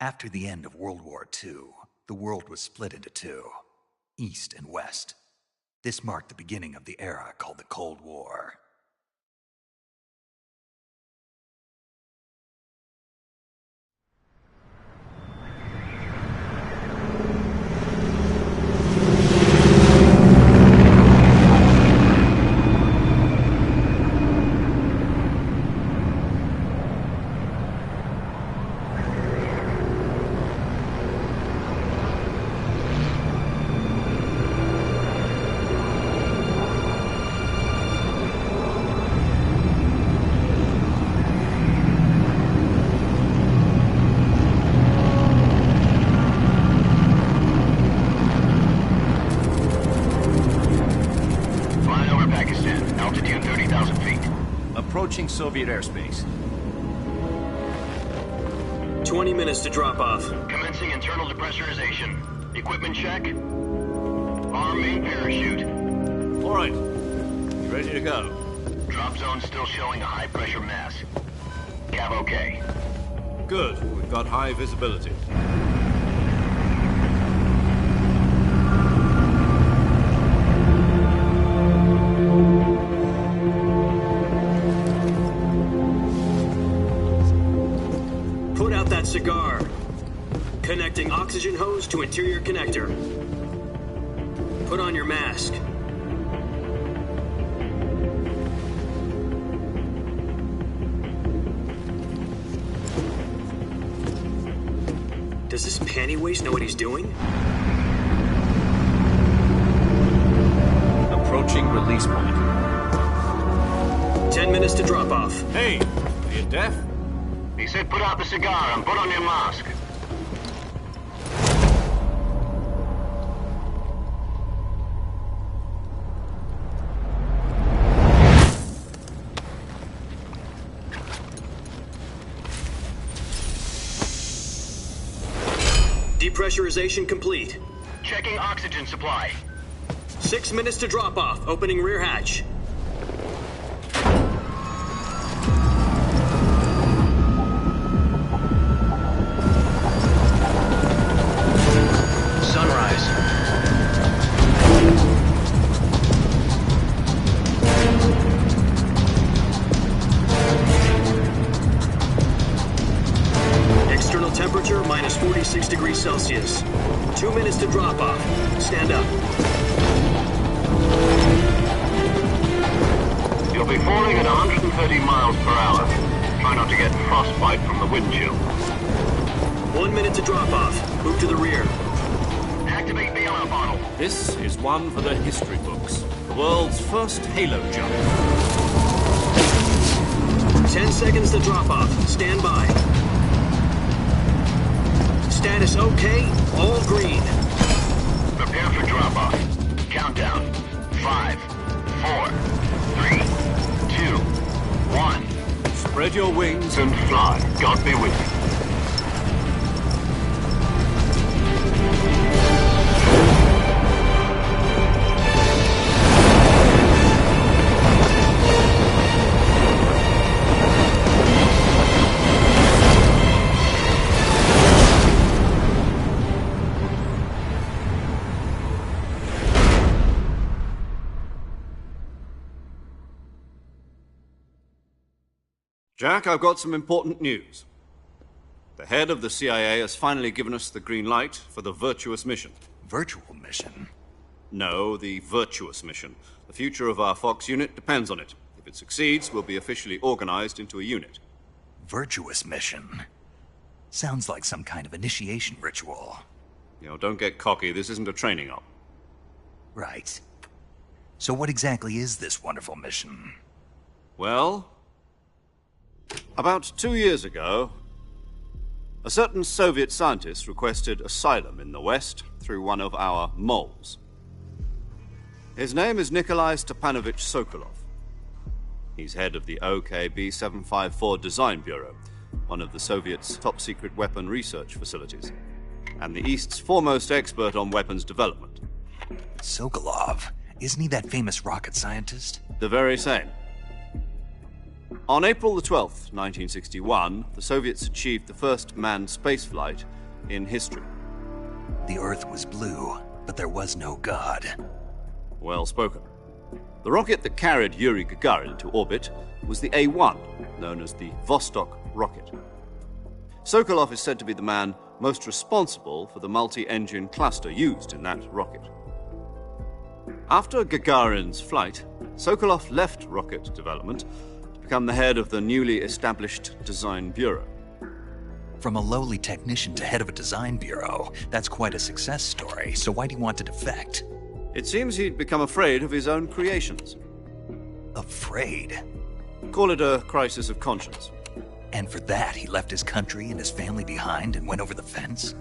After the end of World War II, the world was split into two, East and West. This marked the beginning of the era called the Cold War. Soviet airspace. 20 minutes to drop off. Commencing internal depressurization. Equipment check. Arm main parachute. All right. You ready to go? Drop zone still showing a high pressure mass. Cav okay. Good. We've got high visibility. Cigar. Connecting oxygen hose to interior connector. Put on your mask. Does this panty waste know what he's doing? Approaching release point. 10 minutes to drop off. Hey, are you deaf? He said put out the cigar and put on your mask. Depressurization complete. Checking oxygen supply. 6 minutes to drop off. Opening rear hatch. Temperature minus 46 degrees Celsius. 2 minutes to drop off. Stand up. You'll be falling at 130 miles per hour. Try not to get frostbite from the wind chill. 1 minute to drop off. Move to the rear. Activate bailout bottle. This is one for the history books. The world's first halo jump. 10 seconds to drop off. Stand by. Status okay, all green. Prepare for drop-off. Countdown. 5, 4, 3, 2, 1. Spread your wings and fly. God be with you. Jack, I've got some important news. The head of the CIA has finally given us the green light for the virtuous mission. Virtual mission? No, the virtuous mission. The future of our Fox unit depends on it. If it succeeds, we'll be officially organized into a unit. Virtuous mission? Sounds like some kind of initiation ritual. You know, don't get cocky. This isn't a training op. Right. So what exactly is this wonderful mission? Well, about 2 years ago, a certain Soviet scientist requested asylum in the West through one of our moles. His name is Nikolai Stepanovich Sokolov. He's head of the OKB 754 Design Bureau, one of the Soviets' top-secret weapon research facilities, and the East's foremost expert on weapons development. Sokolov? Isn't he that famous rocket scientist? The very same. On April the 12th, 1961, the Soviets achieved the first manned spaceflight in history. The Earth was blue, but there was no God. Well spoken. The rocket that carried Yuri Gagarin to orbit was the A-1, known as the Vostok rocket. Sokolov is said to be the man most responsible for the multi-engine cluster used in that rocket. After Gagarin's flight, Sokolov left rocket development to become the head of the newly established Design Bureau. From a lowly technician to head of a design bureau, that's quite a success story, so why'd he want to defect? It seems he'd become afraid of his own creations. Afraid? Call it a crisis of conscience. And for that, he left his country and his family behind and went over the fence?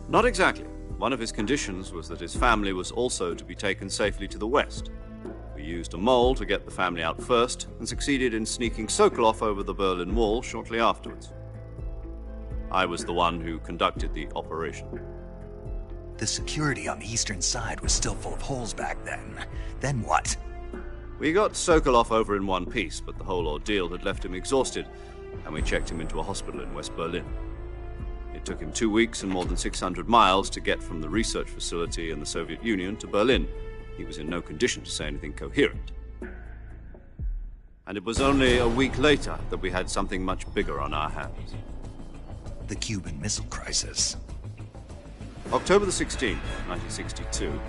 Not exactly. One of his conditions was that his family was also to be taken safely to the west. We used a mole to get the family out first and succeeded in sneaking Sokolov over the Berlin Wall shortly afterwards. I was the one who conducted the operation. The security on the eastern side was still full of holes back then. Then what? We got Sokolov over in one piece, but the whole ordeal had left him exhausted, and we checked him into a hospital in West Berlin. It took him 2 weeks and more than 600 miles to get from the research facility in the Soviet Union to Berlin. He was in no condition to say anything coherent. And it was only a week later that we had something much bigger on our hands. The Cuban Missile Crisis. October the 16th, 1962,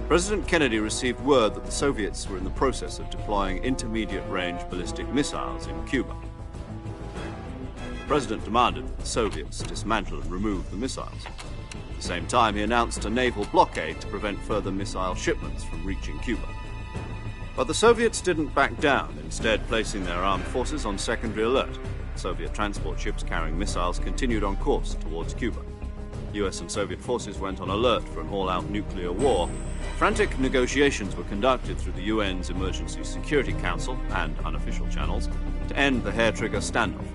President Kennedy received word that the Soviets were in the process of deploying intermediate-range ballistic missiles in Cuba. The President demanded that the Soviets dismantle and remove the missiles. At the same time, he announced a naval blockade to prevent further missile shipments from reaching Cuba. But the Soviets didn't back down, instead placing their armed forces on secondary alert. Soviet transport ships carrying missiles continued on course towards Cuba. US and Soviet forces went on alert for an all-out nuclear war. Frantic negotiations were conducted through the UN's Emergency Security Council and unofficial channels to end the hair-trigger standoff.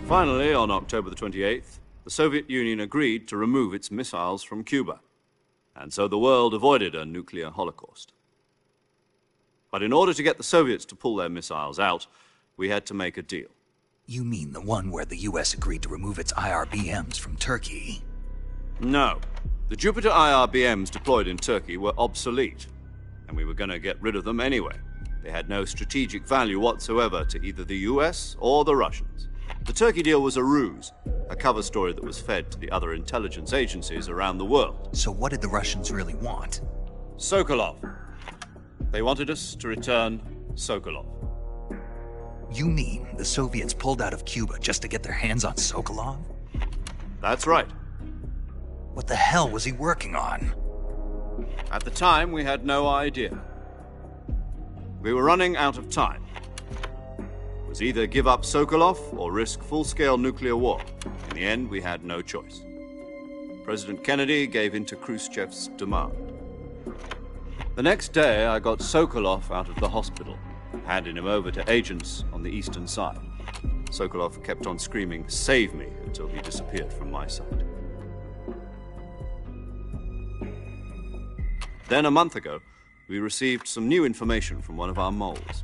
Finally, on October the 28th, the Soviet Union agreed to remove its missiles from Cuba, and so the world avoided a nuclear holocaust. But in order to get the Soviets to pull their missiles out, we had to make a deal. You mean the one where the US agreed to remove its IRBMs from Turkey? No. The Jupiter IRBMs deployed in Turkey were obsolete, and we were going to get rid of them anyway. They had no strategic value whatsoever to either the US or the Russians. The Turkey deal was a ruse, a cover story that was fed to the other intelligence agencies around the world. So what did the Russians really want? Sokolov. They wanted us to return Sokolov. You mean the Soviets pulled out of Cuba just to get their hands on Sokolov? That's right. What the hell was he working on? At the time, we had no idea. We were running out of time. It was either give up Sokolov or risk full-scale nuclear war. In the end, we had no choice. President Kennedy gave in to Khrushchev's demand. The next day, I got Sokolov out of the hospital, handing him over to agents on the eastern side. Sokolov kept on screaming, "Save me," until he disappeared from my sight. Then, a month ago, we received some new information from one of our moles.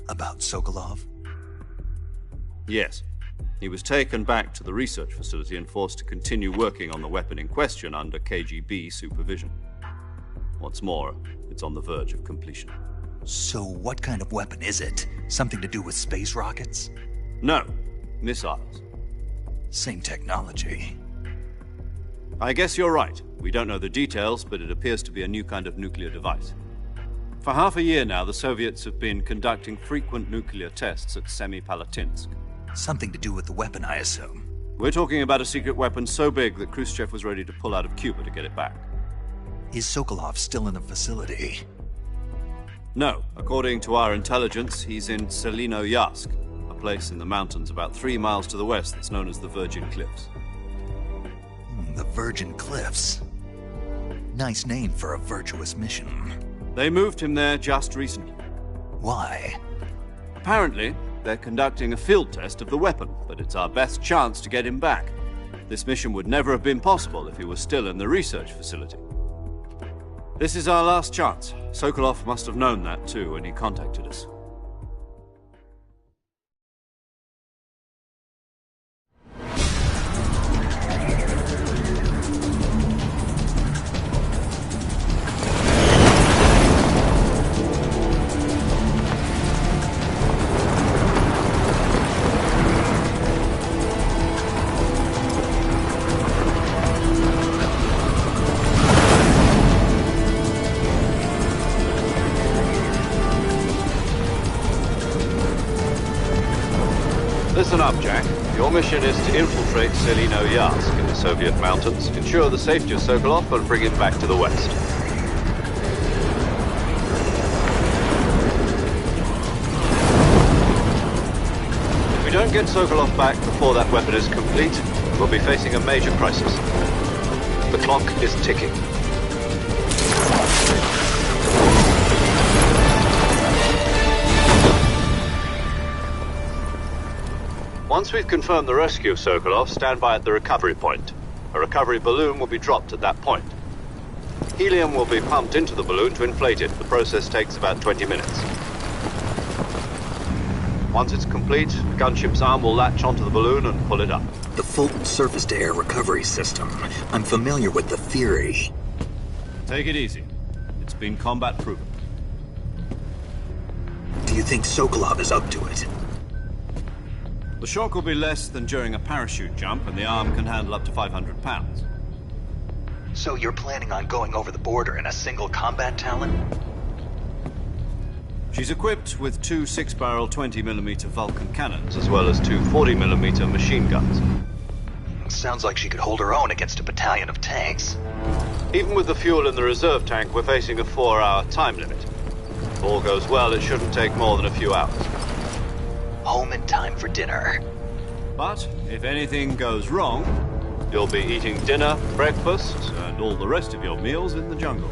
About Sokolov? Yes. He was taken back to the research facility and forced to continue working on the weapon in question under KGB supervision. What's more, it's on the verge of completion. So what kind of weapon is it? Something to do with space rockets? No, missiles. Same technology. I guess you're right. We don't know the details, but it appears to be a new kind of nuclear device. For half a year now, the Soviets have been conducting frequent nuclear tests at Semipalatinsk. Something to do with the weapon, I assume. We're talking about a secret weapon so big that Khrushchev was ready to pull out of Cuba to get it back. Is Sokolov still in the facility? No. According to our intelligence, he's in Selinoyarsk, a place in the mountains about 3 miles to the west that's known as the Virgin Cliffs. The Virgin Cliffs. Nice name for a virtuous mission. They moved him there just recently. Why? Apparently, they're conducting a field test of the weapon, but it's our best chance to get him back. This mission would never have been possible if he was still in the research facility. This is our last chance. Sokolov must have known that too when he contacted us. Your mission is to infiltrate Selino Yask in the Soviet mountains, ensure the safety of Sokolov, and bring him back to the west. If we don't get Sokolov back before that weapon is complete, we'll be facing a major crisis. The clock is ticking. Once we've confirmed the rescue of Sokolov, stand by at the recovery point. A recovery balloon will be dropped at that point. Helium will be pumped into the balloon to inflate it. The process takes about 20 minutes. Once it's complete, the gunship's arm will latch onto the balloon and pull it up. The Fulton surface-to-air recovery system. I'm familiar with the theory. Take it easy. It's been combat-proven. Do you think Sokolov is up to it? The shock will be less than during a parachute jump, and the arm can handle up to 500 pounds. So you're planning on going over the border in a single combat Talon? She's equipped with two 6-barrel 20mm Vulcan cannons, as well as two 40mm machine guns. Sounds like she could hold her own against a battalion of tanks. Even with the fuel in the reserve tank, we're facing a 4-hour time limit. If all goes well, it shouldn't take more than a few hours. Home in time for dinner. But if anything goes wrong, you'll be eating dinner, breakfast, and all the rest of your meals in the jungle.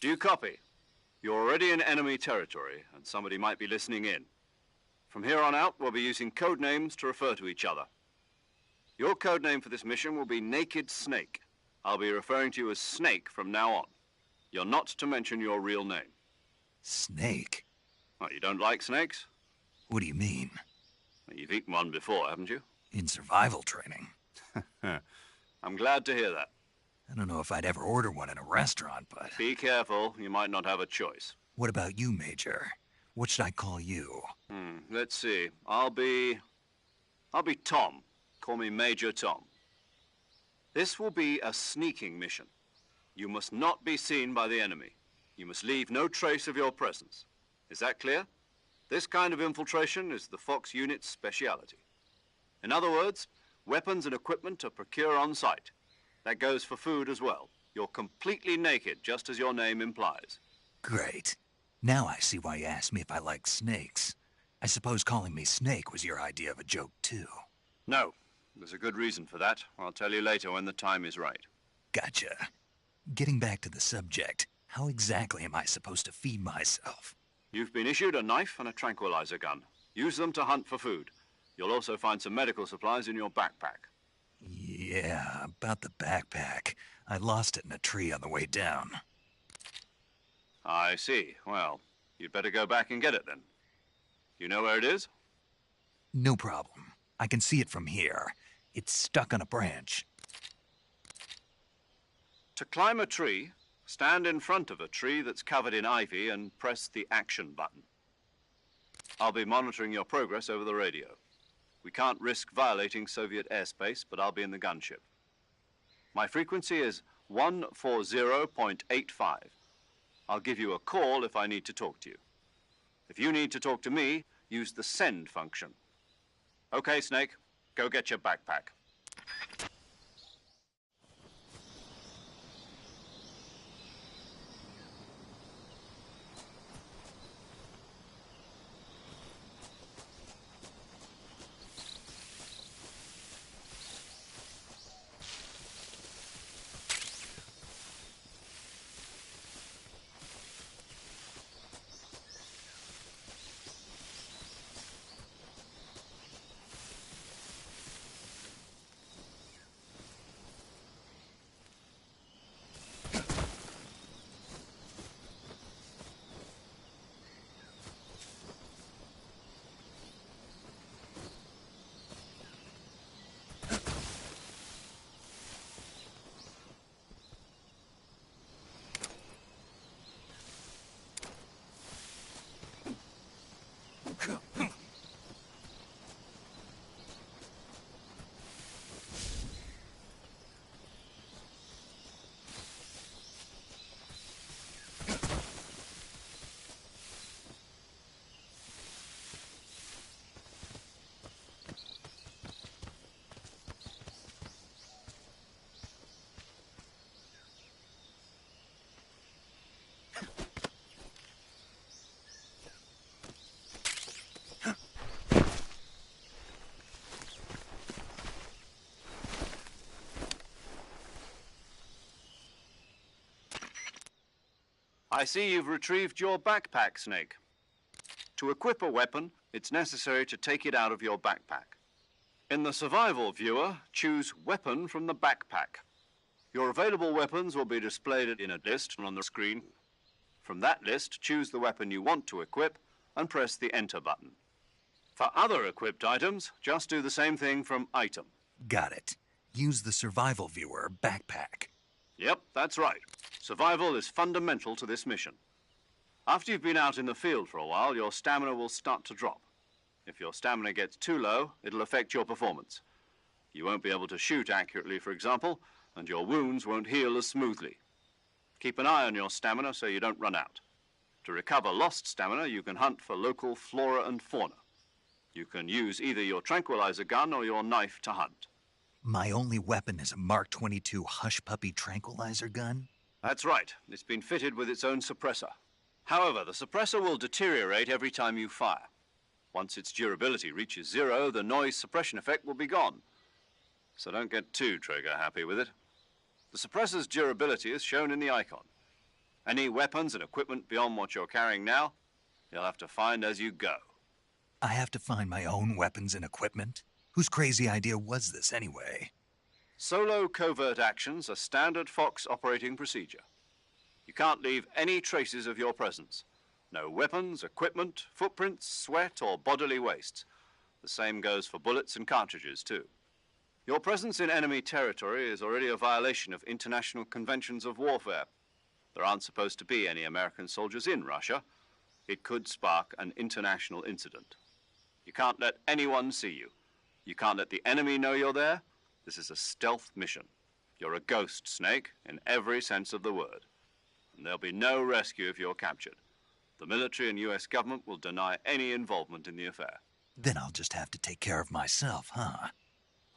Do you copy? You're already in enemy territory, and somebody might be listening in. From here on out, we'll be using code names to refer to each other. Your code name for this mission will be Naked Snake. I'll be referring to you as Snake from now on. You're not to mention your real name. Snake? Oh, you don't like snakes? What do you mean? You've eaten one before, haven't you? In survival training. I'm glad to hear that. I don't know if I'd ever order one in a restaurant, but... Be careful, you might not have a choice. What about you, Major? What should I call you? Let's see. I'll be Tom. Call me Major Tom. This will be a sneaking mission. You must not be seen by the enemy. You must leave no trace of your presence. Is that clear? This kind of infiltration is the Fox unit's speciality. In other words, weapons and equipment are procured on site. That goes for food as well. You're completely naked, just as your name implies. Great. Now I see why you asked me if I like snakes. I suppose calling me Snake was your idea of a joke, too. No. There's a good reason for that. I'll tell you later when the time is right. Gotcha. Getting back to the subject, how exactly am I supposed to feed myself? You've been issued a knife and a tranquilizer gun. Use them to hunt for food. You'll also find some medical supplies in your backpack. Yeah, about the backpack. I lost it in a tree on the way down. I see. Well, you'd better go back and get it then. You know where it is? No problem. I can see it from here. It's stuck on a branch. To climb a tree, stand in front of a tree that's covered in ivy and press the action button. I'll be monitoring your progress over the radio. We can't risk violating Soviet airspace, but I'll be in the gunship. My frequency is 140.85. I'll give you a call if I need to talk to you. If you need to talk to me, use the send function. Okay, Snake, go get your backpack. I see you've retrieved your backpack, Snake. To equip a weapon, it's necessary to take it out of your backpack. In the survival viewer, choose Weapon from the backpack. Your available weapons will be displayed in a list on the screen. From that list, choose the weapon you want to equip and press the Enter button. For other equipped items, just do the same thing from Item. Got it. Use the survival viewer backpack. Yep, that's right. Survival is fundamental to this mission. After you've been out in the field for a while, your stamina will start to drop. If your stamina gets too low, it'll affect your performance. You won't be able to shoot accurately, for example, and your wounds won't heal as smoothly. Keep an eye on your stamina so you don't run out. To recover lost stamina, you can hunt for local flora and fauna. You can use either your tranquilizer gun or your knife to hunt. My only weapon is a Mark 22 Hush Puppy tranquilizer gun? That's right. It's been fitted with its own suppressor. However, the suppressor will deteriorate every time you fire. Once its durability reaches 0, the noise suppression effect will be gone. So don't get too trigger happy with it. The suppressor's durability is shown in the icon. Any weapons and equipment beyond what you're carrying now, you'll have to find as you go. I have to find my own weapons and equipment? Whose crazy idea was this anyway? Solo covert actions are standard Fox operating procedure. You can't leave any traces of your presence. No weapons, equipment, footprints, sweat, or bodily wastes. The same goes for bullets and cartridges, too. Your presence in enemy territory is already a violation of international conventions of warfare. There aren't supposed to be any American soldiers in Russia. It could spark an international incident. You can't let anyone see you. You can't let the enemy know you're there. This is a stealth mission. You're a ghost, Snake, in every sense of the word. And there'll be no rescue if you're captured. The military and U.S. government will deny any involvement in the affair. Then I'll just have to take care of myself, huh?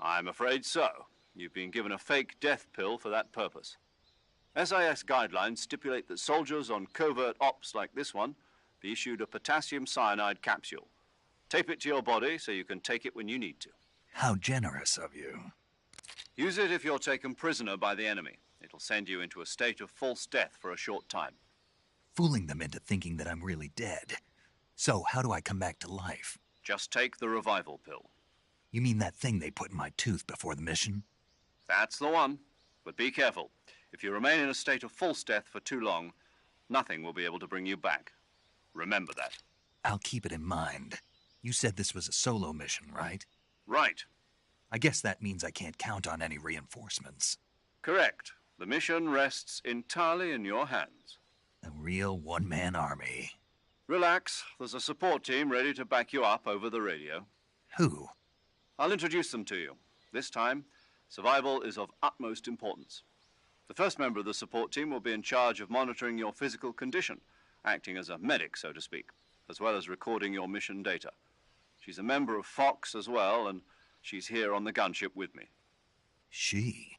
I'm afraid so. You've been given a fake death pill for that purpose. SIS guidelines stipulate that soldiers on covert ops like this one be issued a potassium cyanide capsule. Tape it to your body so you can take it when you need to. How generous of you. Use it if you're taken prisoner by the enemy. It'll send you into a state of false death for a short time. Fooling them into thinking that I'm really dead. So how do I come back to life? Just take the revival pill. You mean that thing they put in my tooth before the mission? That's the one. But be careful. If you remain in a state of false death for too long, nothing will be able to bring you back. Remember that. I'll keep it in mind. You said this was a solo mission, right? Right. I guess that means I can't count on any reinforcements. Correct. The mission rests entirely in your hands. A real one-man army. Relax, there's a support team ready to back you up over the radio. Who? I'll introduce them to you. This time, survival is of utmost importance. The first member of the support team will be in charge of monitoring your physical condition, acting as a medic, so to speak, as well as recording your mission data. She's a member of Fox as well, and she's here on the gunship with me. She?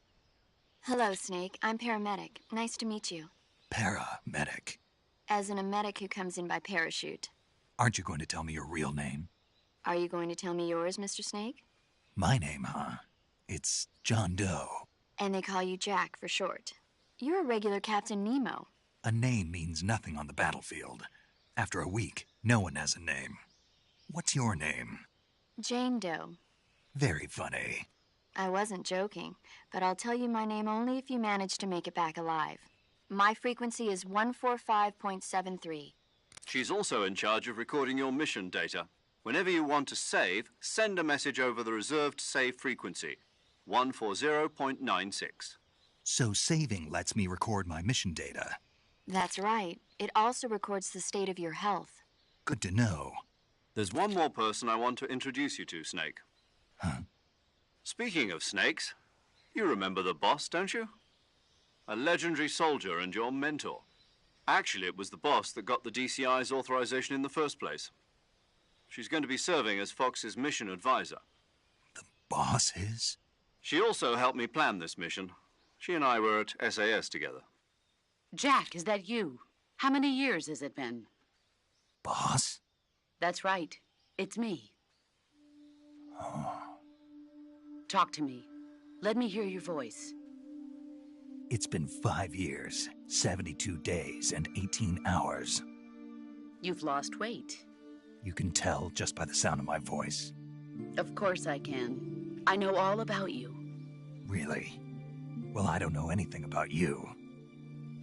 Hello, Snake. I'm paramedic. Nice to meet you. Paramedic. As in a medic who comes in by parachute. Aren't you going to tell me your real name? Are you going to tell me yours, Mr. Snake? My name, huh? It's John Doe. And they call you Jack for short. You're a regular Captain Nemo. A name means nothing on the battlefield. After a week, no one has a name. What's your name? Jane Doe. Very funny. I wasn't joking, but I'll tell you my name only if you manage to make it back alive. My frequency is 145.73. She's also in charge of recording your mission data. Whenever you want to save, send a message over the reserved save frequency, 140.96. So saving lets me record my mission data. That's right. It also records the state of your health. Good to know. There's one more person I want to introduce you to, Snake. Huh? Speaking of snakes, you remember the boss, don't you? A legendary soldier and your mentor. Actually, it was the boss that got the DCI's authorization in the first place. She's going to be serving as Fox's mission advisor. The boss is? She also helped me plan this mission. She and I were at SAS together. Jack, is that you? How many years has it been? Boss? That's right. It's me. Oh. Talk to me. Let me hear your voice. It's been 5 years, 72 days, and 18 hours. You've lost weight. You can tell just by the sound of my voice. Of course I can. I know all about you. Really? Well, I don't know anything about you.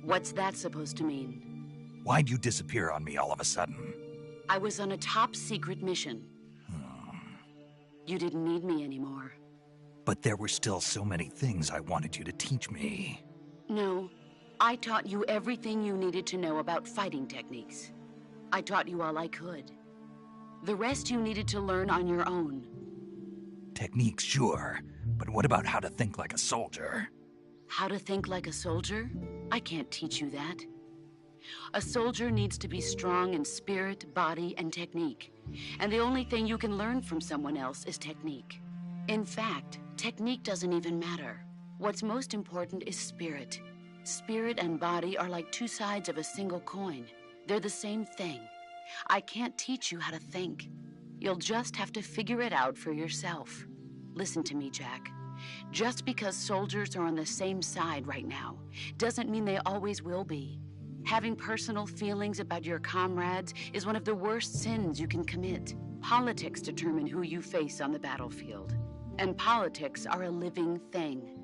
What's that supposed to mean? Why'd you disappear on me all of a sudden? I was on a top-secret mission. You didn't need me anymore. But there were still so many things I wanted you to teach me. No, I taught you everything you needed to know about fighting techniques. I taught you all I could. The rest you needed to learn on your own. Techniques, sure. But what about how to think like a soldier? How to think like a soldier? I can't teach you that. A soldier needs to be strong in spirit, body, and technique. And the only thing you can learn from someone else is technique. In fact, technique doesn't even matter. What's most important is spirit. Spirit and body are like two sides of a single coin. They're the same thing. I can't teach you how to think. You'll just have to figure it out for yourself. Listen to me, Jack. Just because soldiers are on the same side right now doesn't mean they always will be. Having personal feelings about your comrades is one of the worst sins you can commit. Politics determine who you face on the battlefield. And politics are a living thing.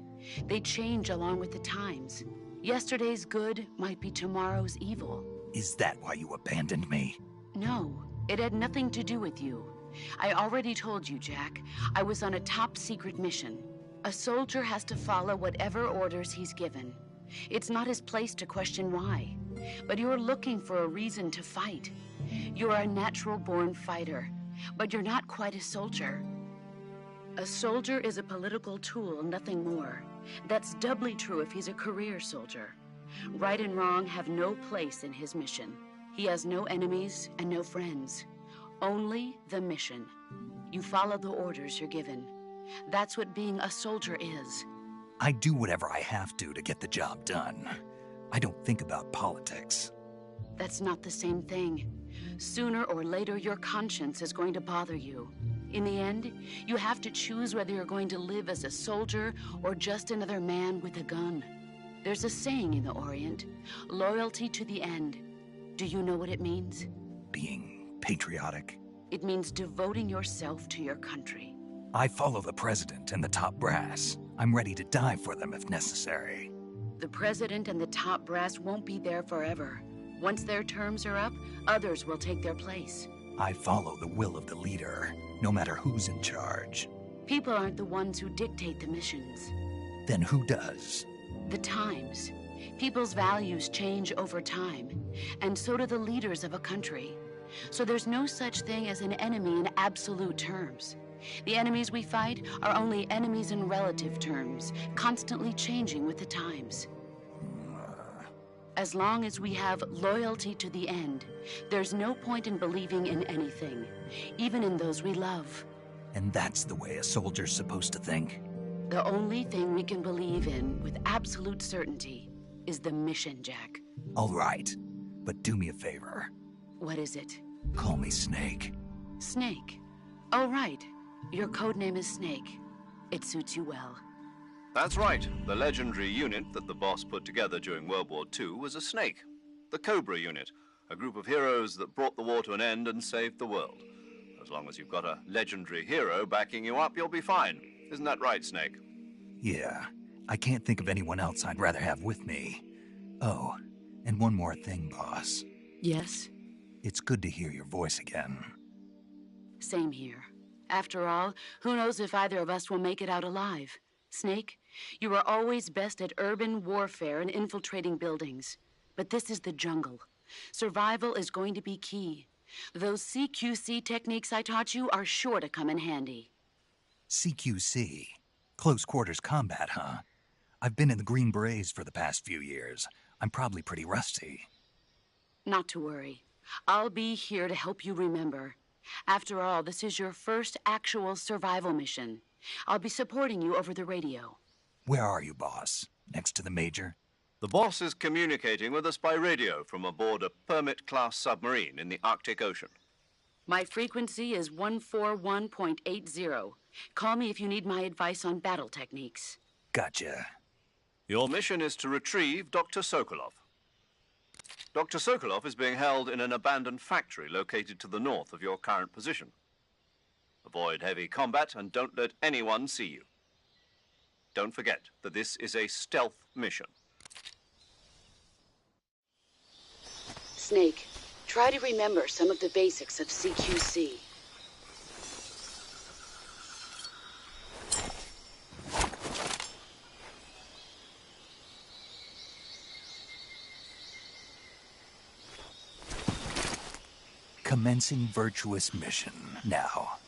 They change along with the times. Yesterday's good might be tomorrow's evil. Is that why you abandoned me? No, it had nothing to do with you. I already told you, Jack. I was on a top-secret mission. A soldier has to follow whatever orders he's given. It's not his place to question why. But you're looking for a reason to fight. You're a natural-born fighter, but you're not quite a soldier. A soldier is a political tool, nothing more. That's doubly true if he's a career soldier. Right and wrong have no place in his mission. He has no enemies and no friends. Only the mission. You follow the orders you're given. That's what being a soldier is. I do whatever I have to get the job done. I don't think about politics. That's not the same thing. Sooner or later, your conscience is going to bother you. In the end, you have to choose whether you're going to live as a soldier or just another man with a gun. There's a saying in the Orient, loyalty to the end. Do you know what it means? Being patriotic. It means devoting yourself to your country. I follow the president and the top brass. I'm ready to die for them if necessary. The president and the top brass won't be there forever. Once their terms are up, others will take their place. I follow the will of the leader, no matter who's in charge. People aren't the ones who dictate the missions. Then who does? The times. People's values change over time, and so do the leaders of a country. So there's no such thing as an enemy in absolute terms. The enemies we fight are only enemies in relative terms, constantly changing with the times. As long as we have loyalty to the end, there's no point in believing in anything, even in those we love. And that's the way a soldier's supposed to think? The only thing we can believe in with absolute certainty is the mission, Jack. All right, but do me a favor. What is it? Call me Snake. Snake. Oh, right. Your codename is Snake. It suits you well. That's right. The legendary unit that the boss put together during World War II was a snake. The Cobra unit, a group of heroes that brought the war to an end and saved the world. As long as you've got a legendary hero backing you up, you'll be fine. Isn't that right, Snake? Yeah, I can't think of anyone else I'd rather have with me. Oh, and one more thing, boss. Yes? It's good to hear your voice again. Same here. After all, who knows if either of us will make it out alive? Snake, you are always best at urban warfare and infiltrating buildings. But this is the jungle. Survival is going to be key. Those CQC techniques I taught you are sure to come in handy. CQC? Close quarters combat, huh? I've been in the Green Berets for the past few years. I'm probably pretty rusty. Not to worry. I'll be here to help you remember. After all, this is your first actual survival mission. I'll be supporting you over the radio. Where are you, boss? Next to the Major? The boss is communicating with us by radio from aboard a Permit-class submarine in the Arctic Ocean. My frequency is 141.80. Call me if you need my advice on battle techniques. Gotcha. Your mission is to retrieve Dr. Sokolov. Dr. Sokolov is being held in an abandoned factory located to the north of your current position. Avoid heavy combat and don't let anyone see you. Don't forget that this is a stealth mission. Snake, try to remember some of the basics of CQC. Commencing virtuous mission now.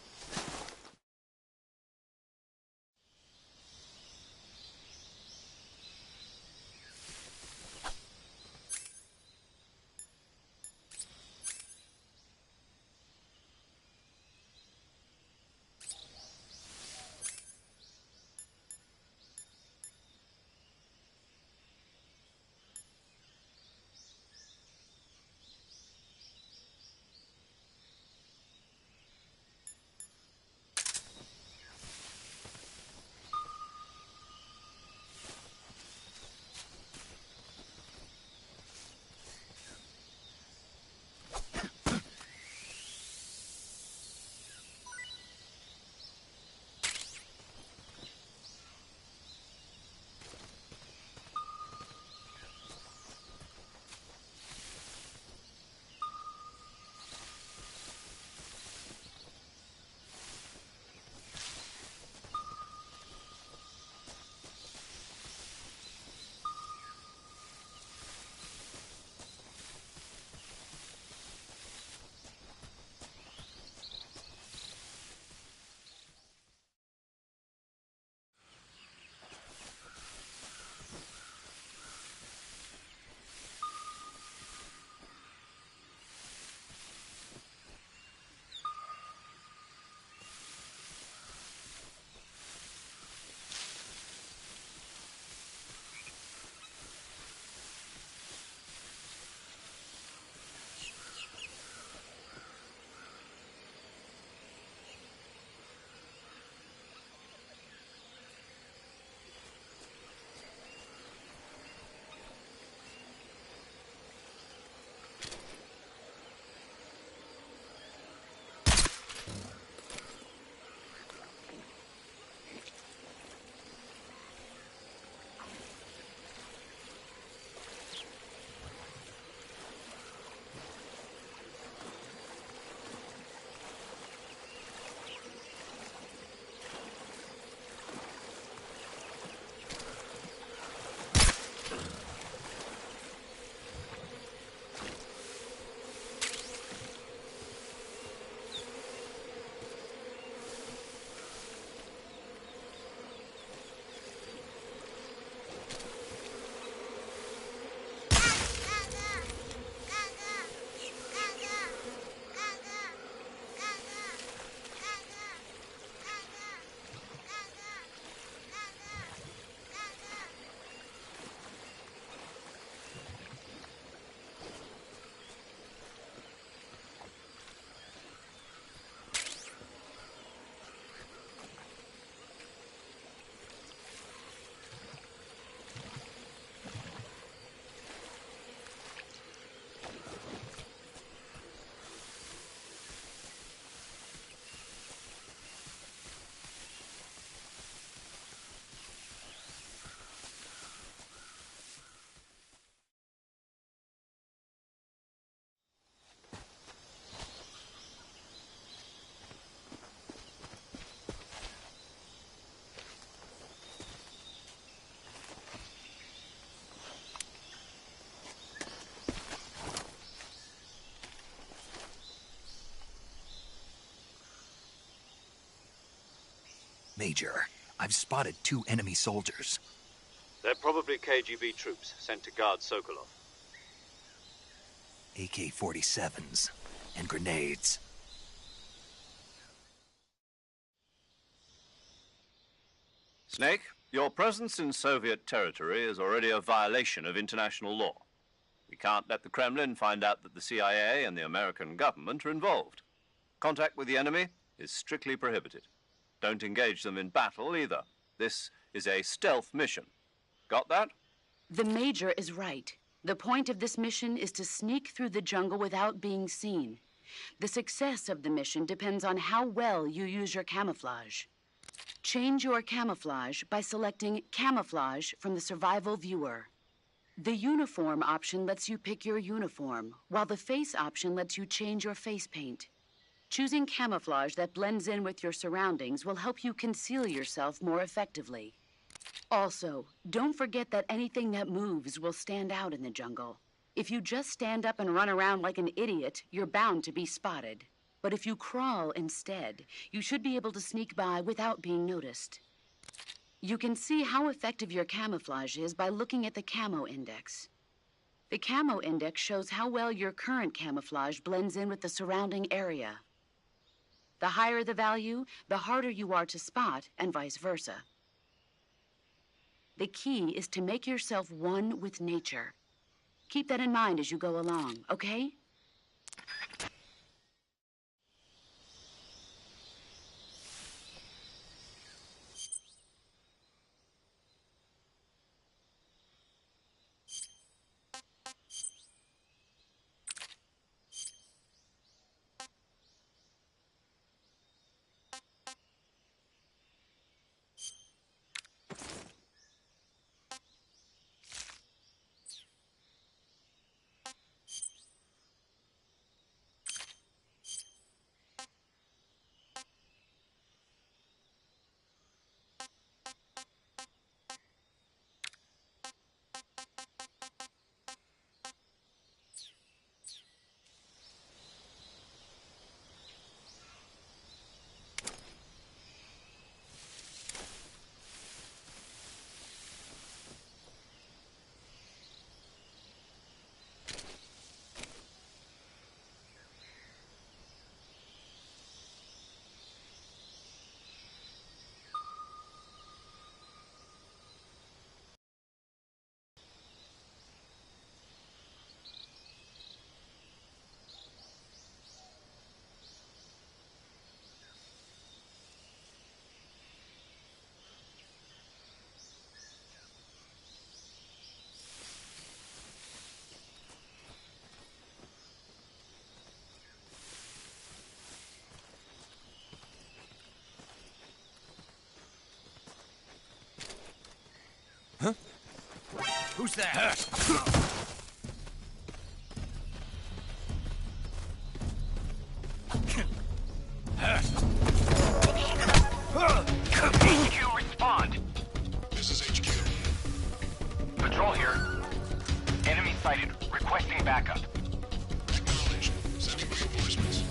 Major, I've spotted 2 enemy soldiers. They're probably KGB troops sent to guard Sokolov. AK-47s and grenades. Snake, your presence in Soviet territory is already a violation of international law. We can't let the Kremlin find out that the CIA and the American government are involved. Contact with the enemy is strictly prohibited. Don't engage them in battle either. This is a stealth mission. Got that? The Major is right. The point of this mission is to sneak through the jungle without being seen. The success of the mission depends on how well you use your camouflage. Change your camouflage by selecting Camouflage from the Survival Viewer. The Uniform option lets you pick your uniform, while the Face option lets you change your face paint. Choosing camouflage that blends in with your surroundings will help you conceal yourself more effectively. Also, don't forget that anything that moves will stand out in the jungle. If you just stand up and run around like an idiot, you're bound to be spotted. But if you crawl instead, you should be able to sneak by without being noticed. You can see how effective your camouflage is by looking at the Camo Index. The Camo Index shows how well your current camouflage blends in with the surrounding area. The higher the value, the harder you are to spot, and vice versa. The key is to make yourself one with nature. Keep that in mind as you go along, okay? Who's that? HQ, respond. This is HQ. Patrol here. Enemy sighted. Requesting backup. Acknowledged. Sending reinforcements.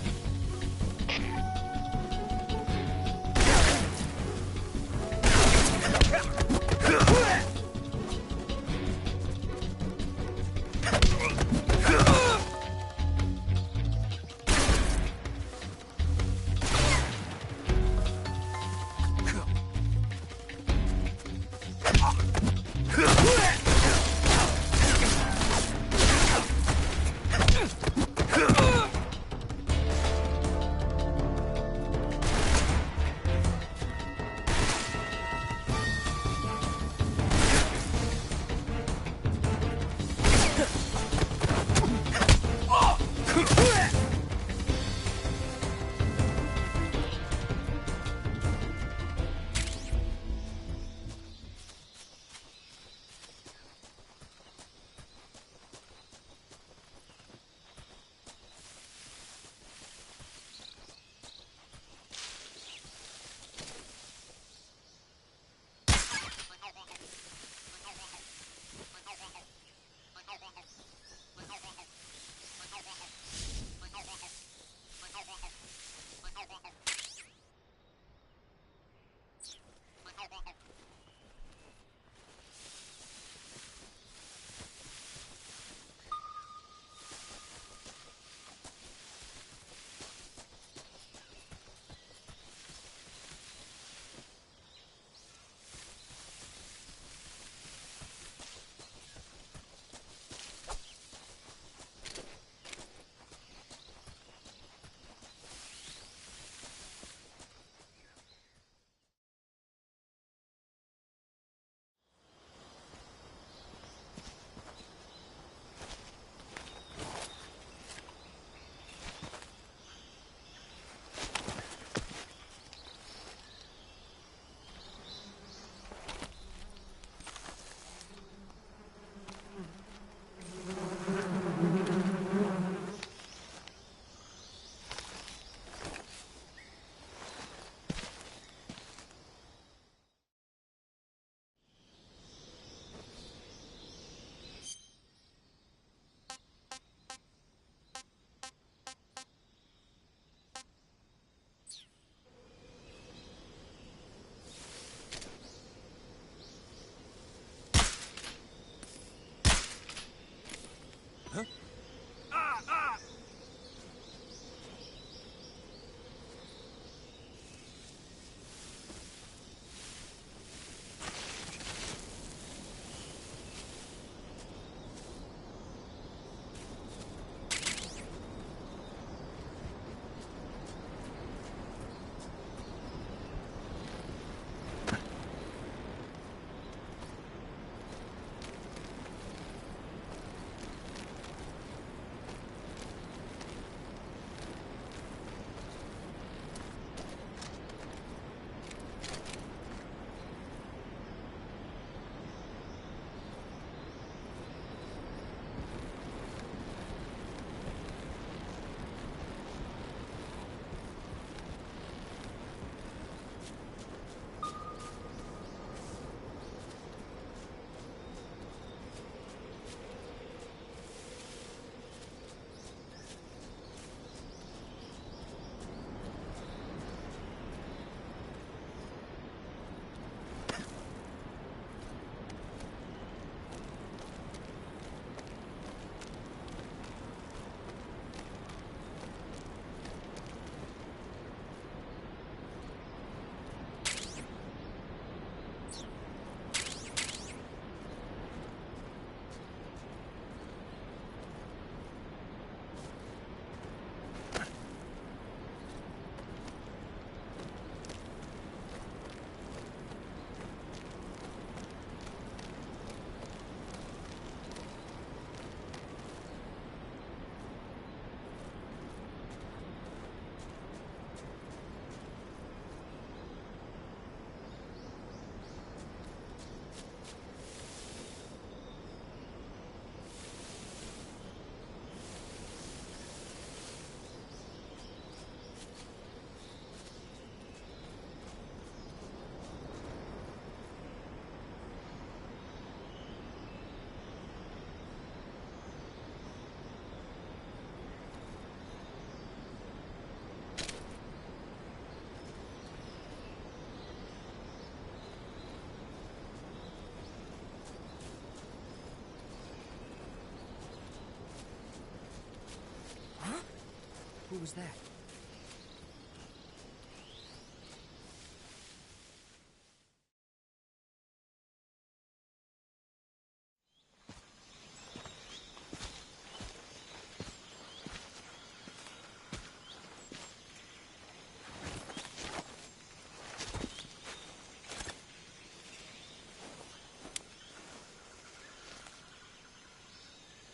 Who was that?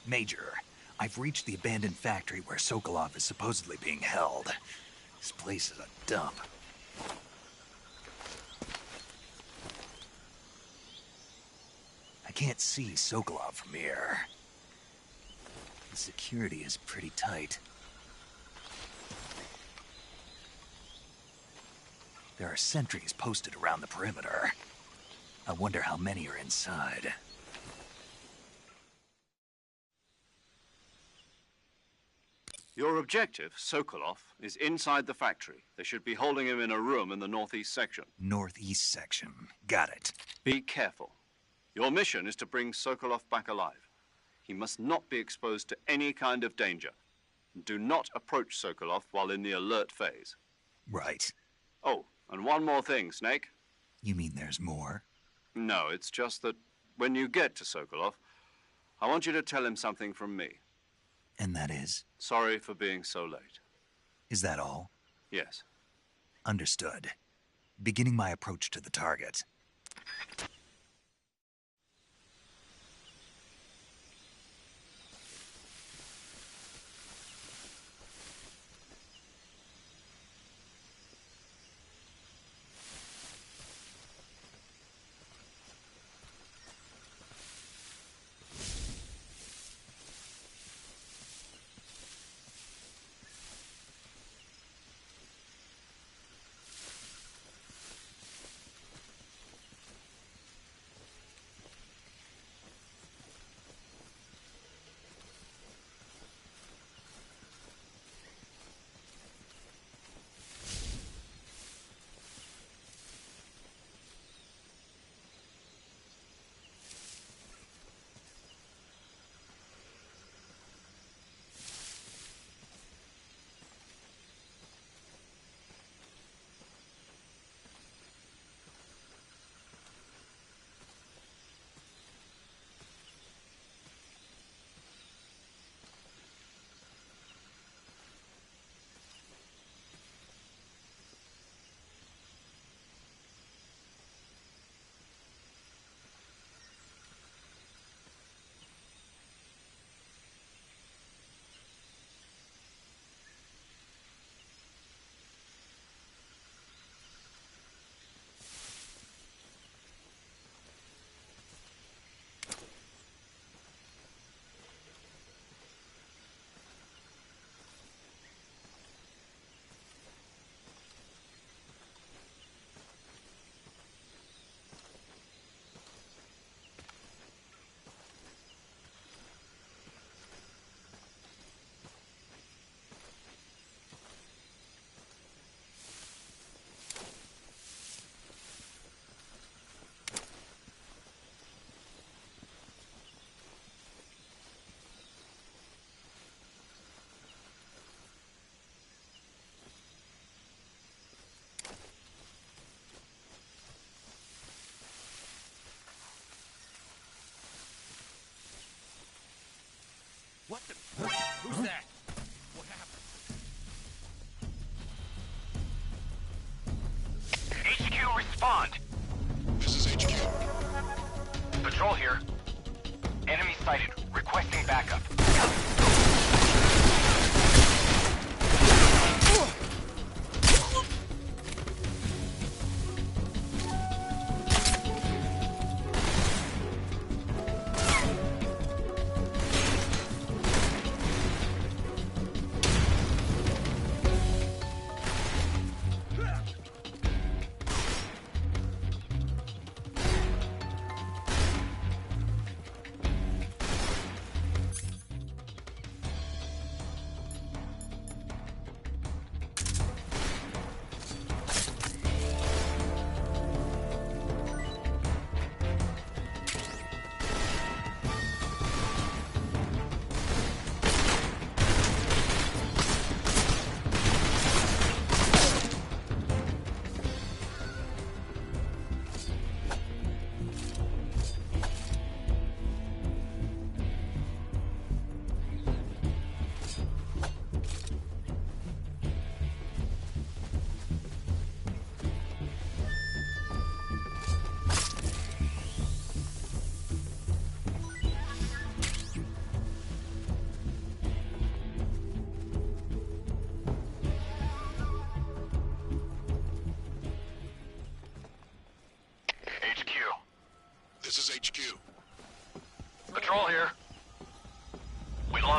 Major, I've reached the abandoned factory where Sokolov is supposedly being held. This place is a dump. I can't see Sokolov from here. The security is pretty tight. There are sentries posted around the perimeter. I wonder how many are inside. Your objective, Sokolov, is inside the factory. They should be holding him in a room in the northeast section. Northeast section. Got it. Be careful. Your mission is to bring Sokolov back alive. He must not be exposed to any kind of danger. Do not approach Sokolov while in the alert phase. Right. Oh, and one more thing, Snake. You mean there's more? No, it's just that when you get to Sokolov, I want you to tell him something from me. And that is? Sorry for being so late. Is that all? Yes. Understood. Beginning my approach to the target.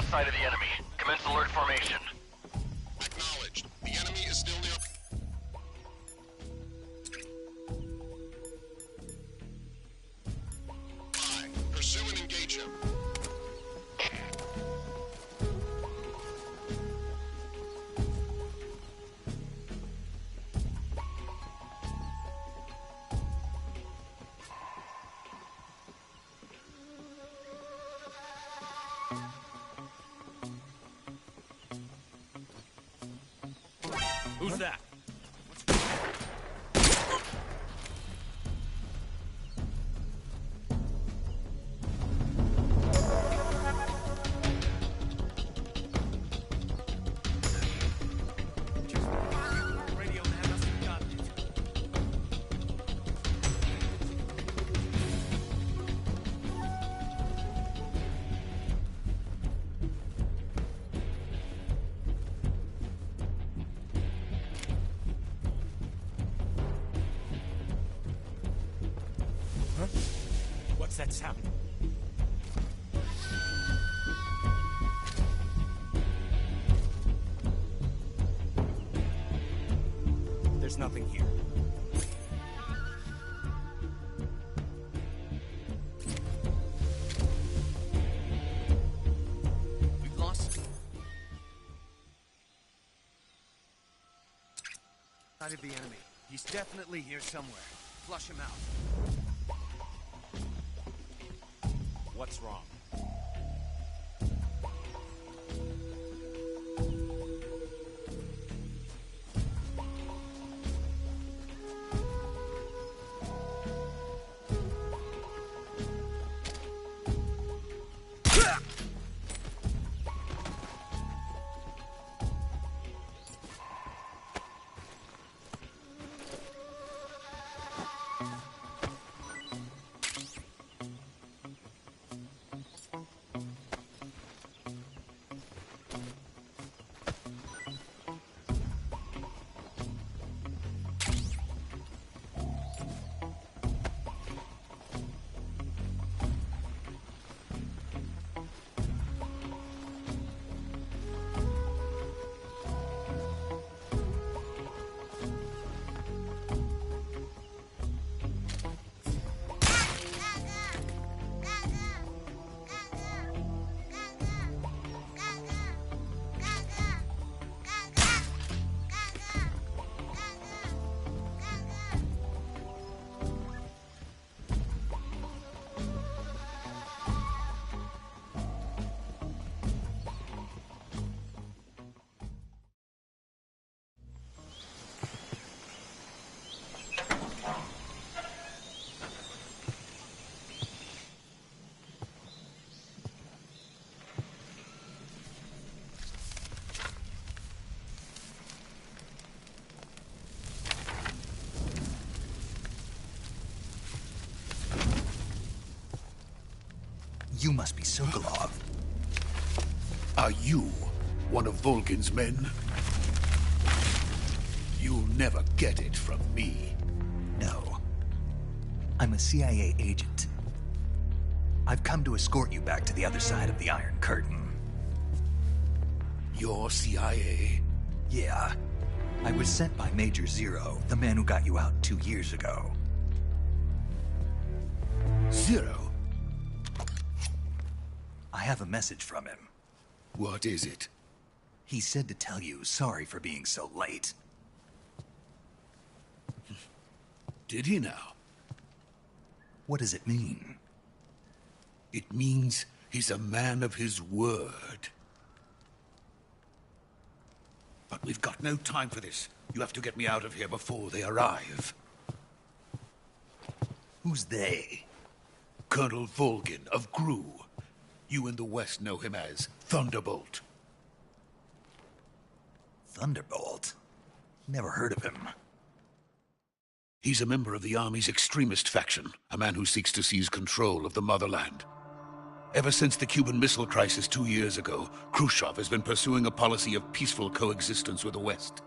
lost sight of the enemy. Commence alert formation. Acknowledged. The enemy is still near. Pursue and engage him. Who's that? Radio man must have gotten it. What's that sound? There's nothing here. We've lost sight of the enemy. He's definitely here somewhere. Flush him out. What's wrong? You must be Sokolov. Are you one of Volgin's men? You'll never get it from me. No. I'm a CIA agent. I've come to escort you back to the other side of the Iron Curtain. You're CIA? Yeah. I was sent by Major Zero, the man who got you out 2 years ago. Zero? I have a message from him. What is it? He said to tell you sorry for being so late. Did he now? What does it mean? It means he's a man of his word. But we've got no time for this. You have to get me out of here before they arrive. Who's they? Colonel Volgin of Gru. You in the West know him as Thunderbolt. Thunderbolt? Never heard of him. He's a member of the Army's extremist faction, a man who seeks to seize control of the motherland. Ever since the Cuban Missile Crisis 2 years ago, Khrushchev has been pursuing a policy of peaceful coexistence with the West.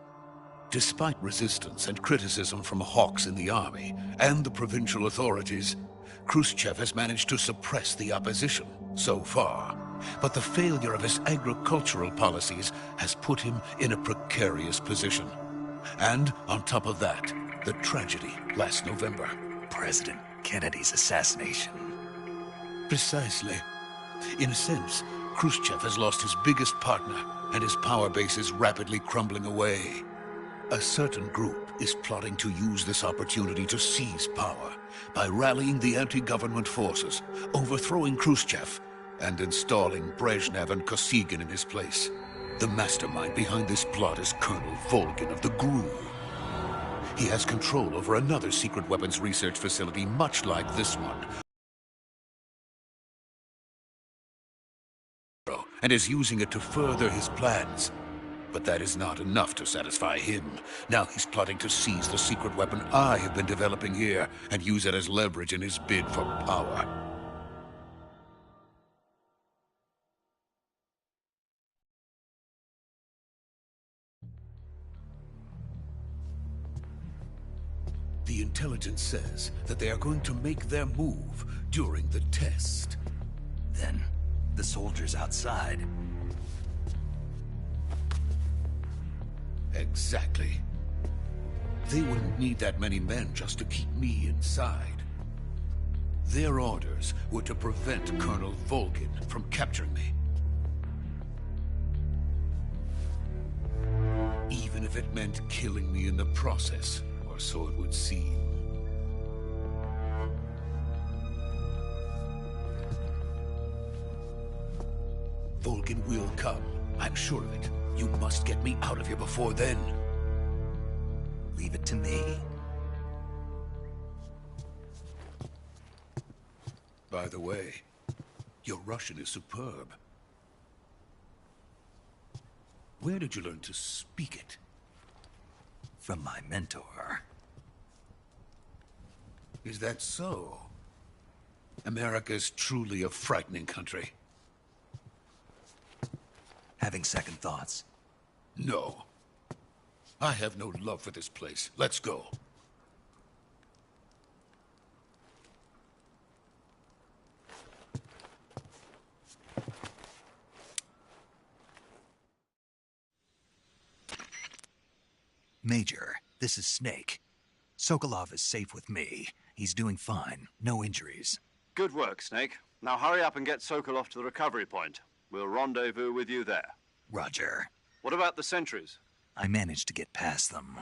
Despite resistance and criticism from hawks in the Army and the provincial authorities, Khrushchev has managed to suppress the opposition, so far. But the failure of his agricultural policies has put him in a precarious position. And on top of that, the tragedy last November. President Kennedy's assassination. Precisely. In a sense, Khrushchev has lost his biggest partner, and his power base is rapidly crumbling away. A certain group is plotting to use this opportunity to seize power by rallying the anti-government forces, overthrowing Khrushchev, and installing Brezhnev and Kosygin in his place. The mastermind behind this plot is Colonel Volgin of the GRU. He has control over another secret weapons research facility much like this one, and is using it to further his plans. But that is not enough to satisfy him. Now he's plotting to seize the secret weapon I have been developing here and use it as leverage in his bid for power. The intelligence says that they are going to make their move during the test. Then, the soldiers outside. Exactly. They wouldn't need that many men just to keep me inside. Their orders were to prevent Colonel Volgin from capturing me. Even if it meant killing me in the process, or so it would seem. Volgin will come. I'm sure of it. You must get me out of here before then. Leave it to me. By the way, your Russian is superb. Where did you learn to speak it? From my mentor. Is that so? America is truly a frightening country. Having second thoughts? No. I have no love for this place. Let's go. Major, this is Snake. Sokolov is safe with me. He's doing fine. No injuries. Good work, Snake. Now hurry up and get Sokolov to the recovery point. We'll rendezvous with you there. Roger. What about the sentries? I managed to get past them.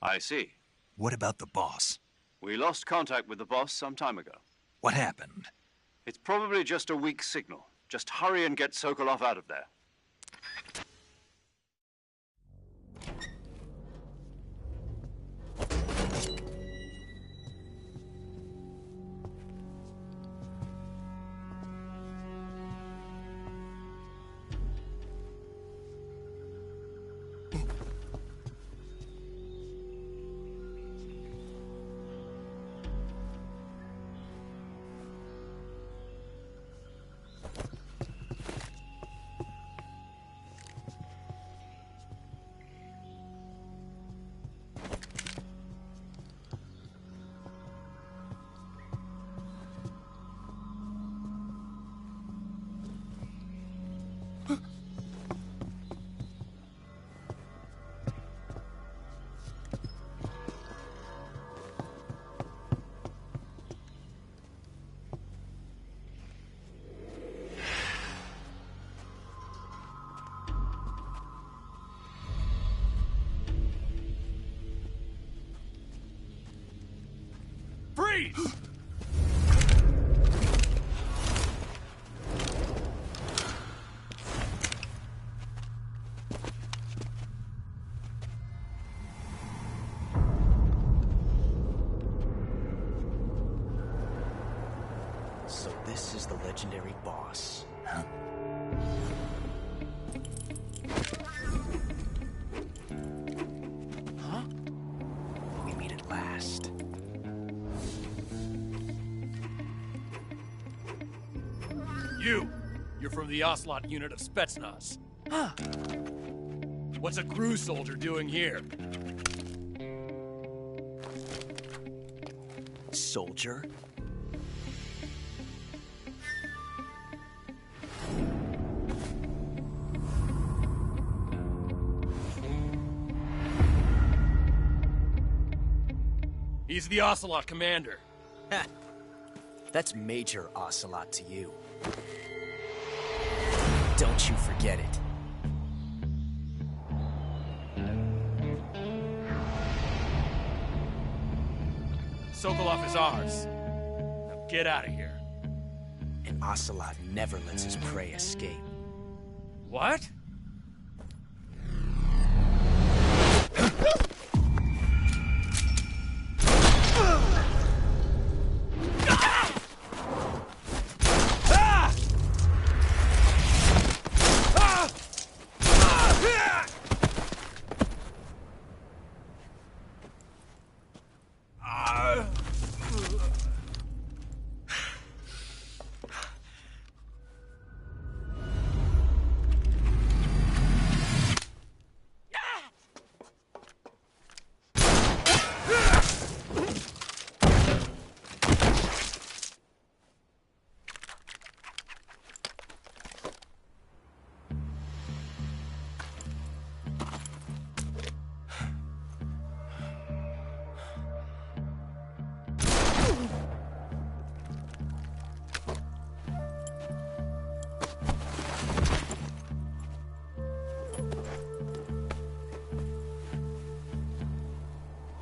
I see. What about the boss? We lost contact with the boss some time ago. What happened? It's probably just a weak signal. Just hurry and get Sokolov out of there. Freeze! So this is the legendary boss. Huh? Huh? We meet at last. You're from the Ocelot unit of Spetsnaz. Huh. What's a crew soldier doing here? Soldier? He's the Ocelot commander. Ha! That's Major Ocelot to you. Don't you forget it. Sokolov is ours. Now get out of here. And Ocelot never lets his prey escape. What?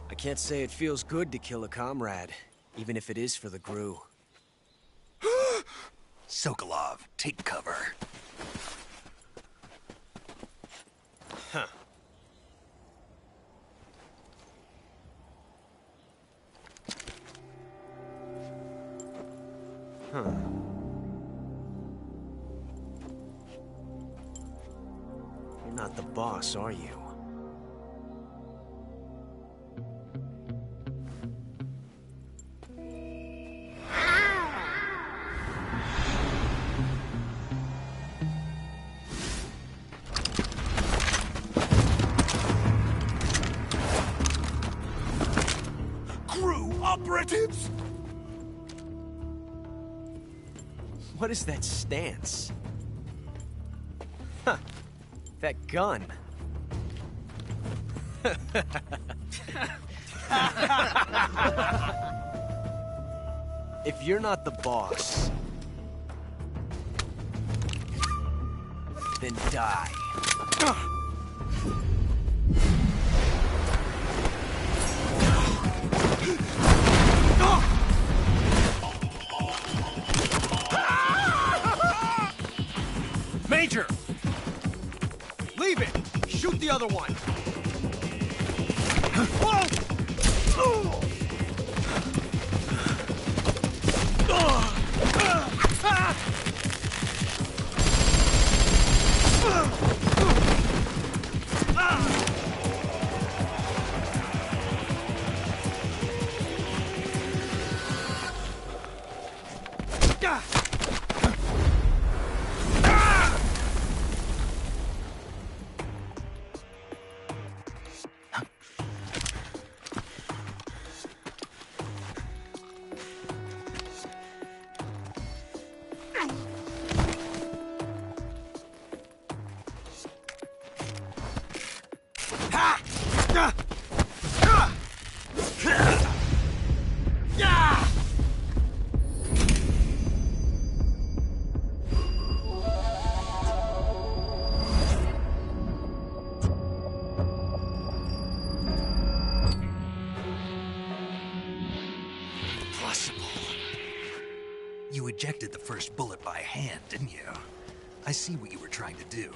I can't say it feels good to kill a comrade, even if it is for the Gru. Sokolov, take cover. Huh. Huh. You're not the boss, are you? Operatives! What is that stance? Huh. That gun. If you're not the boss, then die. Major! Leave it! Shoot the other one! You ejected the first bullet by hand, didn't you? I see what you were trying to do.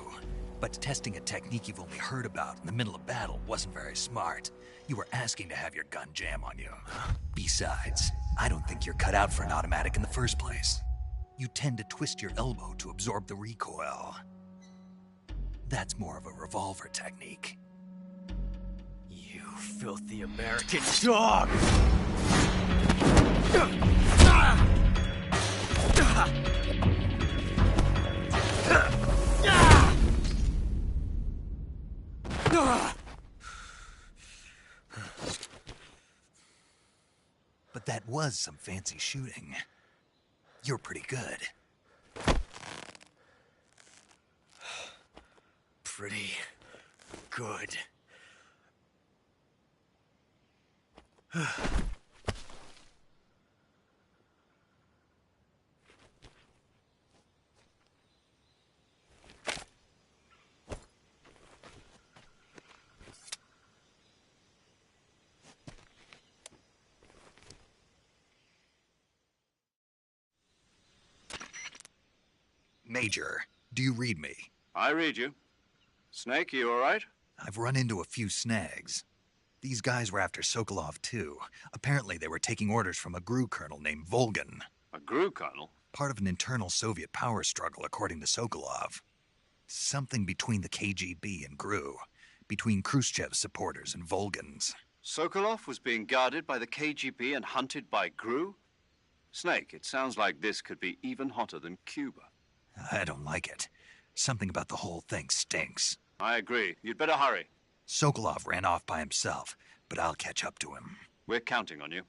But testing a technique you've only heard about in the middle of battle wasn't very smart. You were asking to have your gun jam on you. Besides, I don't think you're cut out for an automatic in the first place. You tend to twist your elbow to absorb the recoil. That's more of a revolver technique. You filthy American dog! But that was some fancy shooting. You're pretty good. Pretty good. Major, do you read me? I read you. Snake, you all right? I've run into a few snags. These guys were after Sokolov too. Apparently they were taking orders from a GRU colonel named Volgan. A GRU colonel? Part of an internal Soviet power struggle, according to Sokolov. Something between the KGB and GRU. Between Khrushchev's supporters and Volgan's. Sokolov was being guarded by the KGB and hunted by GRU? Snake, it sounds like this could be even hotter than Cuba. I don't like it. Something about the whole thing stinks. I agree. You'd better hurry. Sokolov ran off by himself, but I'll catch up to him. We're counting on you.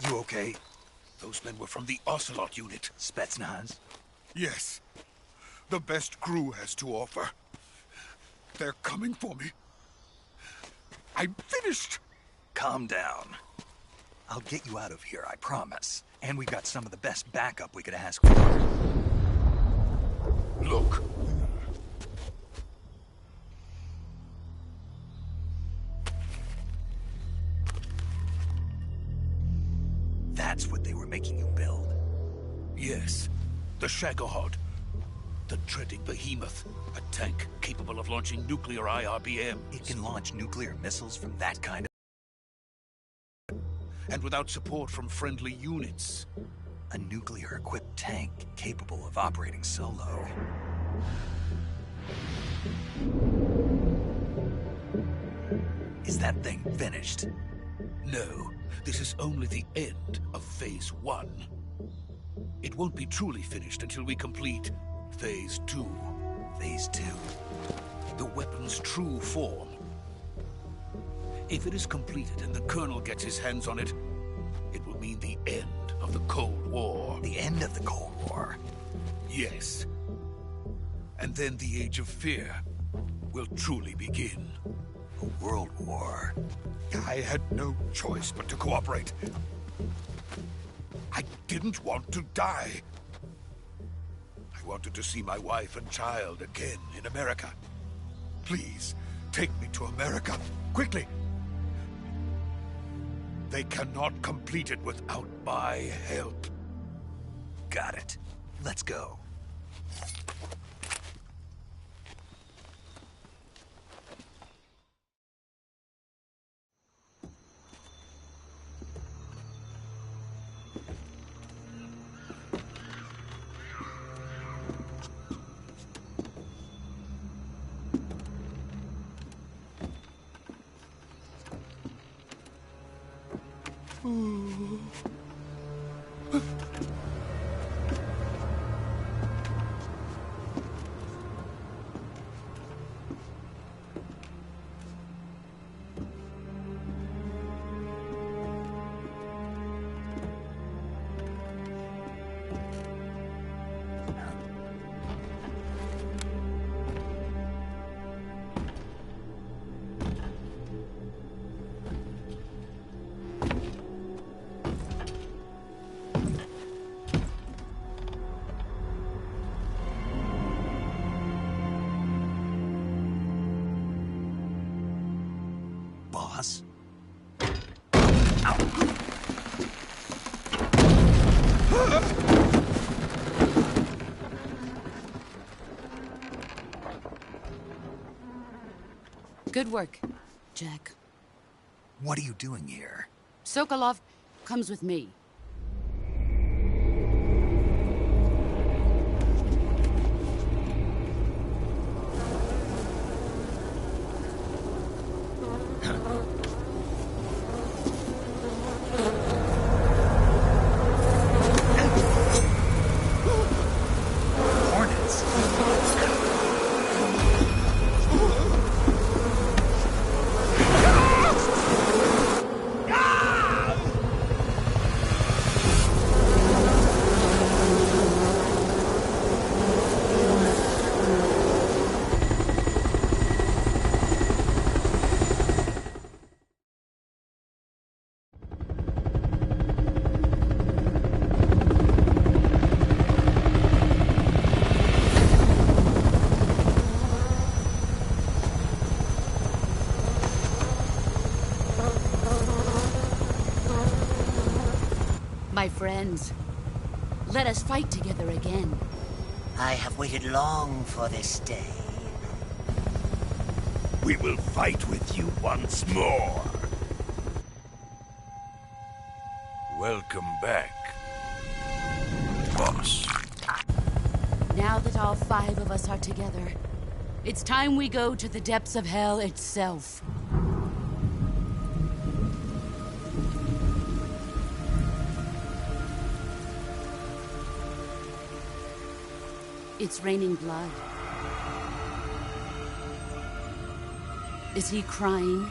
You okay? Those men were from the Ocelot unit. Spetsnaz? Yes. The best GRU has to offer. They're coming for me. I'm finished! Calm down. I'll get you out of here, I promise. And we've got some of the best backup we could ask for. Look. That's what they were making you build? Yes. The Shagohod. The dreaded behemoth. A tank capable of launching nuclear IRBMs. It can launch nuclear missiles from that kind of... And without support from friendly units. A nuclear-equipped tank capable of operating solo. Is that thing finished? No. This is only the end of Phase 1. It won't be truly finished until we complete Phase 2. Phase 2? The weapon's true form. If it is completed and the Colonel gets his hands on it, it will mean the end of the Cold War. The end of the Cold War? Yes. And then the Age of Fear will truly begin. A world war. I had no choice but to cooperate. I didn't want to die. I wanted to see my wife and child again in America. Please, take me to America, quickly. They cannot complete it without my help. Got it. Let's go. Boss? Good work, Jack. What are you doing here? Sokolov comes with me. Hornets. My friends, let us fight together again. I have waited long for this day. We will fight with you once more. Welcome back, boss. Now that all 5 of us are together, it's time we go to the depths of hell itself. It's raining blood. Is he crying?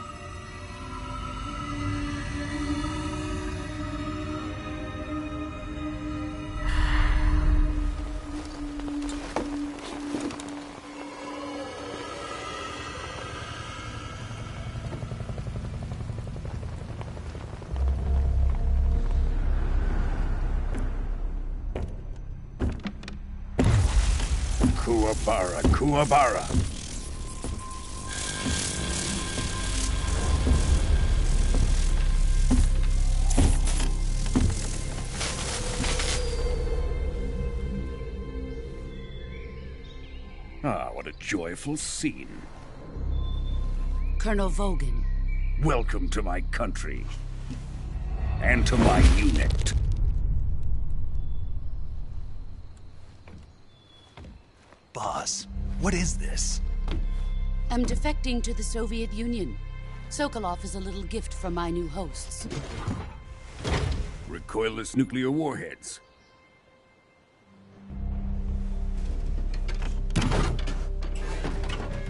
Kuwabara, Kuwabara. Ah, what a joyful scene. Colonel Vogan. Welcome to my country. And to my unit. Boss, what is this? I'm defecting to the Soviet Union. Sokolov is a little gift from my new hosts. Recoilless nuclear warheads.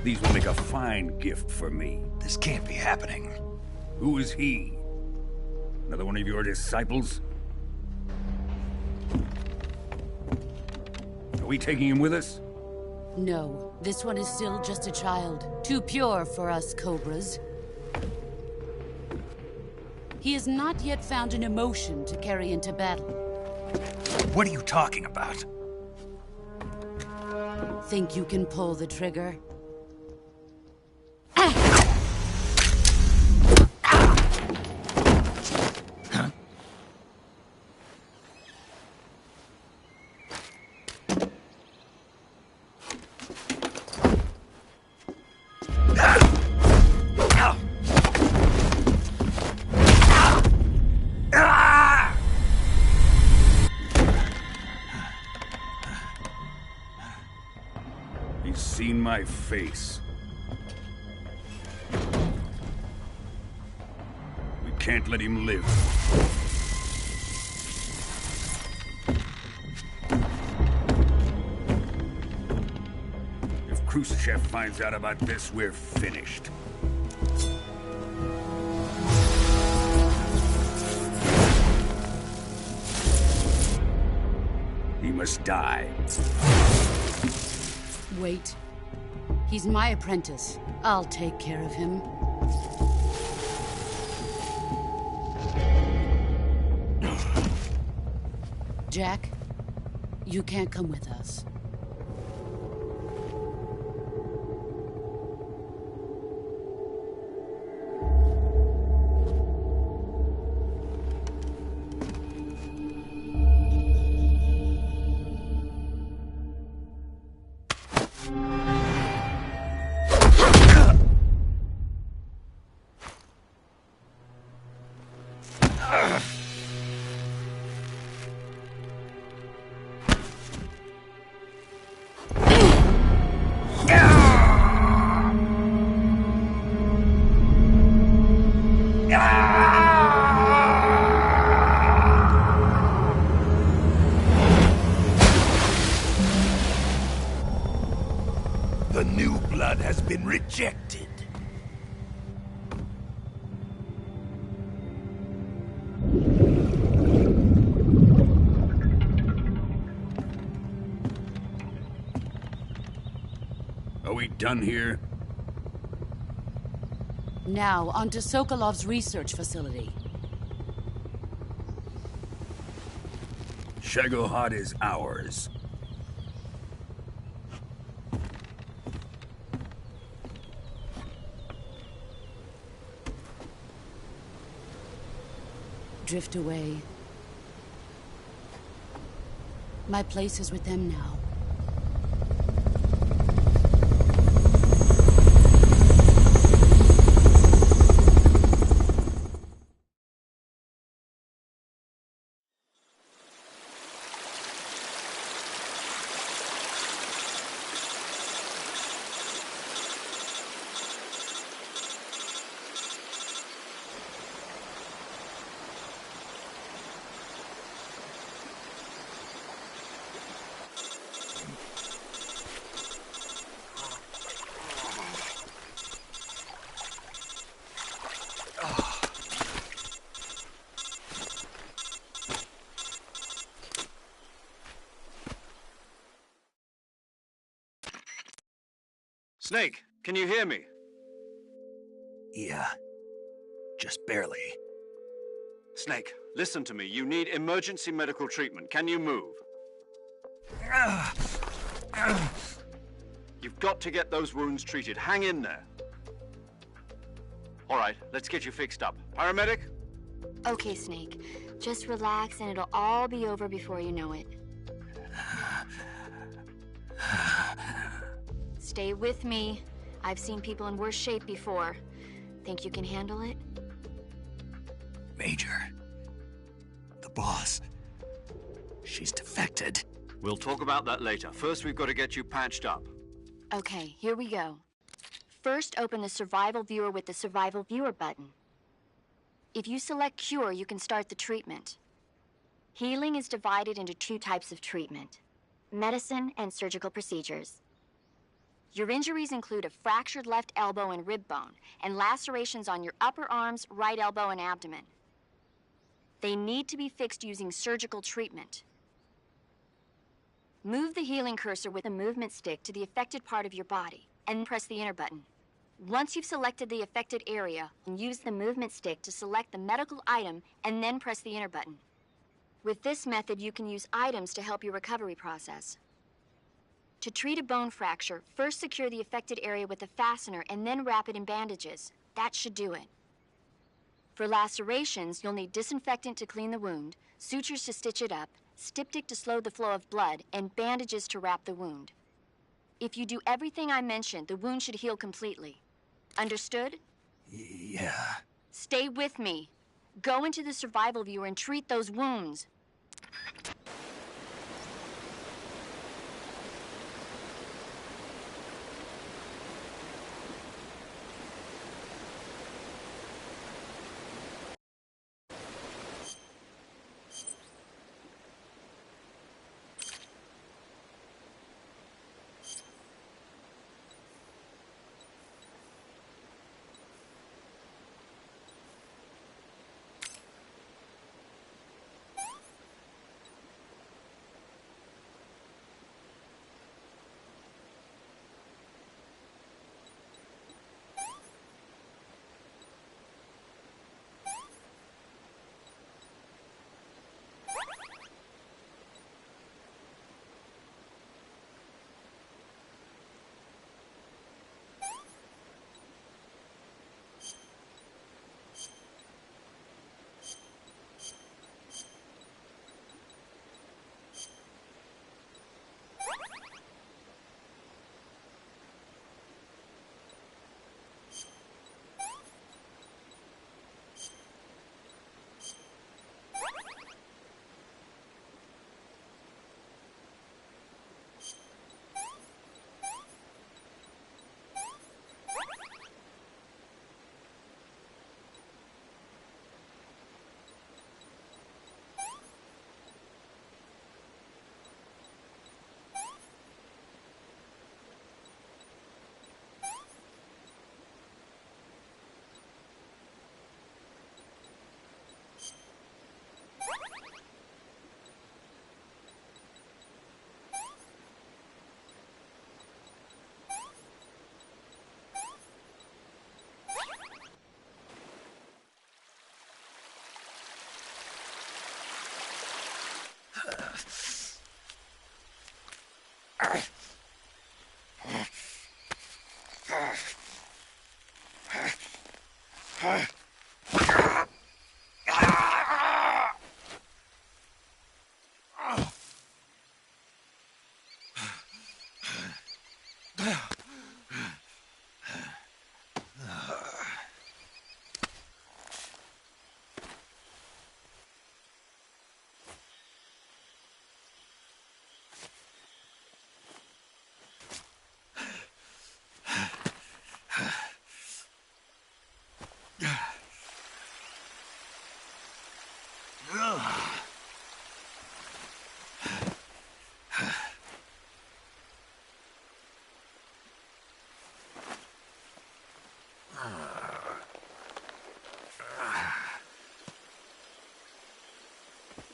These will make a fine gift for me. This can't be happening. Who is he? Another one of your disciples? Are we taking him with us? No, this one is still just a child. Too pure for us Cobras. He has not yet found an emotion to carry into battle. What are you talking about? Think you can pull the trigger? He's seen my face. We can't let him live. If Khrushchev finds out about this, we're finished. He must die. Wait. He's my apprentice. I'll take care of him. Jack, you can't come with us. The new blood has been rejected. Are we done here? Now, on to Sokolov's research facility. Shagohod is ours. Drift away. My place is with them now. Snake, can you hear me? Yeah. Just barely. Snake, listen to me. You need emergency medical treatment. Can you move? You've got to get those wounds treated. Hang in there. All right, let's get you fixed up. Paramedic? Okay, Snake. Just relax and it'll all be over before you know it. Stay with me. I've seen people in worse shape before. Think you can handle it? Major. The boss. She's defected. We'll talk about that later. First, we've got to get you patched up. Okay, here we go. First, open the Survival Viewer with the Survival Viewer button. If you select Cure, you can start the treatment. Healing is divided into two types of treatment: medicine and surgical procedures. Your injuries include a fractured left elbow and rib bone, and lacerations on your upper arms, right elbow, and abdomen. They need to be fixed using surgical treatment. Move the healing cursor with a movement stick to the affected part of your body, and press the enter button. Once you've selected the affected area, use the movement stick to select the medical item, and then press the enter button. With this method, you can use items to help your recovery process. To treat a bone fracture, first secure the affected area with a fastener and then wrap it in bandages. That should do it. For lacerations, you'll need disinfectant to clean the wound, sutures to stitch it up, styptic to slow the flow of blood, and bandages to wrap the wound. If you do everything I mentioned, the wound should heal completely. Understood? Yeah. Stay with me. Go into the survival viewer and treat those wounds.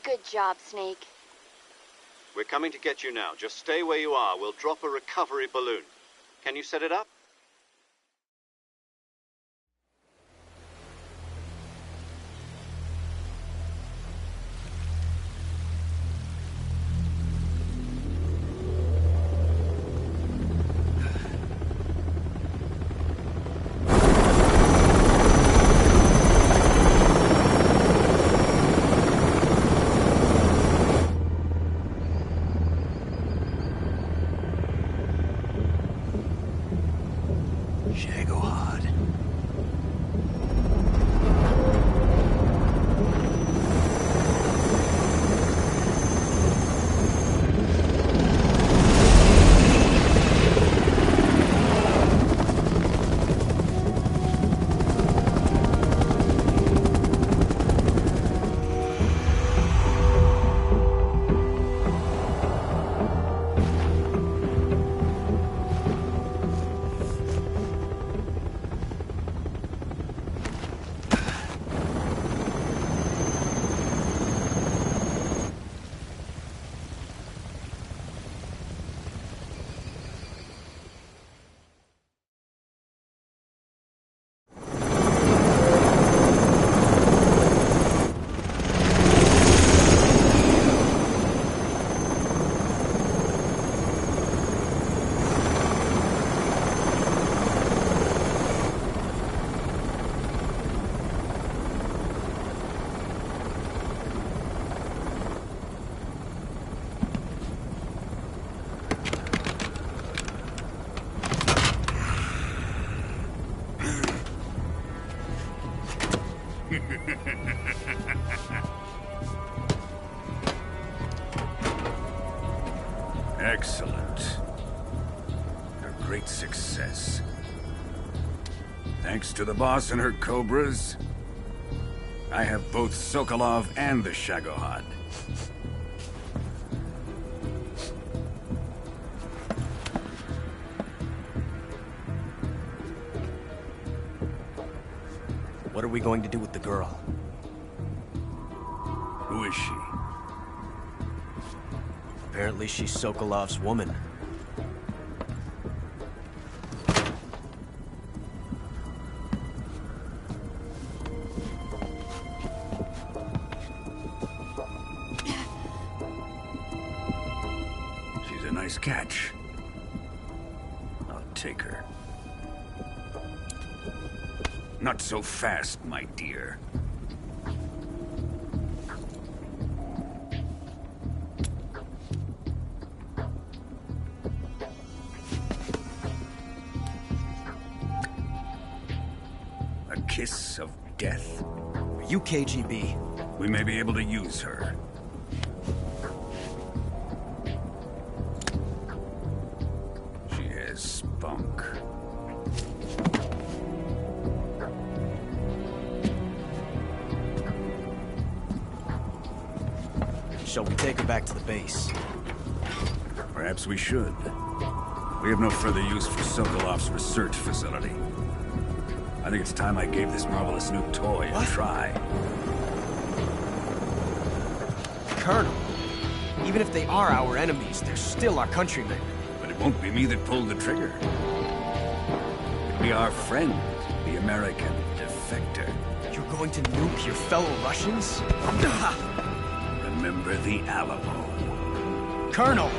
Good job, Snake. We're coming to get you now. Just stay where you are. We'll drop a recovery balloon. Can you set it up? Excellent. A great success. Thanks to the boss and her cobras, I have both Sokolov and the Shagohod. What are we going to do with the girl? Who is she? Apparently she's Sokolov's woman. She's a nice catch. I'll take her. Not so fast, my dear. A kiss of death? Are you KGB? We may be able to use her. She has spunk. Shall we take her back to the base? Perhaps we should. We have no further use for Sokolov's research facility. I think it's time I gave this marvelous new toy a try. Colonel, even if they are our enemies, they're still our countrymen. But it won't be me that pulled the trigger. It'll be our friend, the American defector. You're going to nuke your fellow Russians? Remember the Alamo. Colonel!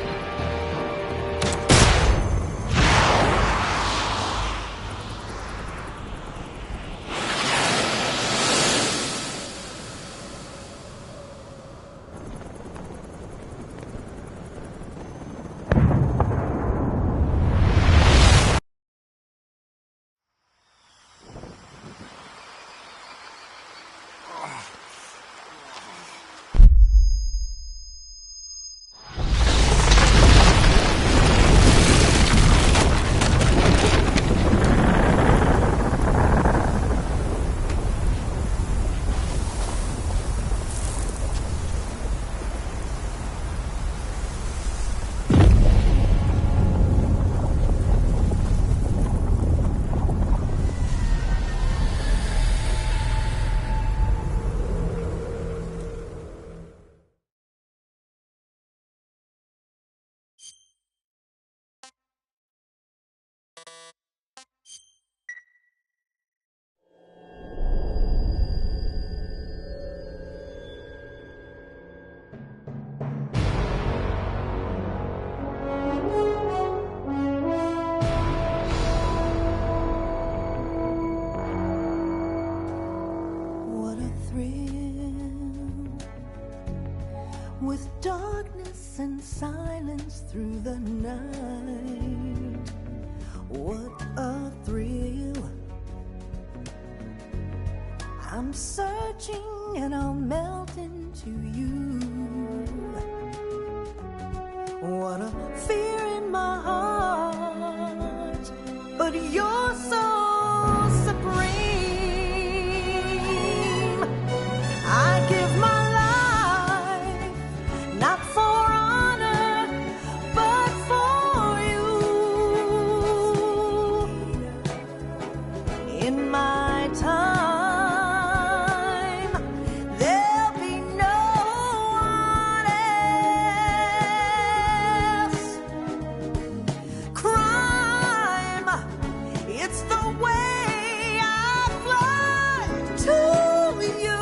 With darkness and silence through the night, what a thrill. I'm searching and I'll melt into you. What a fear in my heart, but you're so supreme. I give my not for honor, but for you. In my time, there'll be no one else. Crime, it's the way I fly to you.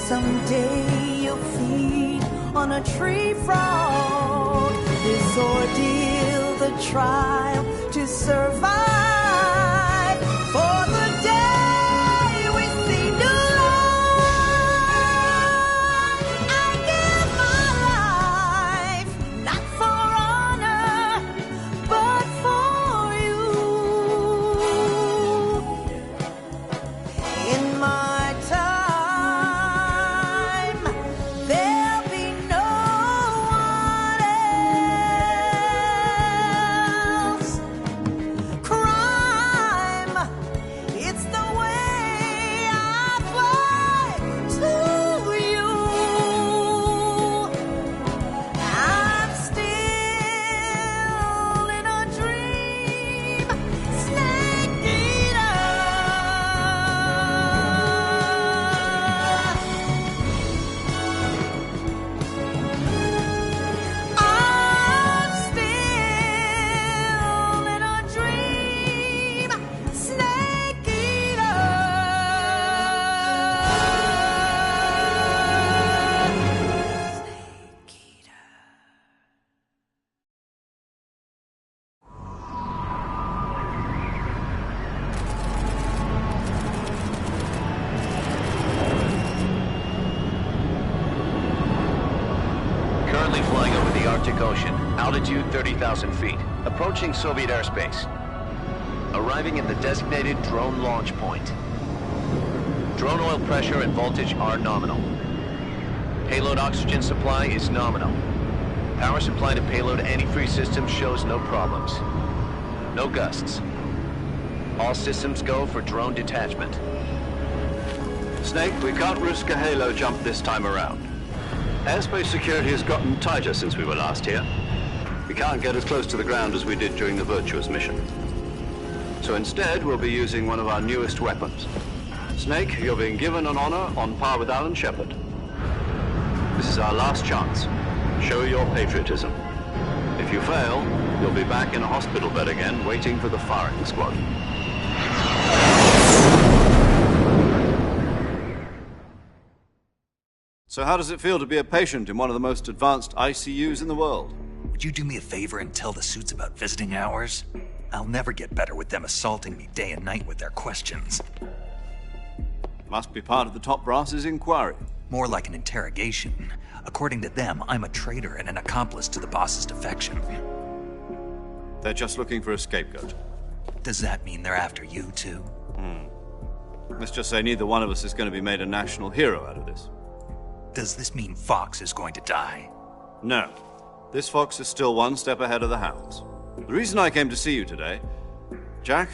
Someday you'll feed on a tree frog. This ordeal, the trial to survive. Altitude 30,000 feet. Approaching Soviet airspace. Arriving at the designated drone launch point. Drone oil pressure and voltage are nominal. Payload oxygen supply is nominal. Power supply to payload antifreeze system shows no problems. No gusts. All systems go for drone detachment. Snake, we can't risk a halo jump this time around. Airspace security has gotten tighter since we were last here. We can't get as close to the ground as we did during the Virtuous mission. So instead, we'll be using one of our newest weapons. Snake, you're being given an honor on par with Alan Shepard. This is our last chance. Show your patriotism. If you fail, you'll be back in a hospital bed again, waiting for the firing squad. So how does it feel to be a patient in one of the most advanced ICUs in the world? Would you do me a favor and tell the suits about visiting hours? I'll never get better with them assaulting me day and night with their questions. Must be part of the top brass's inquiry. More like an interrogation. According to them, I'm a traitor and an accomplice to the boss's defection. They're just looking for a scapegoat. Does that mean they're after you, too? Let's just say neither one of us is going to be made a national hero out of this. Does this mean Fox is going to die? No. This fox is still one step ahead of the hounds. The reason I came to see you today... Jack,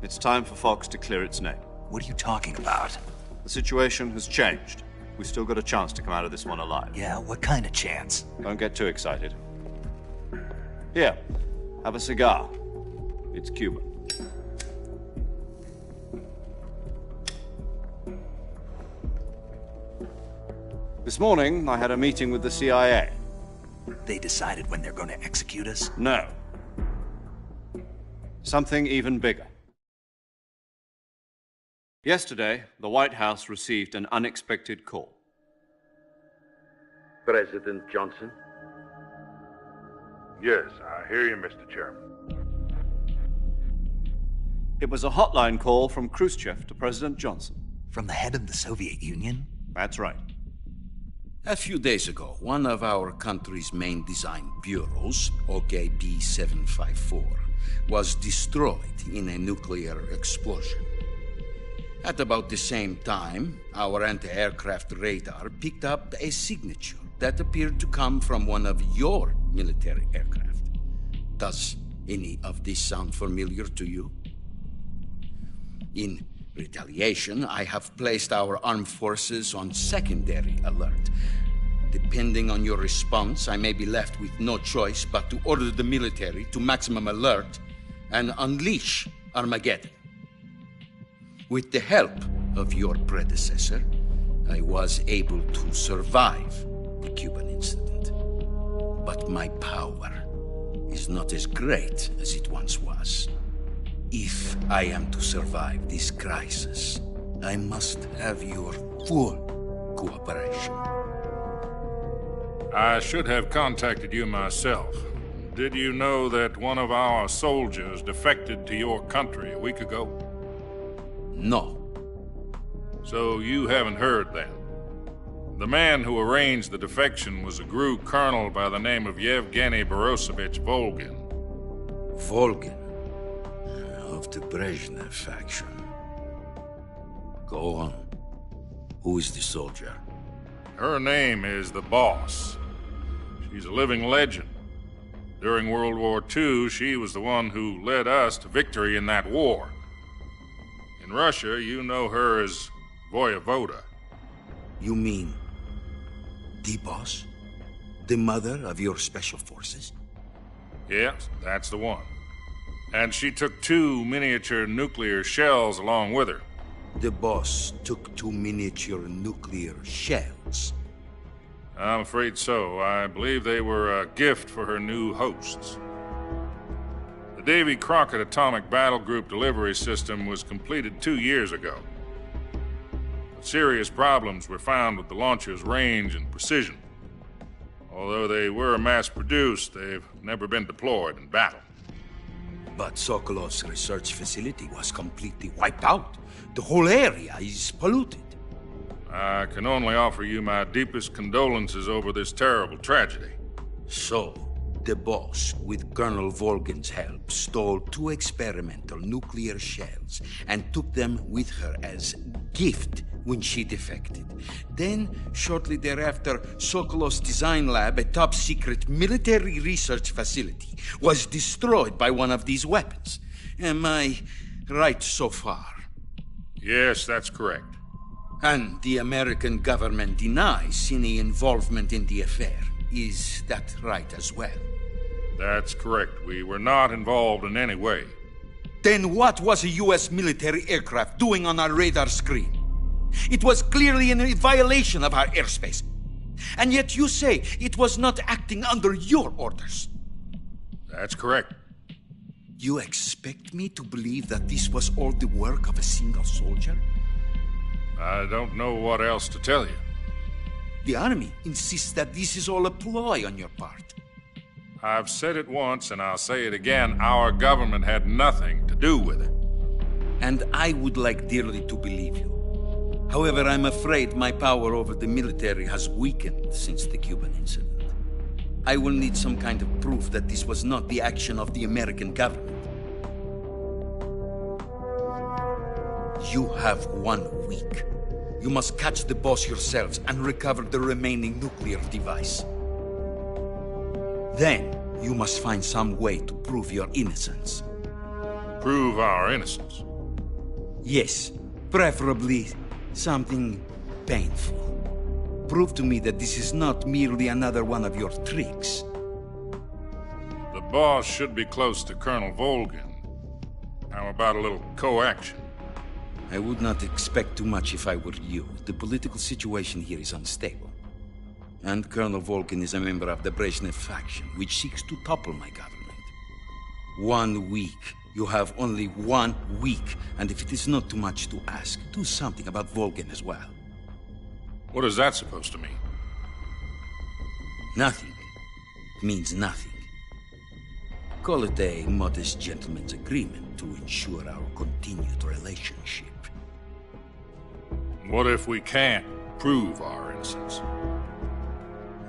it's time for Fox to clear its name. What are you talking about? The situation has changed. We've still got a chance to come out of this one alive. Yeah, what kind of chance? Don't get too excited. Here, have a cigar. It's Cuban. This morning, I had a meeting with the CIA. They decided when they're going to execute us? No. Something even bigger. Yesterday, the White House received an unexpected call. President Johnson? Yes, I hear you, Mr. Chairman. It was a hotline call from Khrushchev to President Johnson. From the head of the Soviet Union? That's right. A few days ago, one of our country's main design bureaus, OKB 754, was destroyed in a nuclear explosion. At about the same time, our anti-aircraft radar picked up a signature that appeared to come from one of your military aircraft. Does any of this sound familiar to you? In retaliation, I have placed our armed forces on secondary alert. Depending on your response, I may be left with no choice but to order the military to maximum alert and unleash Armageddon. With the help of your predecessor, I was able to survive the Cuban incident. But my power is not as great as it once was. If I am to survive this crisis, I must have your full cooperation. I should have contacted you myself. Did you know that one of our soldiers defected to your country a week ago? No. So you haven't heard then. The man who arranged the defection was a GRU colonel by the name of Yevgeny Borisovich Volgin. Volgin? Of the Brezhnev faction. Go on. Who is the soldier? Her name is the Boss. She's a living legend. During World War II, she was the one who led us to victory in that war. In Russia, you know her as Voyevoda. You mean the Boss? The mother of your special forces? Yes, that's the one. And she took 2 miniature nuclear shells along with her. The Boss took 2 miniature nuclear shells? I'm afraid so. I believe they were a gift for her new hosts. The Davy Crockett Atomic Battle Group delivery system was completed 2 years ago. But serious problems were found with the launcher's range and precision. Although they were mass-produced, they've never been deployed in battle. But Sokolov's research facility was completely wiped out. The whole area is polluted. I can only offer you my deepest condolences over this terrible tragedy. So, The boss, with Colonel Volgin's help, stole 2 experimental nuclear shells and took them with her as gift when she defected. Then, shortly thereafter, Sokolov's design lab, a top-secret military research facility, was destroyed by one of these weapons. Am I right so far? Yes, that's correct. And the American government denies any involvement in the affair. Is that right as well? That's correct. We were not involved in any way. Then what was a U.S. military aircraft doing on our radar screen? It was clearly in violation of our airspace. And yet you say it was not acting under your orders. That's correct. You expect me to believe that this was all the work of a single soldier? I don't know what else to tell you. The Army insists that this is all a ploy on your part. I've said it once, and I'll say it again. Our government had nothing to do with it. And I would like dearly to believe you. However, I'm afraid my power over the military has weakened since the Cuban incident. I will need some kind of proof that this was not the action of the American government. You have 1 week. You must catch the boss yourselves and recover the remaining nuclear device. Then, you must find some way to prove your innocence. Prove our innocence? Yes, preferably something painful. Prove to me that this is not merely another one of your tricks. The boss should be close to Colonel Volgin. How about a little co-action? I would not expect too much if I were you. The political situation here is unstable. And Colonel Volgin is a member of the Brezhnev faction, which seeks to topple my government. 1 week. You have only 1 week. And if it is not too much to ask, do something about Volgin as well. What is that supposed to mean? Nothing. It means nothing. Call it a modest gentleman's agreement to ensure our continued relationship. What if we can't prove our innocence?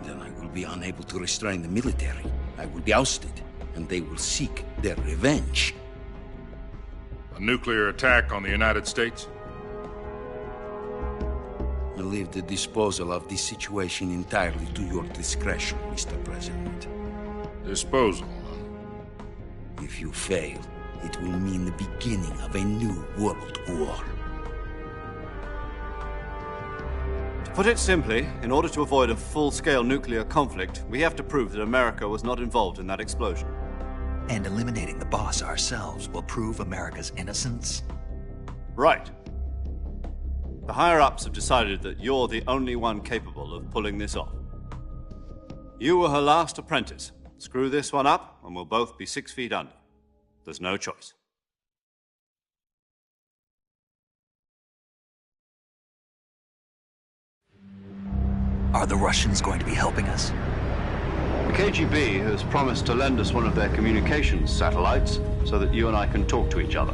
Then I will be unable to restrain the military. I will be ousted, and they will seek their revenge. A nuclear attack on the United States? I leave the disposal of this situation entirely to your discretion, Mr. President. Disposal? If you fail, it will mean the beginning of a new world war. To put it simply, in order to avoid a full-scale nuclear conflict, we have to prove that America was not involved in that explosion. And eliminating the boss ourselves will prove America's innocence? Right. The higher-ups have decided that you're the only one capable of pulling this off. You were her last apprentice. Screw this one up, and we'll both be 6 feet under. There's no choice. Are the Russians going to be helping us? The KGB has promised to lend us one of their communications satellites so that you and I can talk to each other.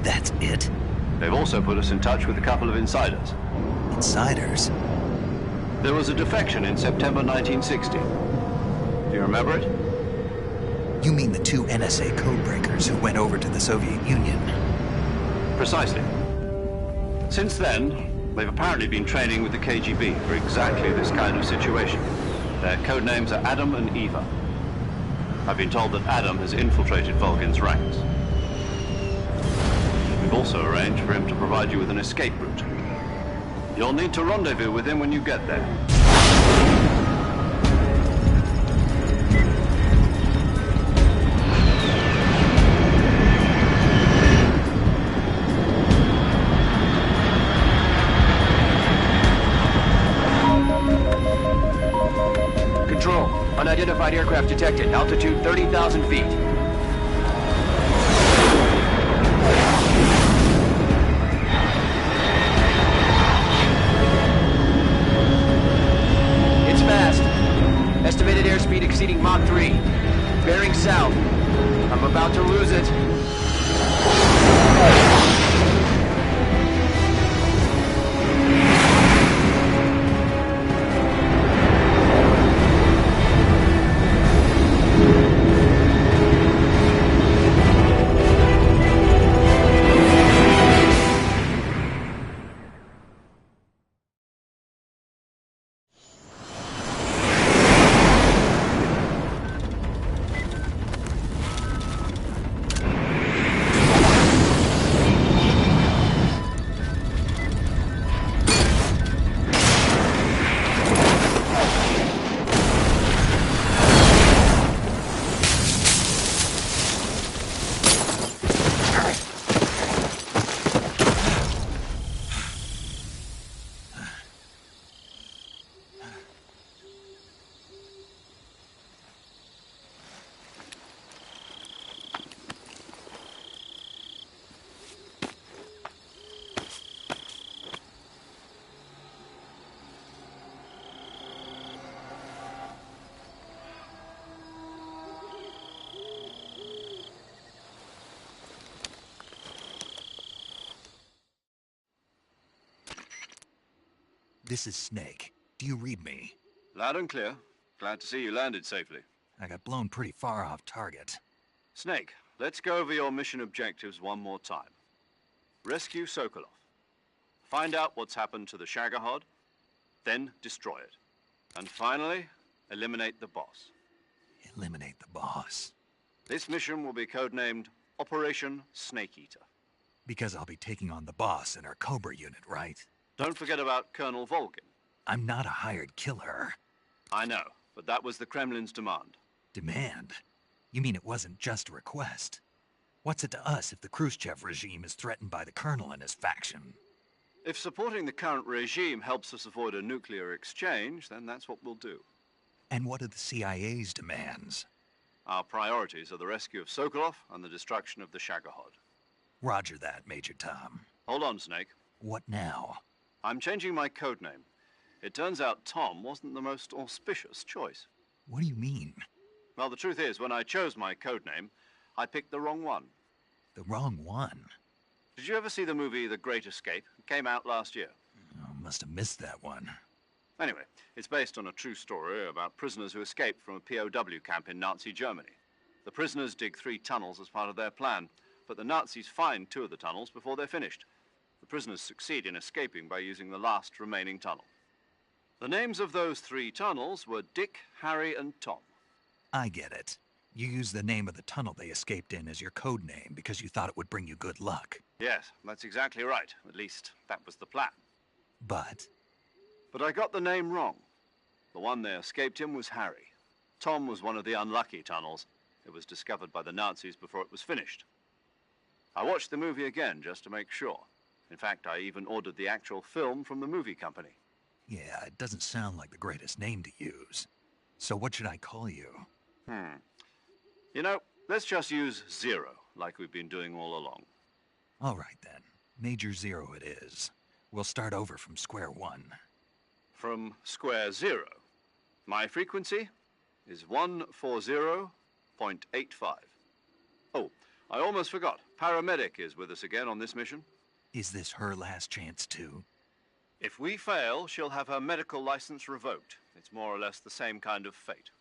That's it? They've also put us in touch with a couple of insiders. Insiders? There was a defection in September 1960. Do you remember it? You mean the 2 NSA codebreakers who went over to the Soviet Union? Precisely. Since then, they've apparently been training with the KGB for exactly this kind of situation. Their code names are Adam and Eva. I've been told that Adam has infiltrated Volgin's ranks. We've also arranged for him to provide you with an escape route. You'll need to rendezvous with him when you get there. Control, unidentified aircraft detected. Altitude 30,000 feet. It's fast. Estimated airspeed exceeding Mach 3. Bearing south. I'm about to lose it. This is Snake. Do you read me? Loud and clear. Glad to see you landed safely. I got blown pretty far off target. Snake, let's go over your mission objectives one more time. Rescue Sokolov. Find out what's happened to the Shagohod, then destroy it. And finally, eliminate the boss. Eliminate the boss. This mission will be codenamed Operation Snake Eater. Because I'll be taking on the boss in our Cobra unit, right? Don't forget about Colonel Volgin. I'm not a hired killer. I know, but that was the Kremlin's demand. Demand? You mean it wasn't just a request? What's it to us if the Khrushchev regime is threatened by the Colonel and his faction? If supporting the current regime helps us avoid a nuclear exchange, then that's what we'll do. And what are the CIA's demands? Our priorities are the rescue of Sokolov and the destruction of the Shagohod. Roger that, Major Tom. Hold on, Snake. What now? I'm changing my codename. It turns out Tom wasn't the most auspicious choice. What do you mean? Well, the truth is, when I chose my codename, I picked the wrong one. The wrong one? Did you ever see the movie The Great Escape? It came out last year. Oh, must have missed that one. Anyway, it's based on a true story about prisoners who escaped from a POW camp in Nazi Germany. The prisoners dig 3 tunnels as part of their plan, but the Nazis find 2 of the tunnels before they're finished. The prisoners succeed in escaping by using the last remaining tunnel. The names of those 3 tunnels were Dick, Harry, and Tom. I get it. You used the name of the tunnel they escaped in as your code name because you thought it would bring you good luck. Yes, that's exactly right. At least, that was the plan. But I got the name wrong. The one they escaped in was Harry. Tom was one of the unlucky tunnels. It was discovered by the Nazis before it was finished. I watched the movie again just to make sure. In fact, I even ordered the actual film from the movie company. yeah, it doesn't sound like the greatest name to use. So what should I call you? You know, let's just use Zero, like we've been doing all along. All right, then. Major Zero it is. We'll start over from square one. From square 0. My frequency is 140.85. Oh, I almost forgot. Paramedic is with us again on this mission. Is this her last chance, too? If we fail, she'll have her medical license revoked. It's more or less the same kind of fate.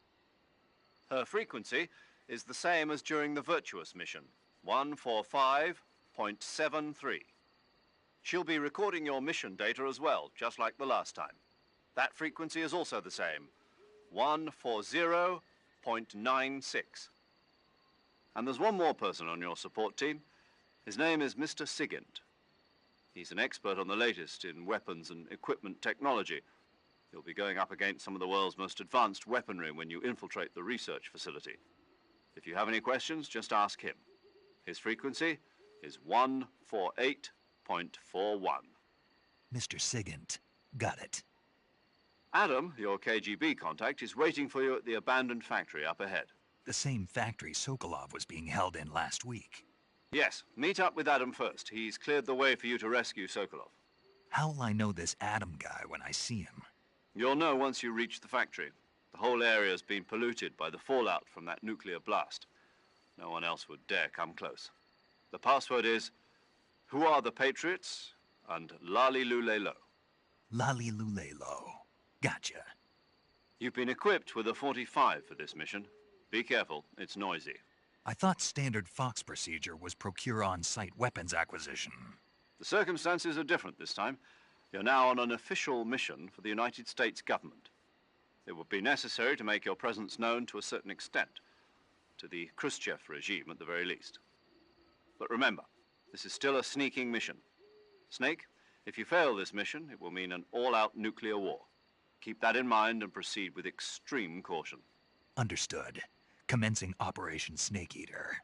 Her frequency is the same as during the Virtuous mission, 145.73. She'll be recording your mission data as well, just like the last time. That frequency is also the same, 140.96. And there's one more person on your support team. His name is Mr. Sigint. He's an expert on the latest in weapons and equipment technology. You'll be going up against some of the world's most advanced weaponry when you infiltrate the research facility. If you have any questions, just ask him. His frequency is 148.41. Mr. Sigint. Got it. Adam, your KGB contact, is waiting for you at the abandoned factory up ahead. The same factory Sokolov was being held in last week. Yes, meet up with Adam first. He's cleared the way for you to rescue Sokolov. How will I know this Adam guy when I see him? You'll know once you reach the factory. The whole area's been polluted by the fallout from that nuclear blast. No one else would dare come close. The password is, "Who are the Patriots?" and Lali Lule Lo. Lali Lule Lo. Gotcha. You've been equipped with a 45 for this mission. Be careful, it's noisy. I thought standard Fox procedure was procure on-site weapons acquisition. The circumstances are different this time. You're now on an official mission for the United States government. It would be necessary to make your presence known to a certain extent, to the Khrushchev regime at the very least. But remember, this is still a sneaking mission. Snake, if you fail this mission, it will mean an all-out nuclear war. Keep that in mind and proceed with extreme caution. Understood. Commencing Operation Snake Eater.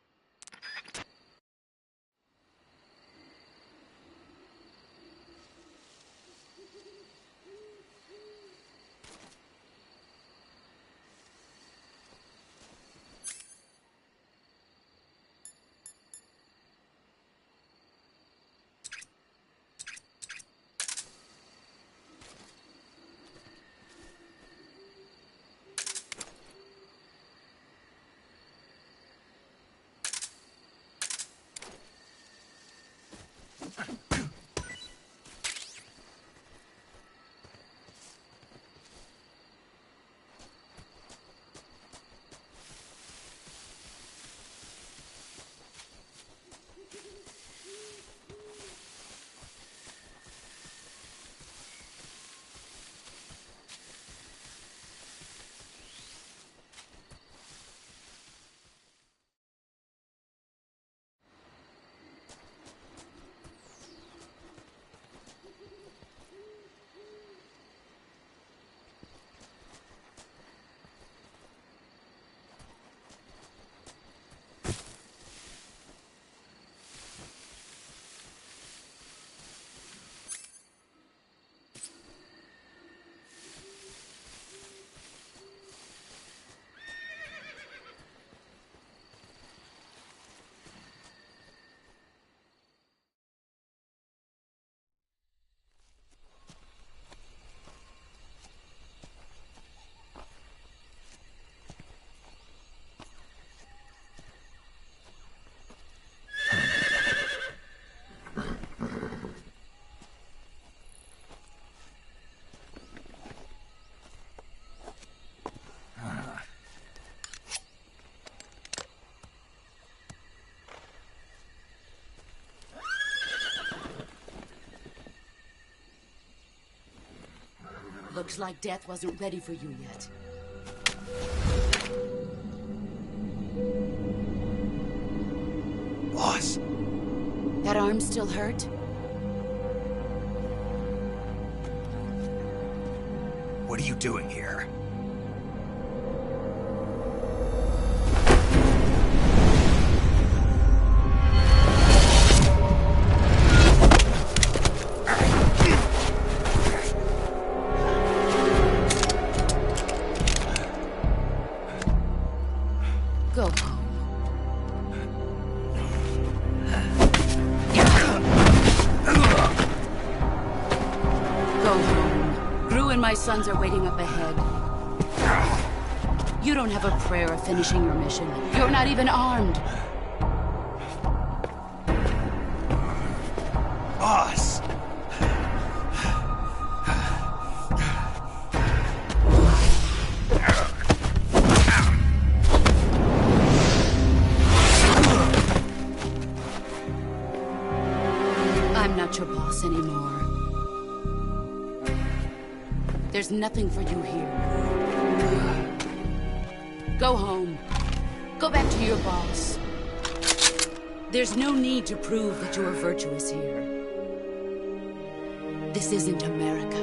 Looks like death wasn't ready for you yet. Boss. That arm still hurt? What are you doing here? Go home. Go home. Gru and my sons are waiting up ahead. You don't have a prayer of finishing your mission. You're not even armed. Boss! I'm not your boss anymore. There's nothing for you here. Go home. Go back to your boss. There's no need to prove that you are virtuous here. This isn't America.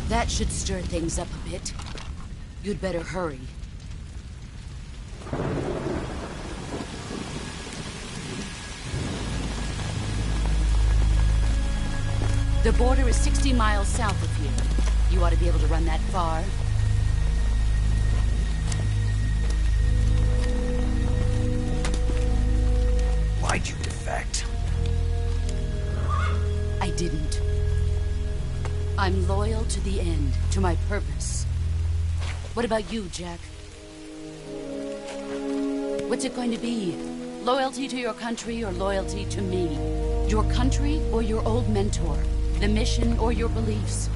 That should stir things up a bit. You'd better hurry. The border is 60 miles south of here. You ought to be able to run that far. Why'd you defect? I didn't. I'm loyal to the end, to my purpose. What about you, Jack? What's it going to be? Loyalty to your country or loyalty to me? Your country or your old mentor? The mission or your beliefs?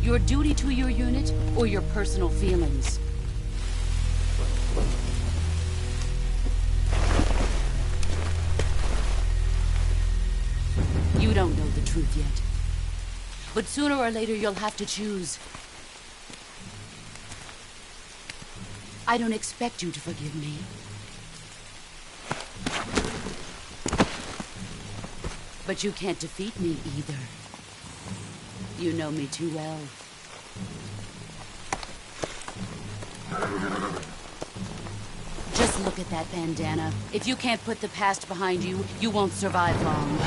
Your duty to your unit or your personal feelings? You don't know the truth yet. But sooner or later, you'll have to choose. I don't expect you to forgive me. But you can't defeat me either. You know me too well. Just look at that bandana. If you can't put the past behind you, you won't survive long.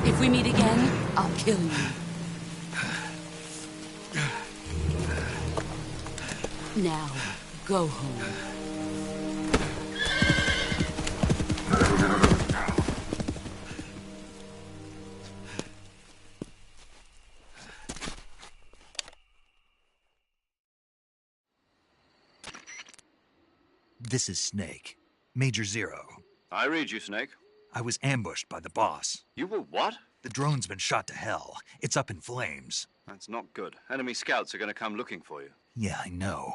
If we meet again, I'll kill you. Now, go home. This is Snake. Major Zero. I read you, Snake. I was ambushed by the boss. You were what? The drone's been shot to hell. It's up in flames. That's not good. Enemy scouts are going to come looking for you. Yeah, I know.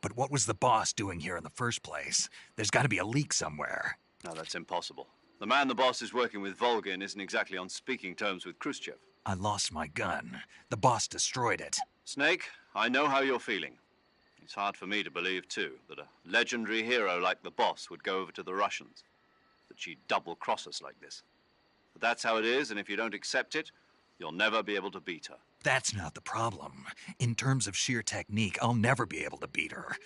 But what was the boss doing here in the first place? There's got to be a leak somewhere. No, that's impossible. The man the boss is working with, Volgin, isn't exactly on speaking terms with Khrushchev. I lost my gun. The boss destroyed it. Snake, I know how you're feeling. It's hard for me to believe, too, that a legendary hero like the boss would go over to the Russians. That she'd double-cross us like this. But that's how it is, and if you don't accept it, you'll never be able to beat her. That's not the problem. In terms of sheer technique, I'll never be able to beat her.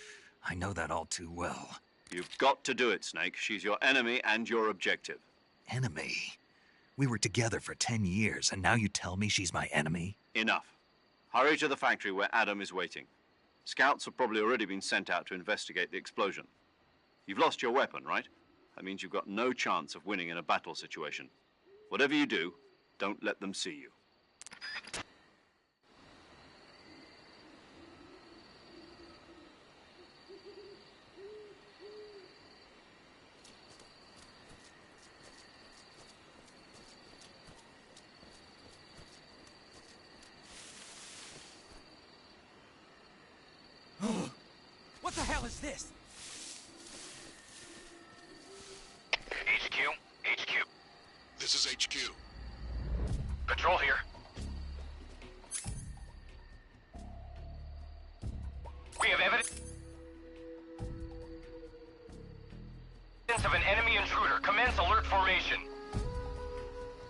I know that all too well. You've got to do it, Snake. She's your enemy and your objective. Enemy? We were together for 10 years, and now you tell me she's my enemy? Enough. Hurry to the factory where Adam is waiting. Scouts have probably already been sent out to investigate the explosion. You've lost your weapon, right? That means you've got no chance of winning in a battle situation. Whatever you do, don't let them see you. is this? HQ. This is HQ. Patrol here. We have evidence of an enemy intruder. Commence alert formation.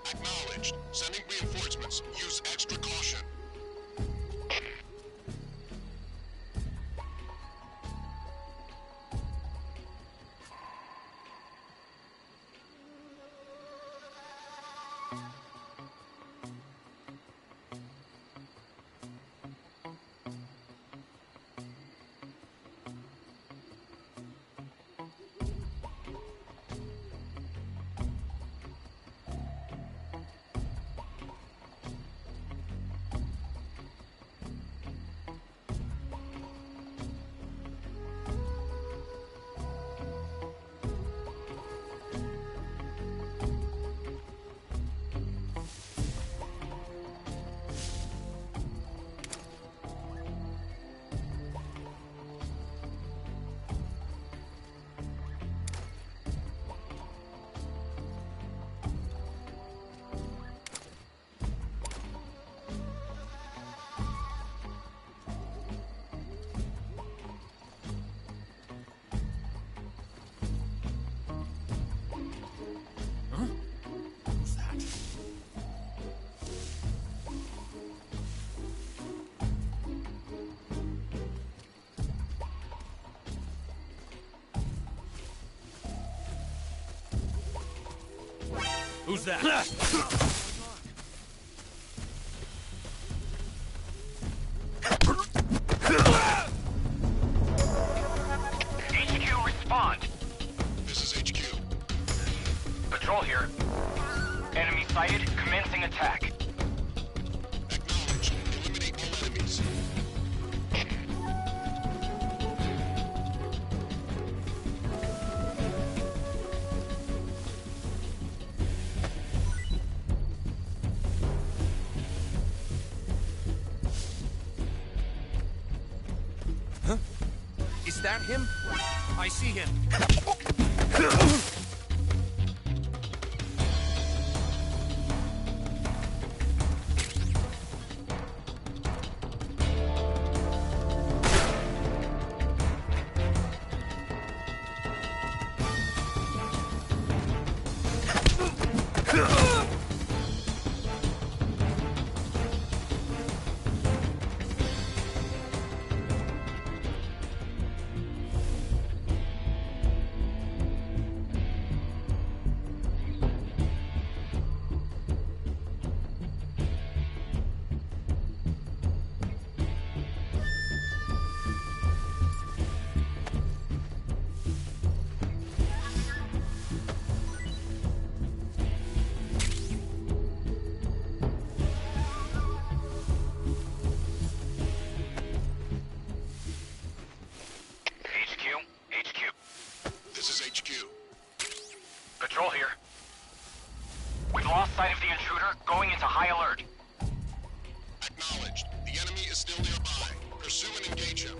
Acknowledged. Sending reinforcements. Use extra caution. Who's that? HQ, respond. This is HQ. Patrol here. Enemy sighted. Commencing attack. Acknowledged. Eliminate all enemies. Is that him? I see him. Patrol here. We've lost sight of the intruder, going into high alert. Acknowledged. The enemy is still nearby. Pursue and engage him.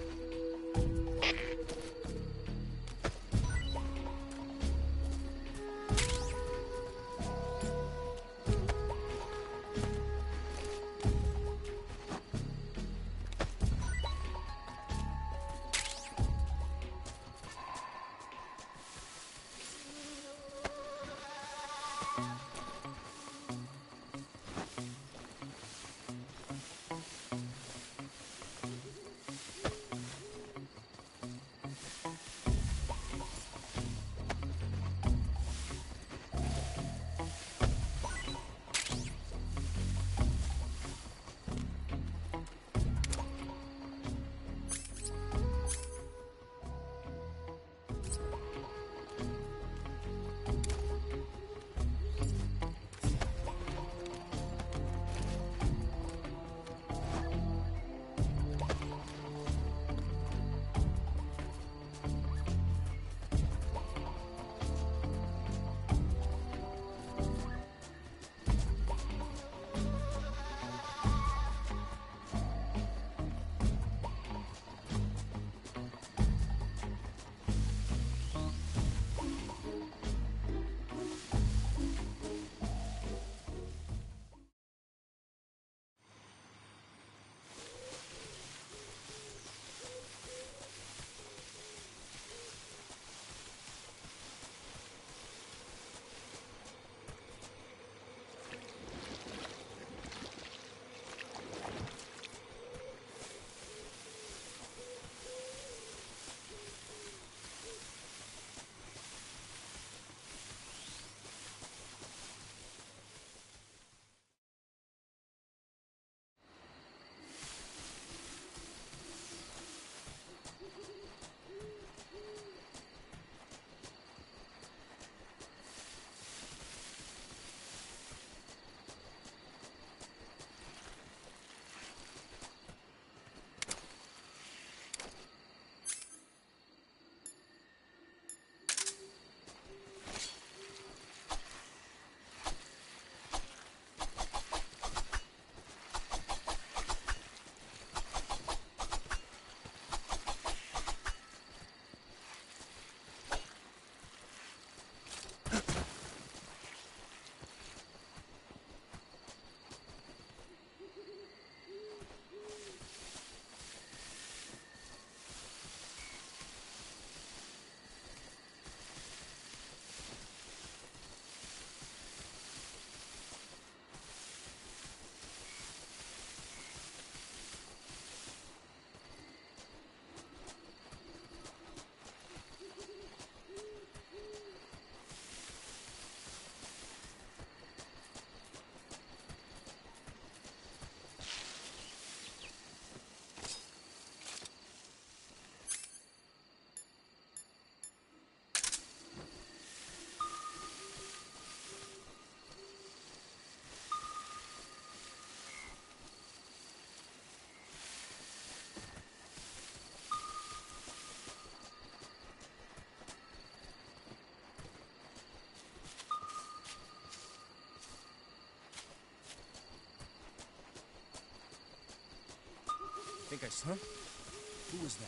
think I saw. Who was that?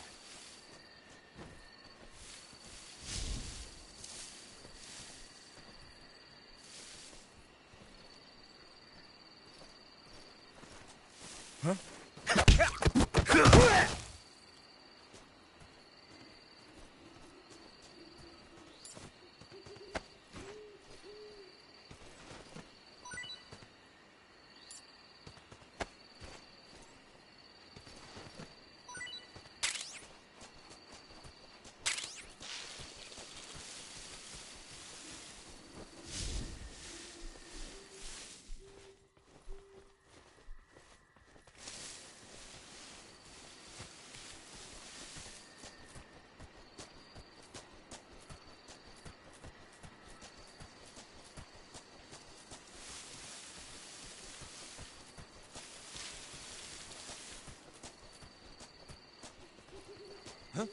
Huh? Huh?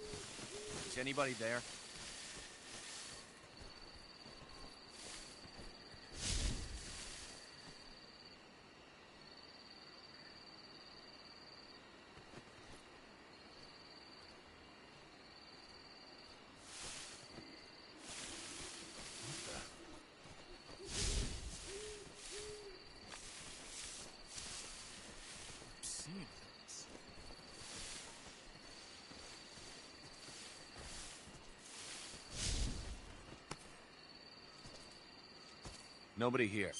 Is anybody there? Nobody here.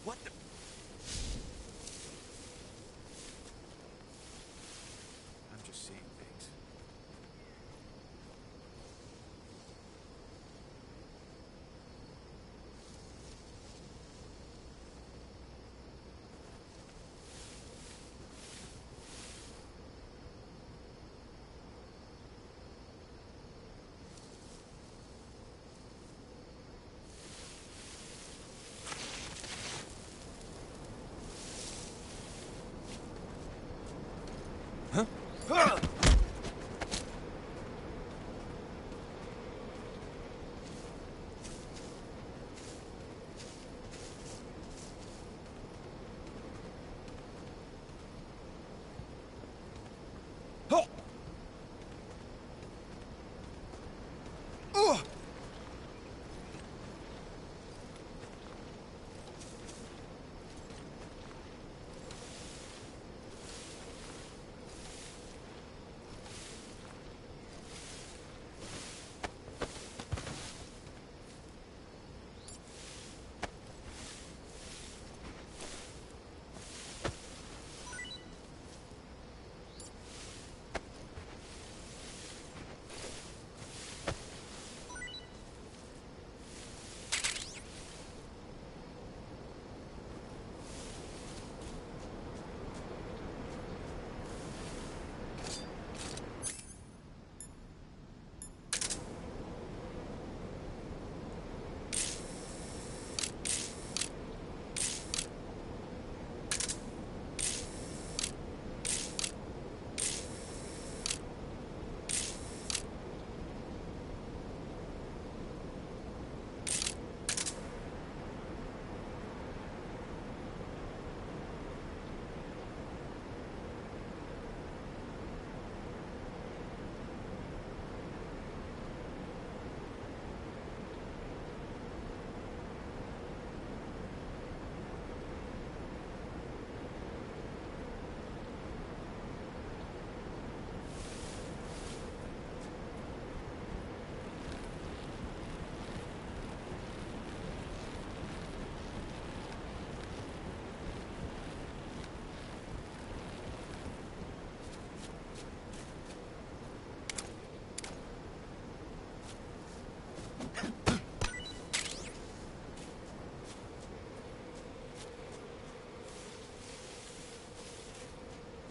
What the? I'm just seeing things. Huh? Ah! Oh! Oh!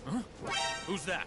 Huh? Who's that?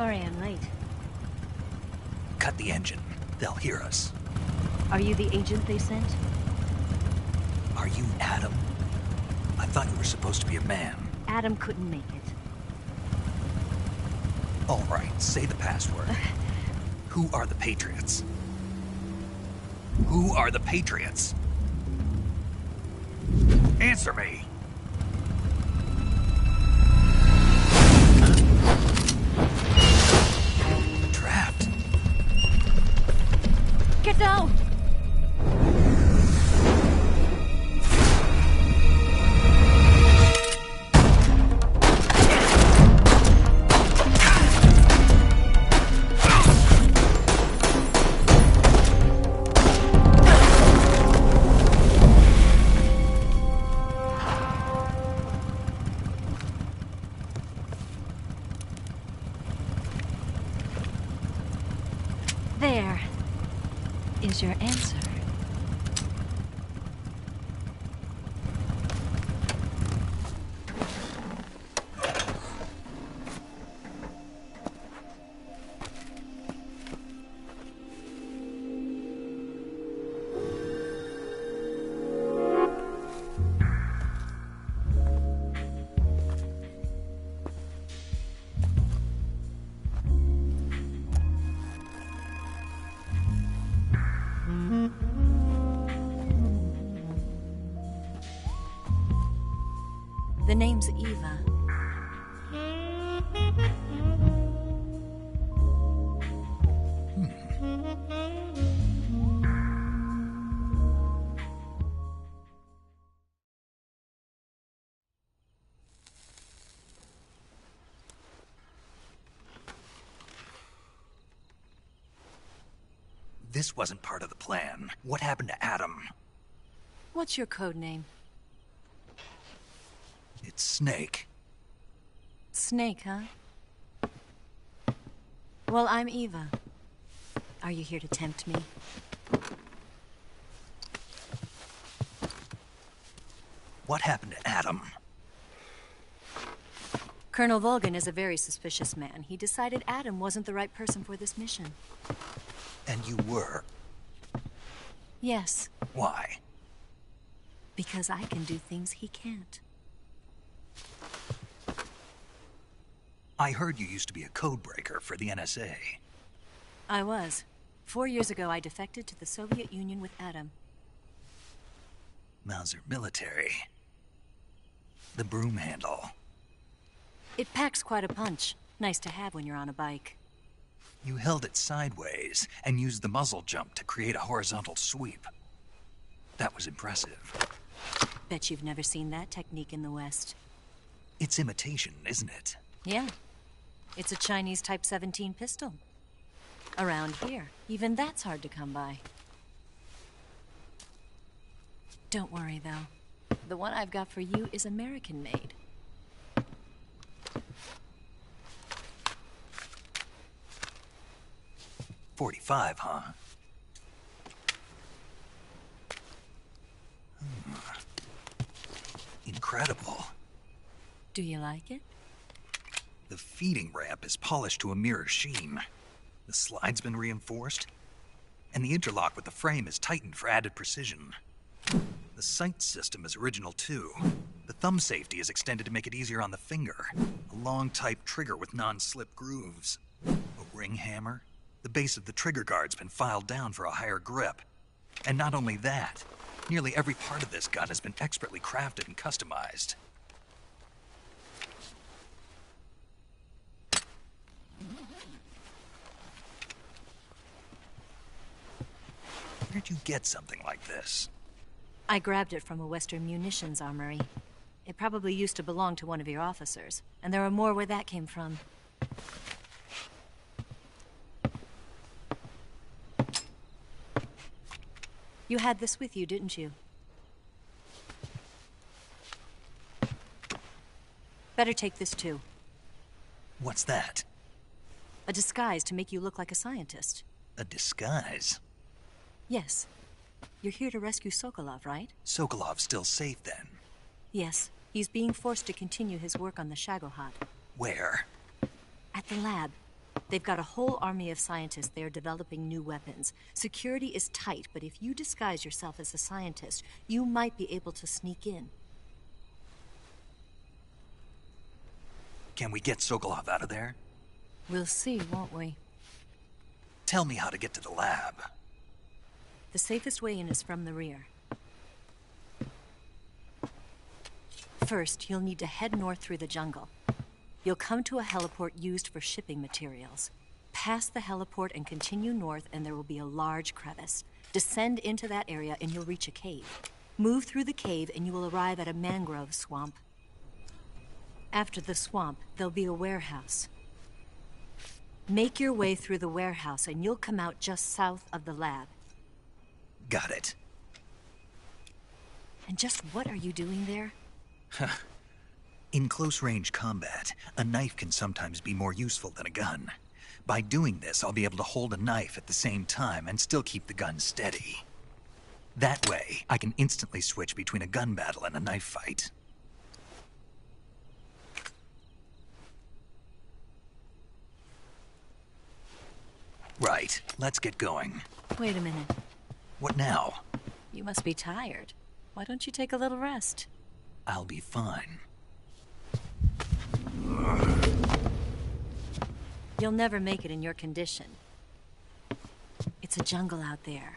Sorry I'm late. Cut the engine. They'll hear us. Are you the agent they sent? Are you Adam? I thought you were supposed to be a man. Adam couldn't make it. All right, say the password. Who are the Patriots? Who are the Patriots? Answer me! Trapped. Get down! There is your answer. The name's Eva. This wasn't part of the plan. What happened to Adam? What's your code name? It's Snake. Snake, huh? Well, I'm Eva. Are you here to tempt me? What happened to Adam? Colonel Volgin is a very suspicious man. He decided Adam wasn't the right person for this mission. And you were? Yes. Why? Because I can do things he can't. I heard you used to be a codebreaker for the NSA. I was. 4 years ago, I defected to the Soviet Union with Adam. Mauser military. The broom handle. It packs quite a punch. Nice to have when you're on a bike. You held it sideways and used the muzzle jump to create a horizontal sweep. That was impressive. Bet you've never seen that technique in the West. It's imitation, isn't it? Yeah. It's a Chinese Type 17 pistol. Around here, even that's hard to come by. Don't worry, though. The one I've got for you is American-made. .45, huh? Incredible. Do you like it? The feeding ramp is polished to a mirror sheen. The slide's been reinforced, and the interlock with the frame is tightened for added precision. The sight system is original too. The thumb safety is extended to make it easier on the finger. A long type trigger with non-slip grooves. A ring hammer. The base of the trigger guard's been filed down for a higher grip. And not only that, nearly every part of this gun has been expertly crafted and customized. Where'd you get something like this? I grabbed it from a Western munitions armory. It probably used to belong to one of your officers, and there are more where that came from. You had this with you, didn't you? Better take this too. What's that? A disguise to make you look like a scientist. A disguise? Yes. You're here to rescue Sokolov, right? Sokolov's still safe then? Yes. He's being forced to continue his work on the Shagohod. Where? At the lab. They've got a whole army of scientists there developing new weapons. Security is tight, but if you disguise yourself as a scientist, you might be able to sneak in. Can we get Sokolov out of there? We'll see, won't we? Tell me how to get to the lab. The safest way in is from the rear. First, you'll need to head north through the jungle. You'll come to a heliport used for shipping materials. Pass the heliport and continue north, and there will be a large crevice. Descend into that area and you'll reach a cave. Move through the cave and you will arrive at a mangrove swamp. After the swamp, there'll be a warehouse. Make your way through the warehouse and you'll come out just south of the lab. Got it. And just what are you doing there? In close-range combat, a knife can sometimes be more useful than a gun. By doing this, I'll be able to hold a knife at the same time and still keep the gun steady. That way, I can instantly switch between a gun battle and a knife fight. Right, let's get going. Wait a minute. What now? You must be tired. Why don't you take a little rest? I'll be fine. You'll never make it in your condition. It's a jungle out there.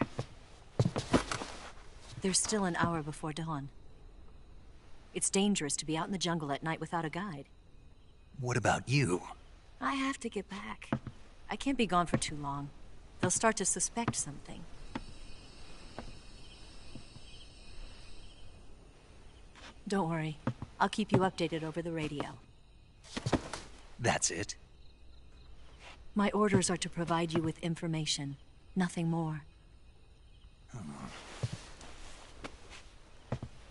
There's still an hour before dawn. It's dangerous to be out in the jungle at night without a guide. What about you? I have to get back. I can't be gone for too long. They'll start to suspect something. Don't worry. I'll keep you updated over the radio. That's it? My orders are to provide you with information. Nothing more.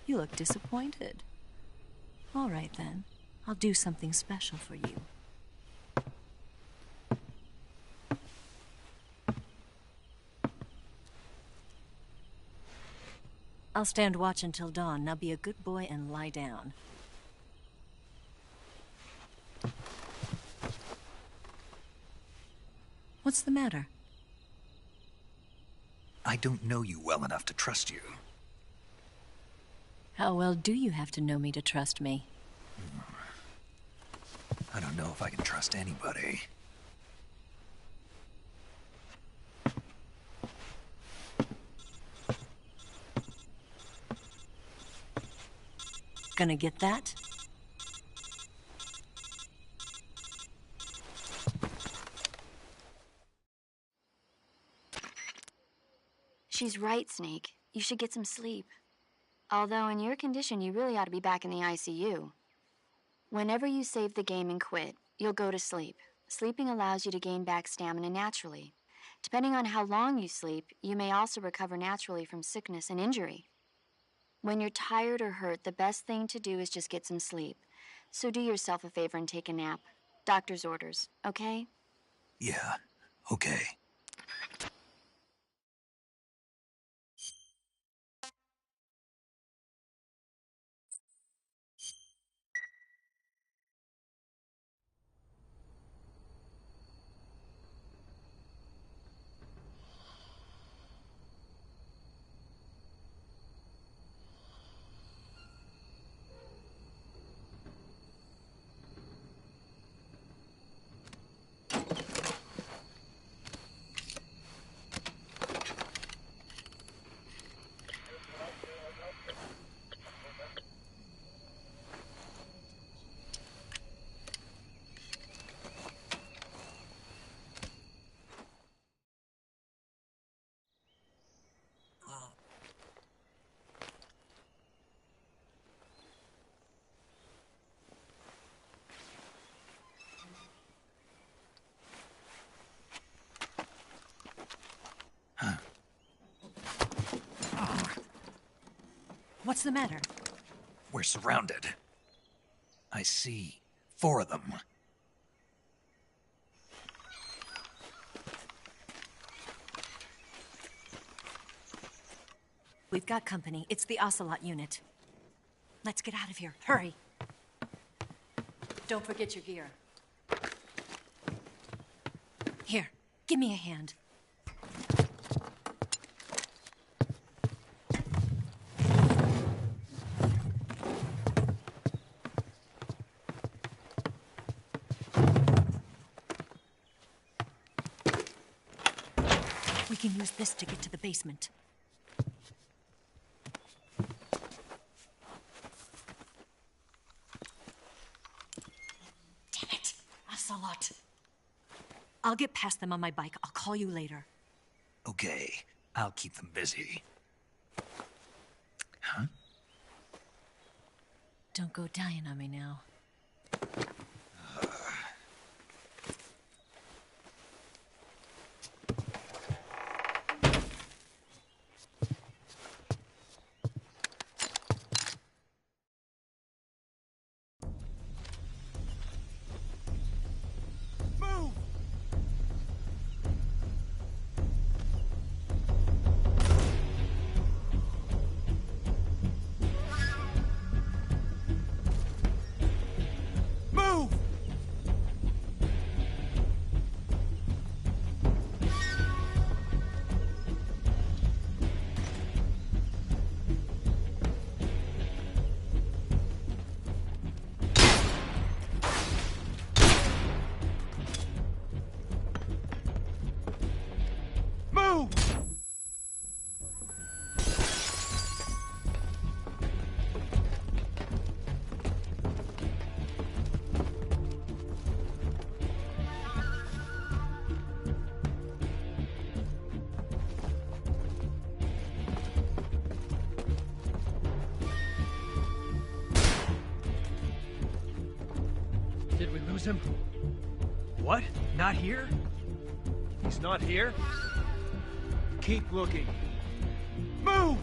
You look disappointed. All right, then. I'll do something special for you. I'll stand watch until dawn. Now be a good boy and lie down. What's the matter? I don't know you well enough to trust you. How well do you have to know me to trust me? I don't know if I can trust anybody. Gonna get that? She's right, Snake. You should get some sleep. Although in your condition, you really ought to be back in the ICU. Whenever you save the game and quit, you'll go to sleep. Sleeping allows you to gain back stamina naturally. Depending on how long you sleep, you may also recover naturally from sickness and injury. When you're tired or hurt, the best thing to do is just get some sleep. So do yourself a favor and take a nap. Doctor's orders, okay? Yeah, okay. What's the matter? We're surrounded. I see 4 of them. We've got company. It's the Ocelot unit. Let's get out of here. Hurry. Don't forget your gear. Here, give me a hand. We can use this to get to the basement. Damn it! Ocelot! I'll get past them on my bike. I'll call you later. Okay, I'll keep them busy. Huh? Don't go dying on me now. Did we lose him? What? Not here? He's not here? Keep looking. Move!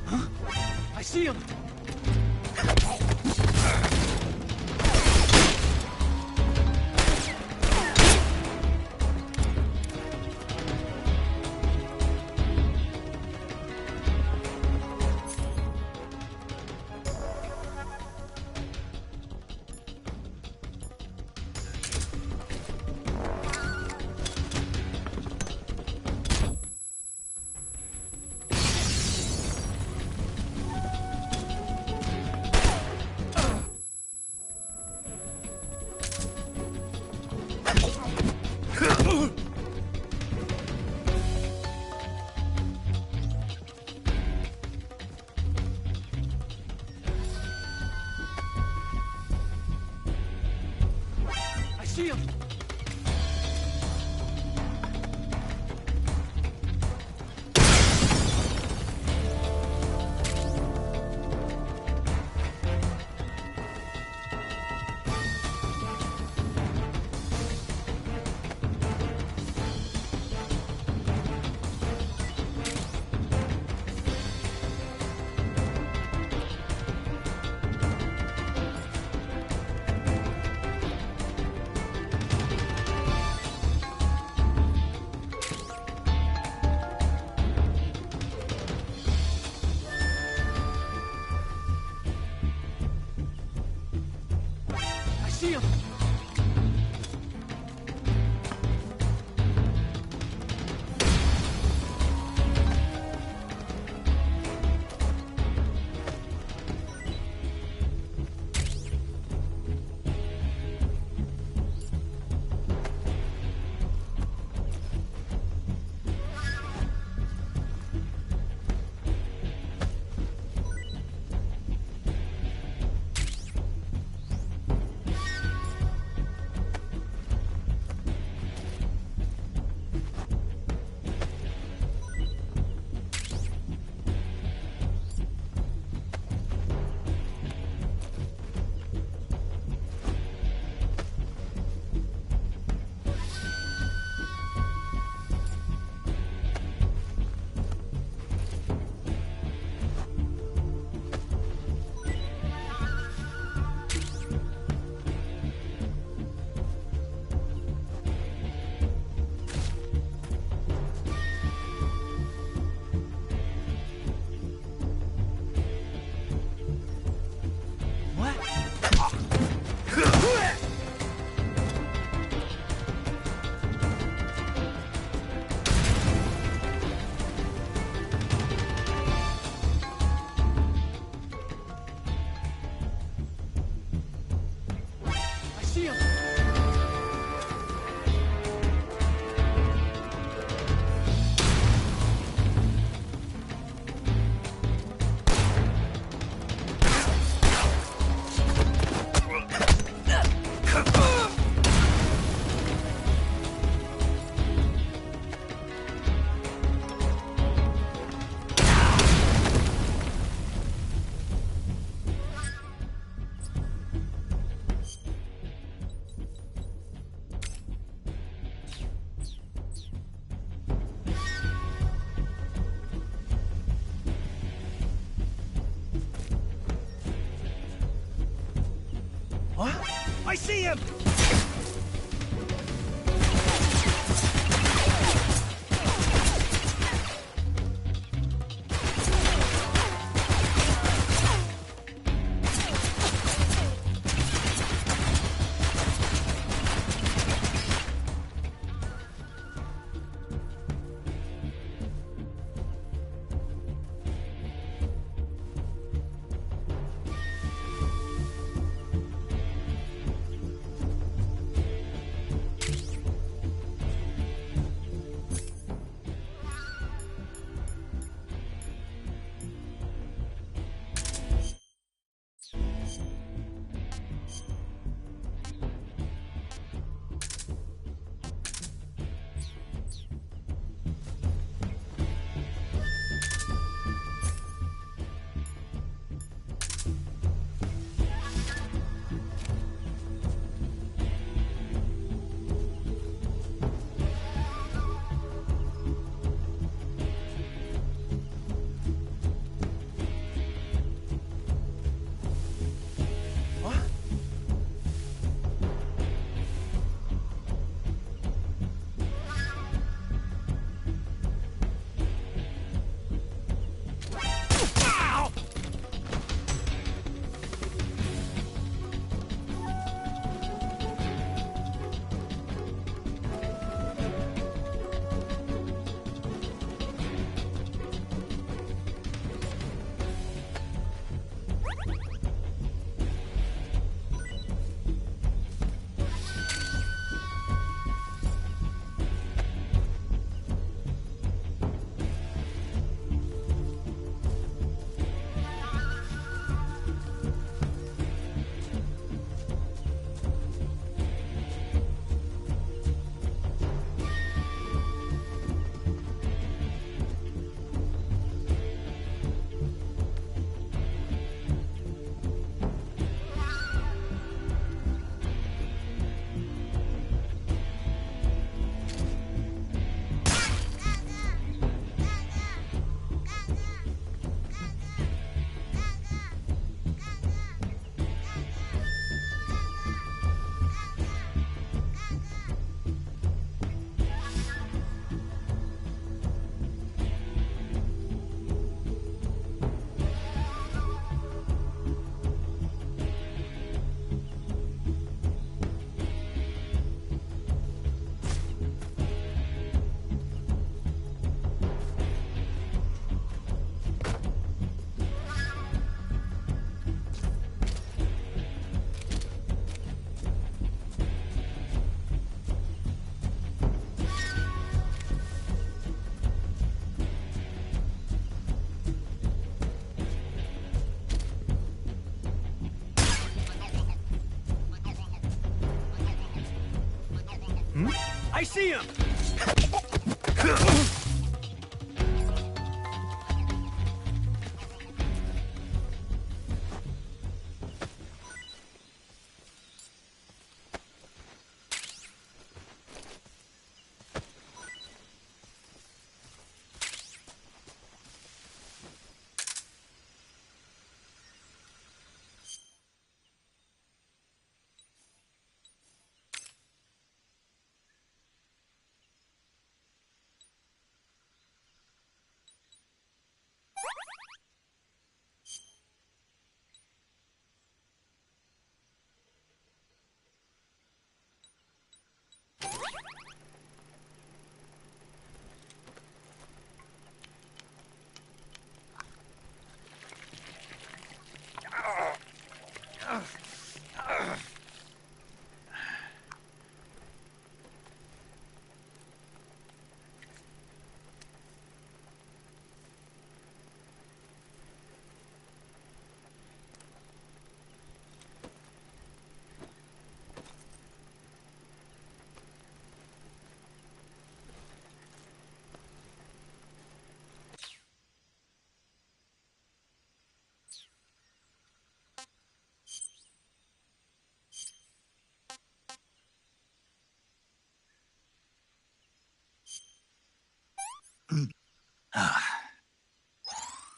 Huh? I see him! See him! See him! What? I see him! I see him!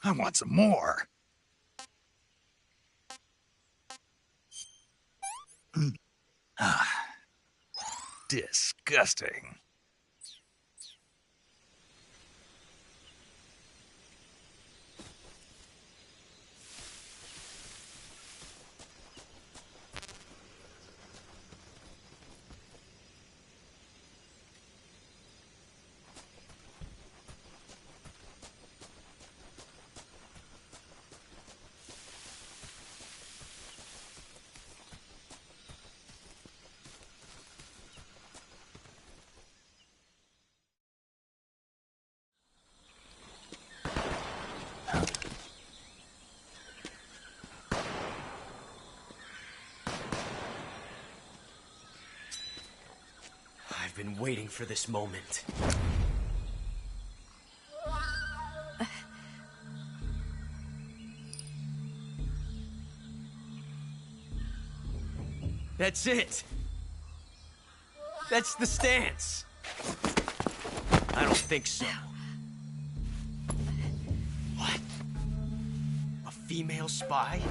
I want some more. Disgusting. I've been waiting for this moment. That's it! That's the stance! I don't think so. What? A female spy?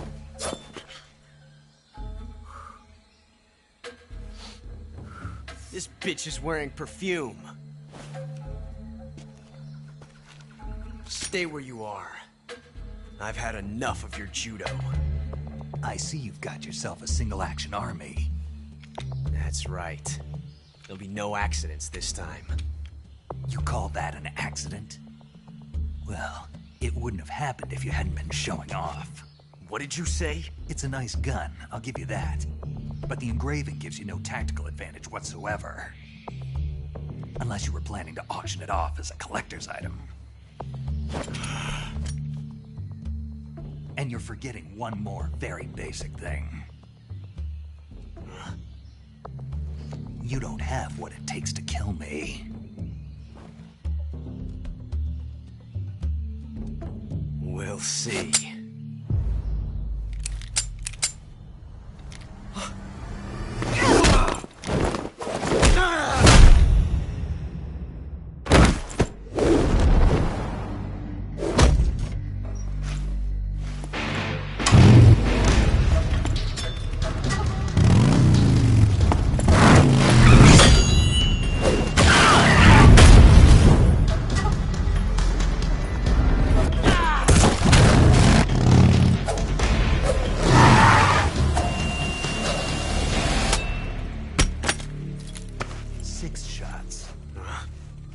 This bitch is wearing perfume. Stay where you are. I've had enough of your judo. I see you've got yourself a single-action army. That's right. There'll be no accidents this time. You call that an accident? Well, it wouldn't have happened if you hadn't been showing off. What did you say? It's a nice gun, I'll give you that. But the engraving gives you no tactical advantage whatsoever. Unless you were planning to auction it off as a collector's item. And you're forgetting one more very basic thing. You don't have what it takes to kill me. We'll see.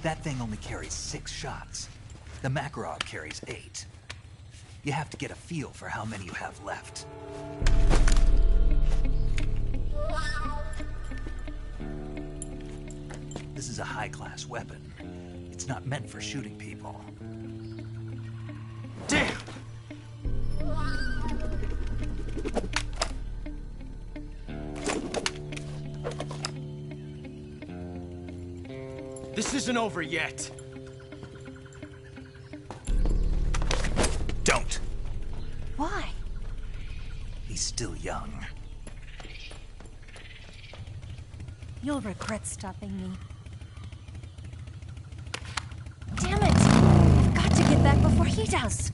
That thing only carries 6 shots. The Makarov carries 8. You have to get a feel for how many you have left. This is a high-class weapon. It's not meant for shooting people. Damn! This isn't over yet. Don't. Why? He's still young. You'll regret stopping me. Damn it! I've got to get back before he does.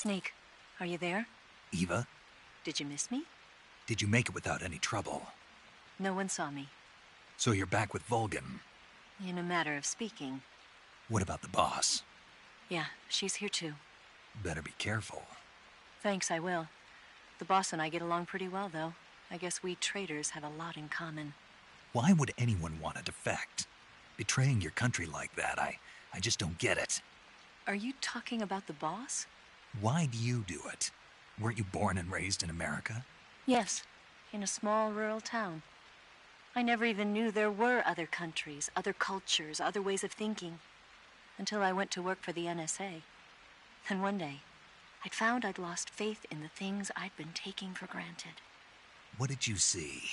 Snake, are you there? Eva, Did you miss me? did you make it without any trouble? No one saw me. So you're back with Vulcan. In a matter of speaking. What about the boss? Yeah, she's here too. Better be careful. Thanks, I will. The boss and I get along pretty well, though. I guess we traitors have a lot in common. Why would anyone want to defect? Betraying your country like that, I just don't get it. Are you talking about the boss? Why do you do it? Weren't you born and raised in America? Yes, in a small rural town. I never even knew there were other countries, other cultures, other ways of thinking, until I went to work for the NSA. Then one day, I'd found I'd lost faith in the things I'd been taking for granted. What did you see?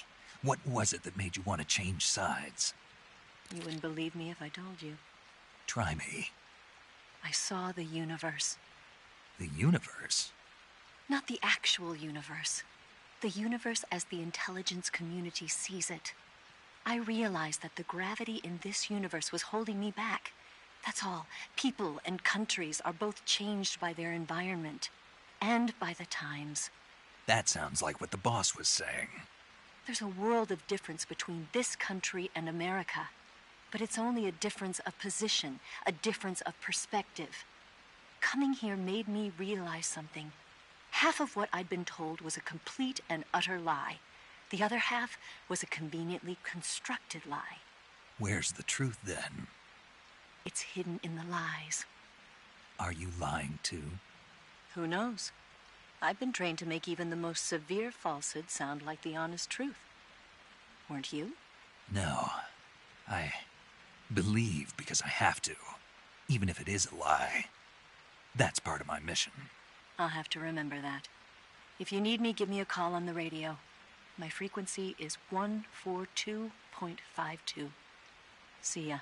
What was it that made you want to change sides? You wouldn't believe me if I told you. Try me. I saw the universe. The universe? Not the actual universe. The universe as the intelligence community sees it. I realized that the gravity in this universe was holding me back. That's all. People and countries are both changed by their environment and by the times. That sounds like what the boss was saying. There's a world of difference between this country and America. But it's only a difference of position, a difference of perspective. Coming here made me realize something. Half of what I'd been told was a complete and utter lie. The other half was a conveniently constructed lie. Where's the truth, then? It's hidden in the lies. Are you lying, too? Who knows? I've been trained to make even the most severe falsehood sound like the honest truth. Weren't you? No. I believe because I have to, even if it is a lie. That's part of my mission. I'll have to remember that. If you need me, give me a call on the radio. My frequency is 142.52. See ya.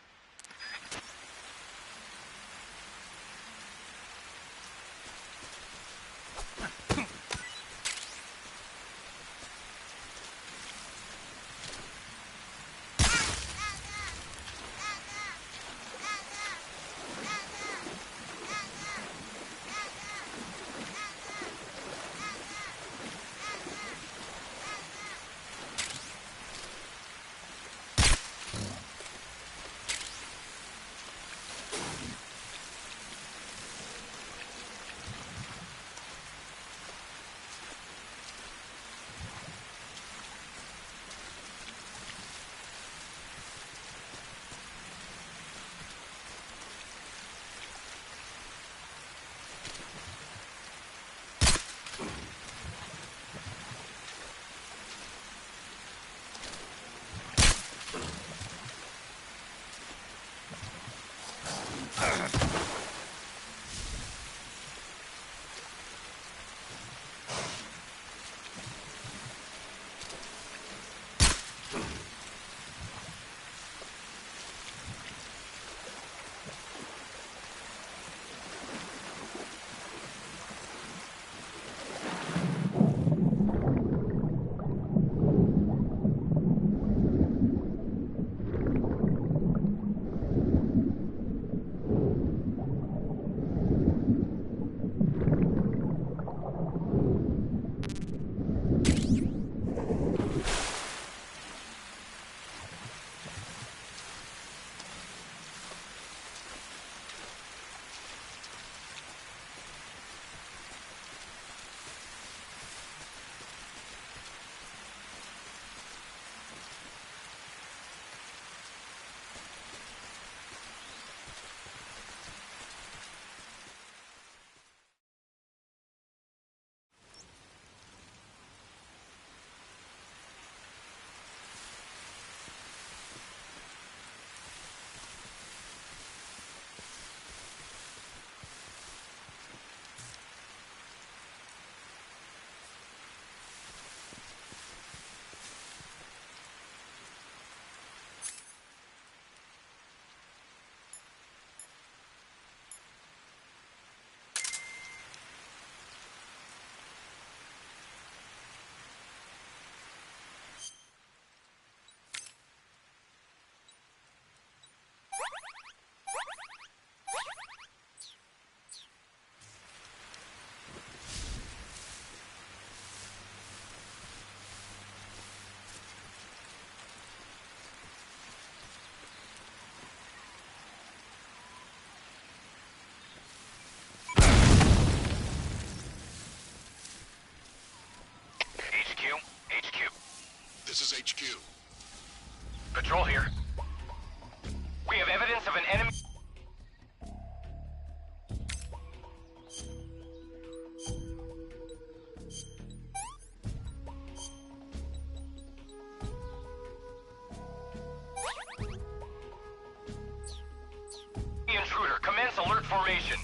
information.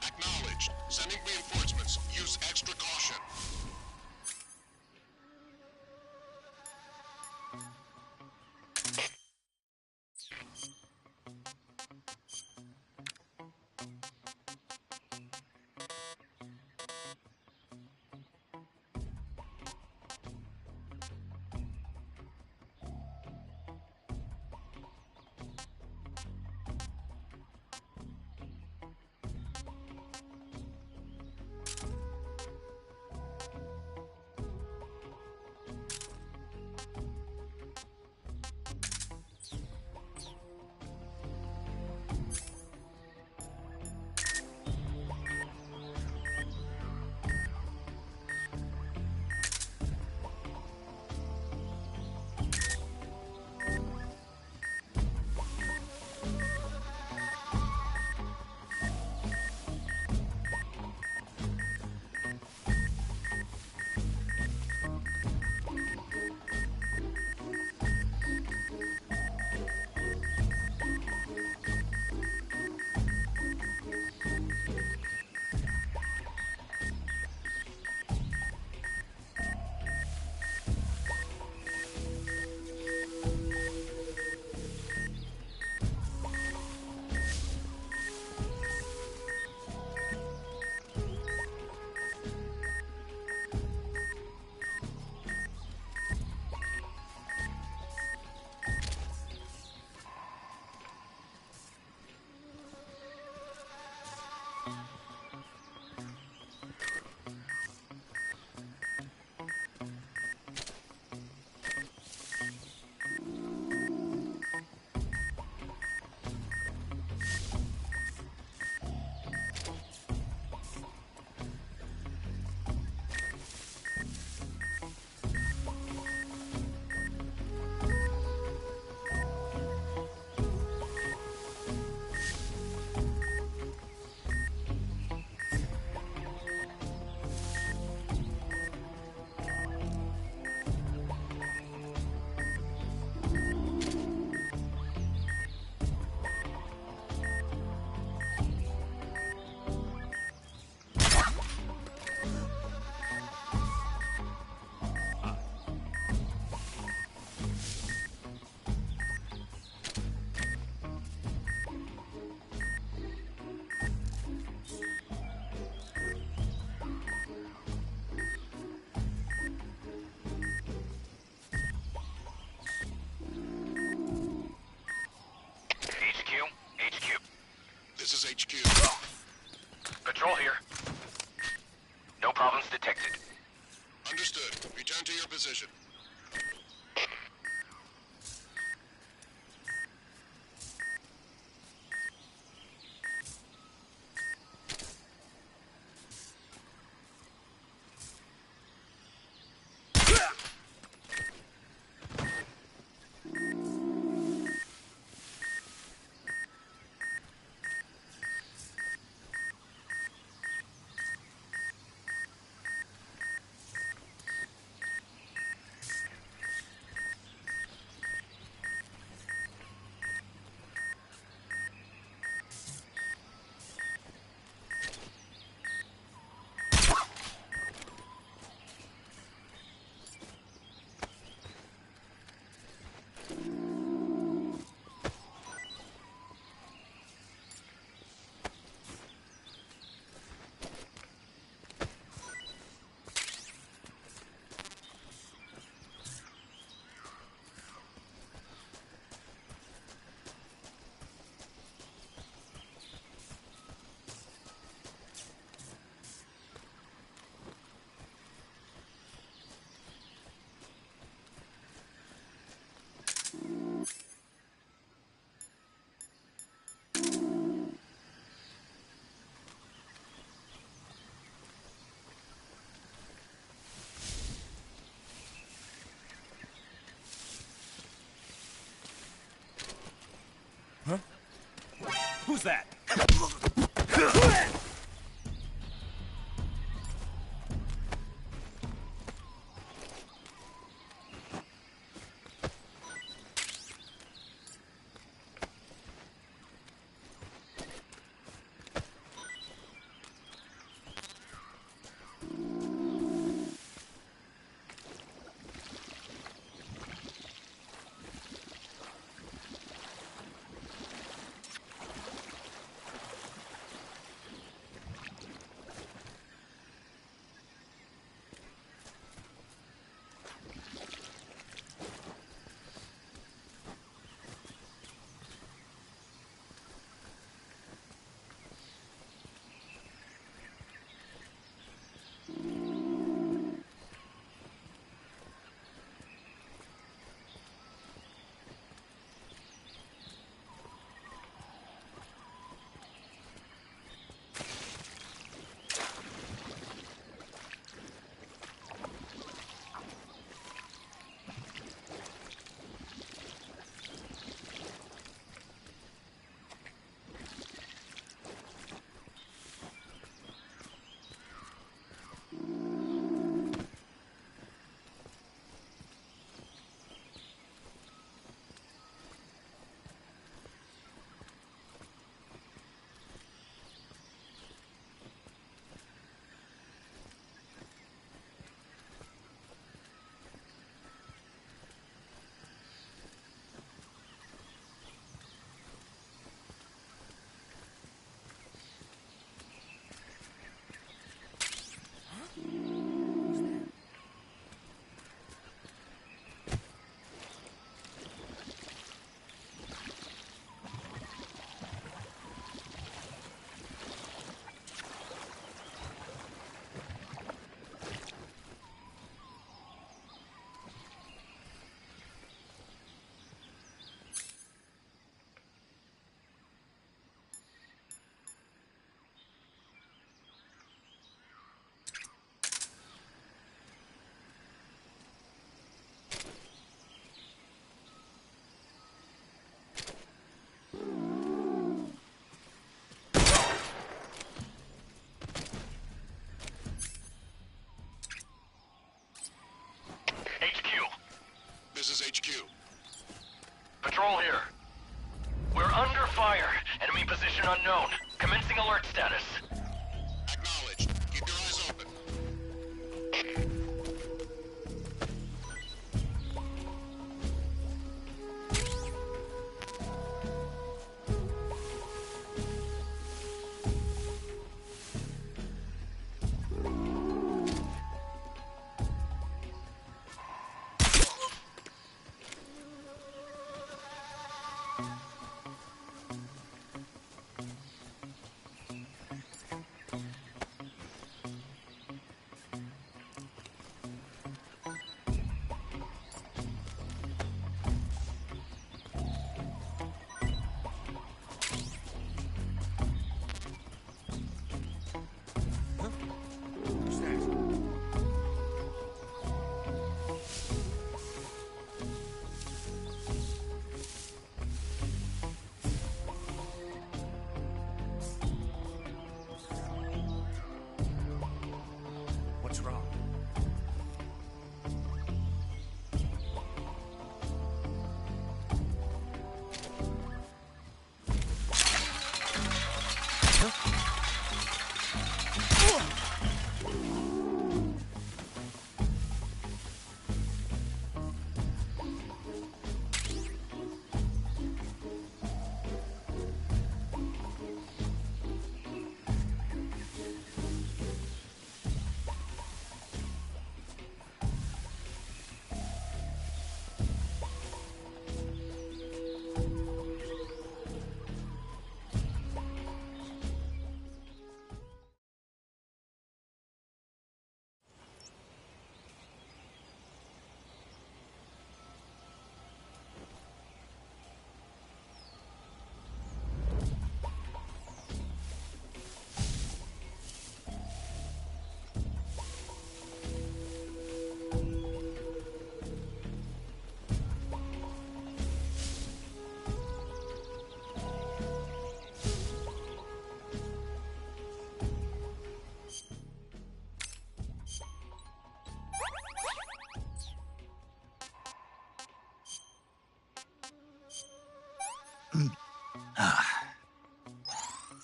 Acknowledged. Sending reinforcements. Use extra caution. This is HQ. Patrol here. No problems detected. Understood. Return to your position. Huh? Who's that? Location unknown. Commencing alert status. Acknowledged. Keep your eyes open. What's wrong?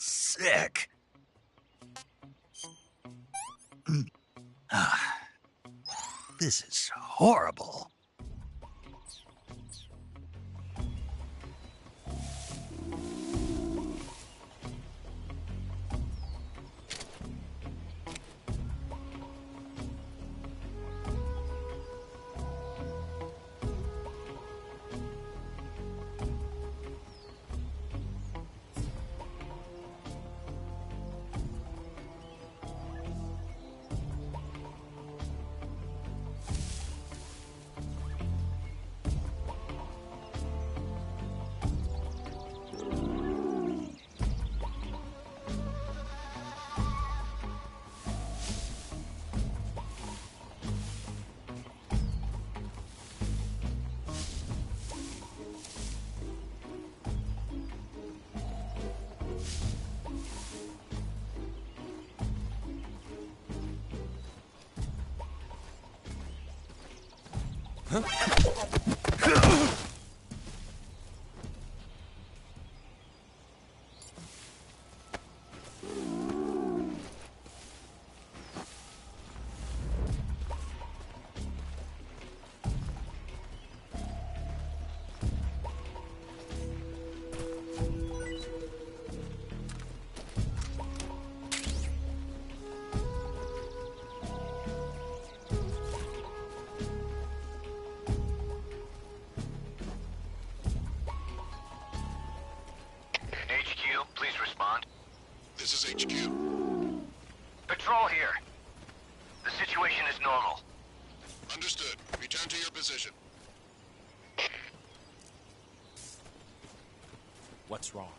Sick. This is horrible. HQ, please respond. This is HQ. Patrol here. The situation is normal. Understood. Return to your position. What's wrong?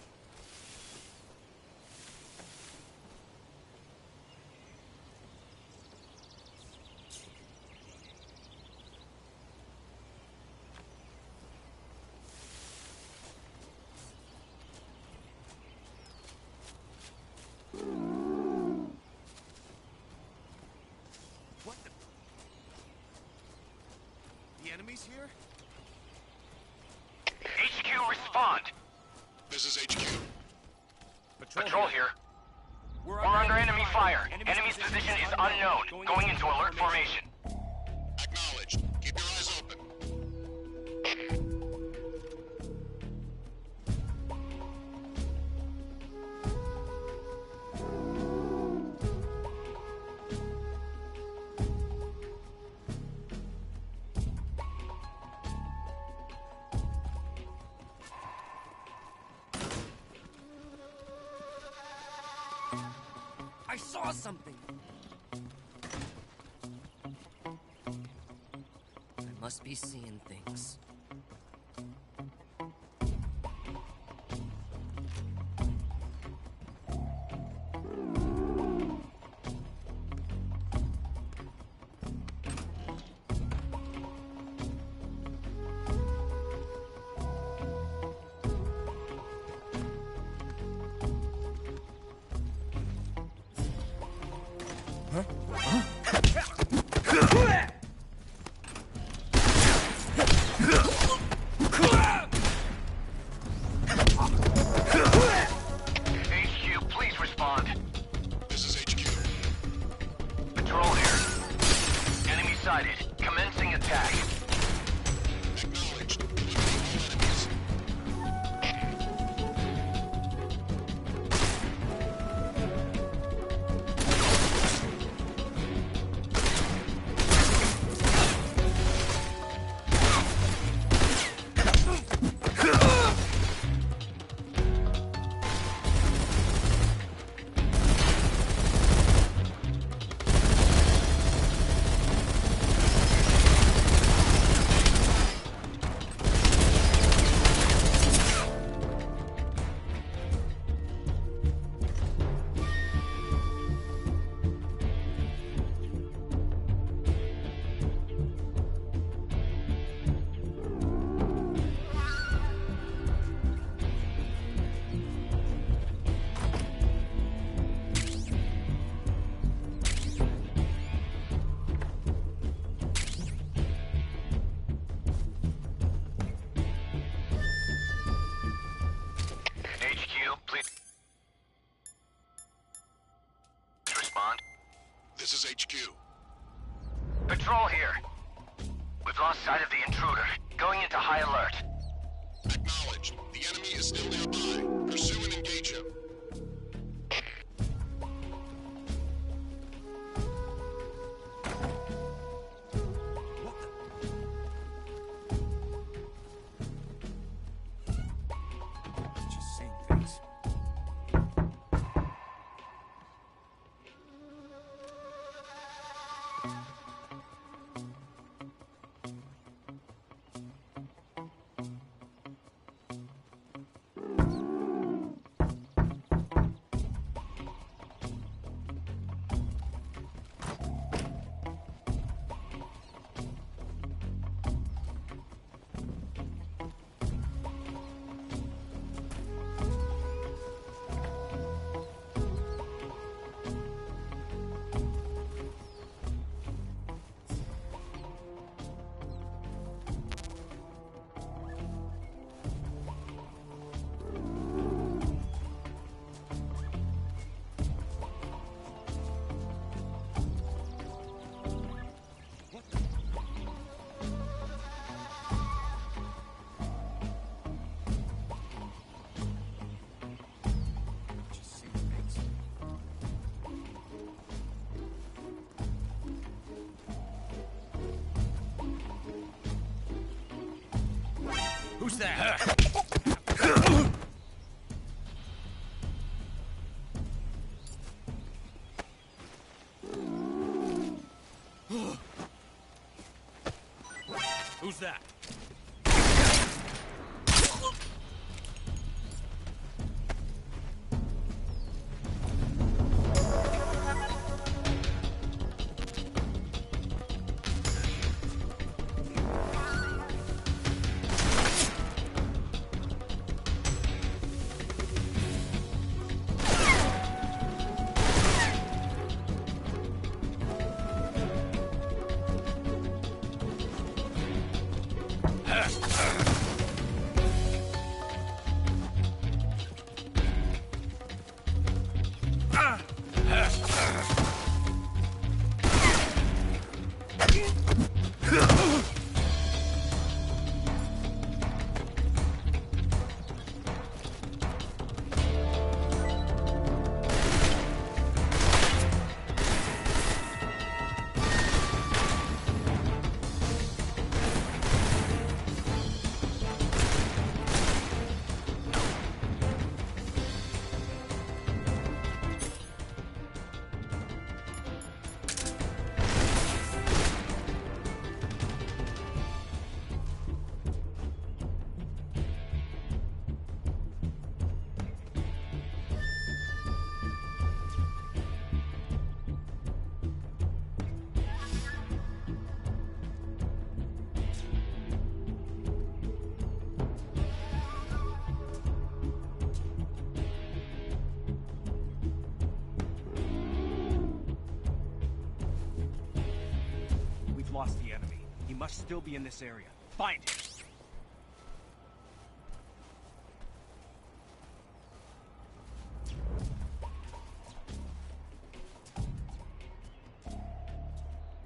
What the... The enemy's here? HQ, respond! This is HQ. Patrol here. We're under enemy fire. Enemy's position is unknown. Going into alert formation. Acknowledged. Keep your eyes open. I saw something! I must be seeing things. HQ, please respond. This is HQ. Patrol here. Enemy sighted. Commencing attack. Acknowledged. Enemies. HQ, please respond. This is HQ. Patrol here. We've lost sight of the intruder. Going into high alert. Acknowledged. The enemy is still nearby. Pursue and engage him. Just seeing things. Who's that? Who's that? lost the enemy. He must still be in this area. Find him!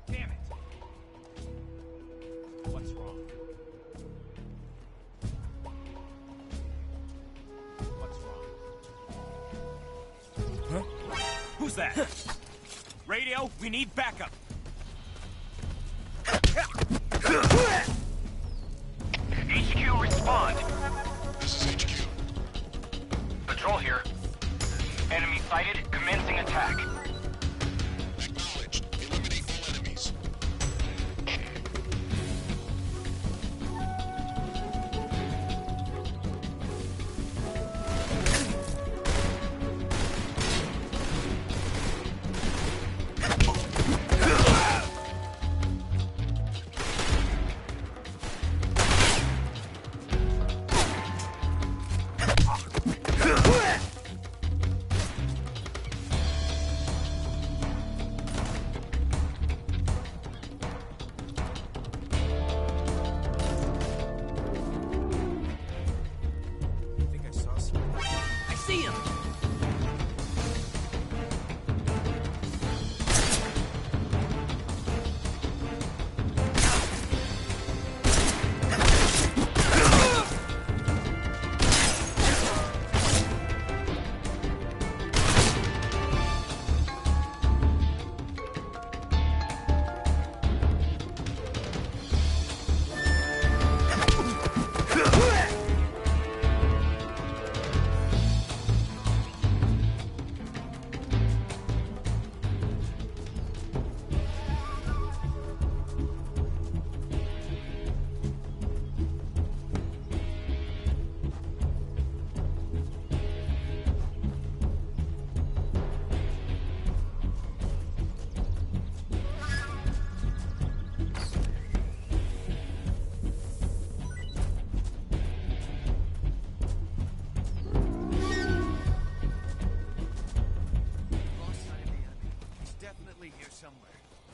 Damn it! What's wrong? What's wrong? Huh? Who's that? Radio, we need backup! HQ, respond! This is HQ. Patrol here. Enemy sighted, commencing attack. Acknowledged. Eliminate all enemies.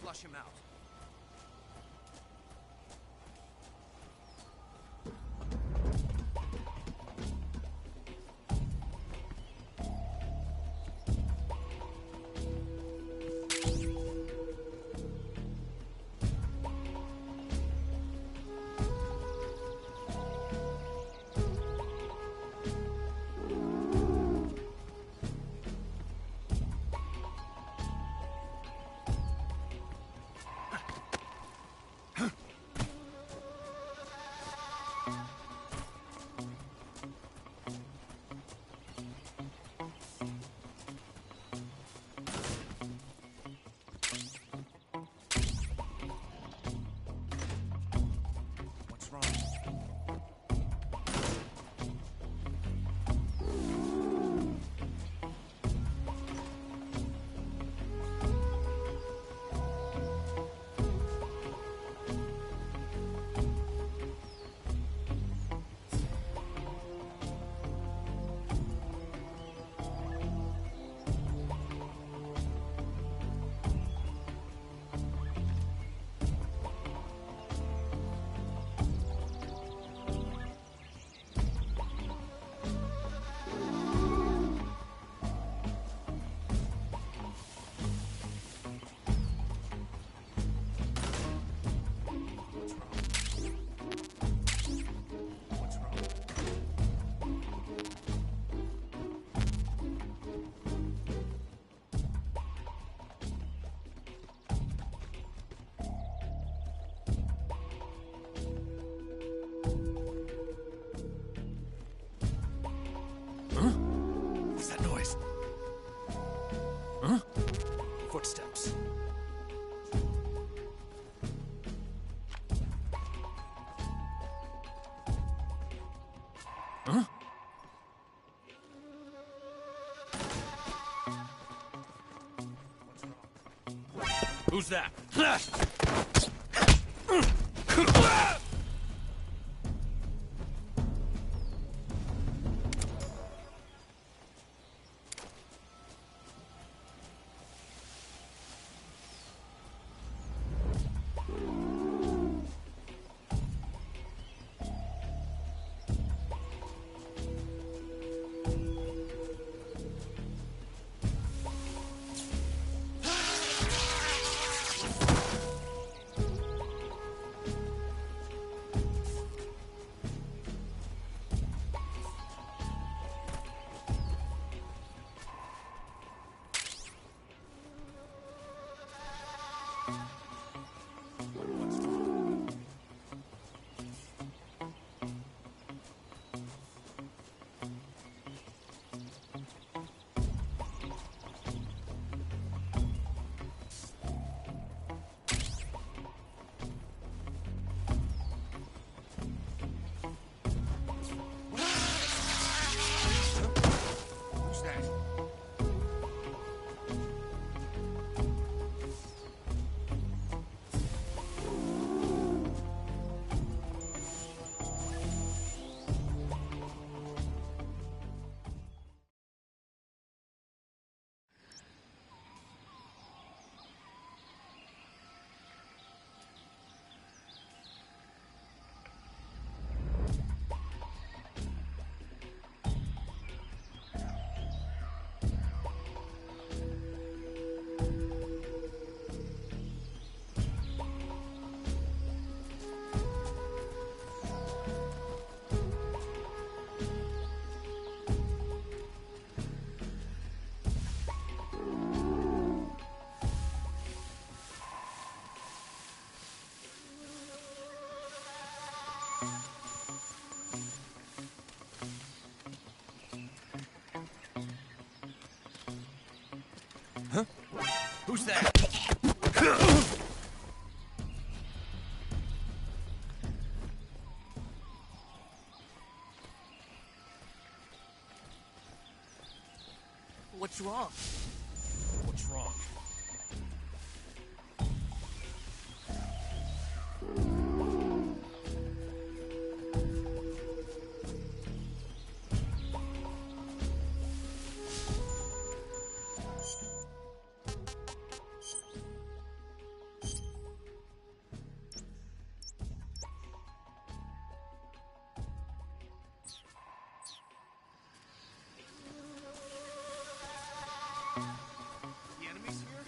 Flush him out. Footsteps. Huh? Who's that? Huh? Who's that? What's wrong? What's wrong? The enemy's here?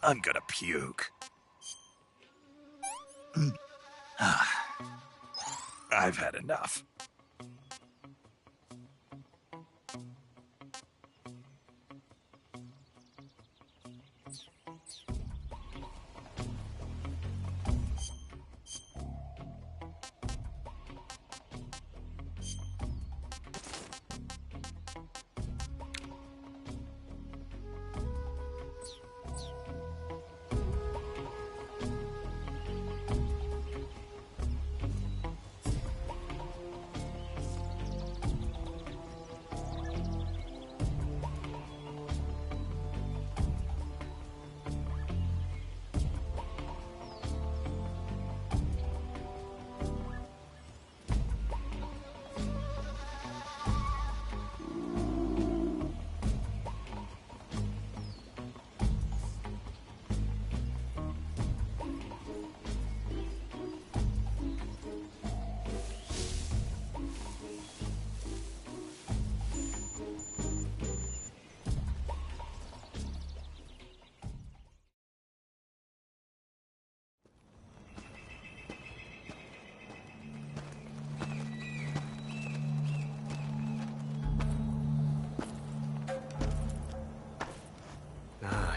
I'm gonna puke. I've had enough.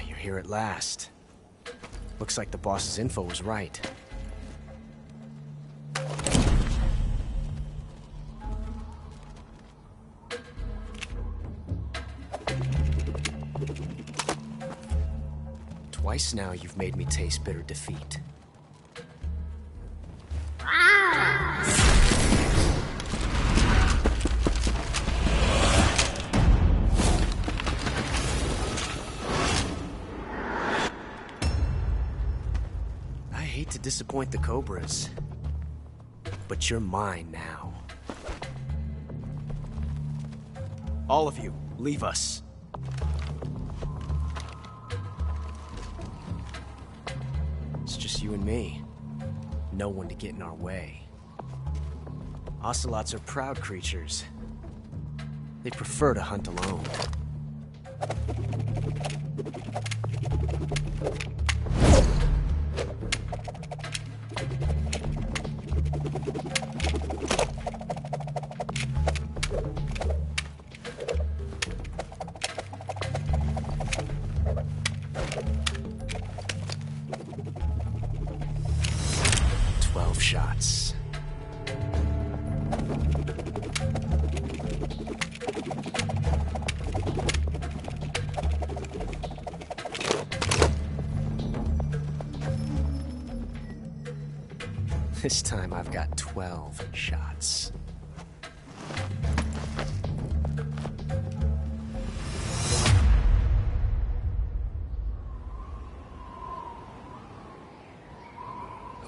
You're here at last. Looks like the boss's info was right. Twice now you've made me taste bitter defeat. I hate to disappoint the Cobras, but you're mine now. All of you, leave us. It's just you and me. No one to get in our way. Ocelots are proud creatures. They prefer to hunt alone. Shots. This time I've got 12 shots.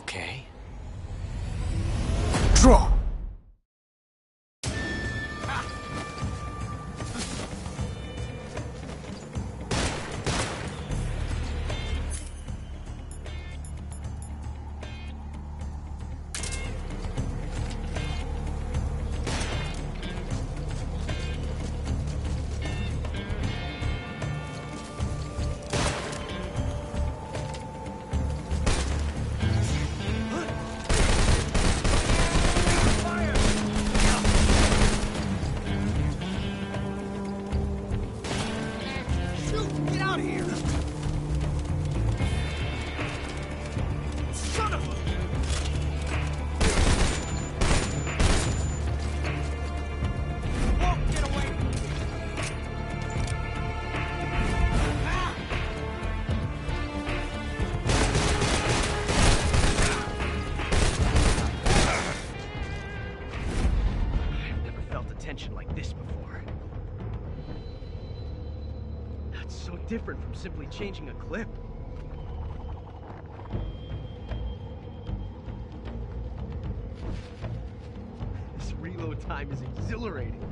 Okay. Draw! Like this before. That's so different from simply changing a clip. This reload time is exhilarating.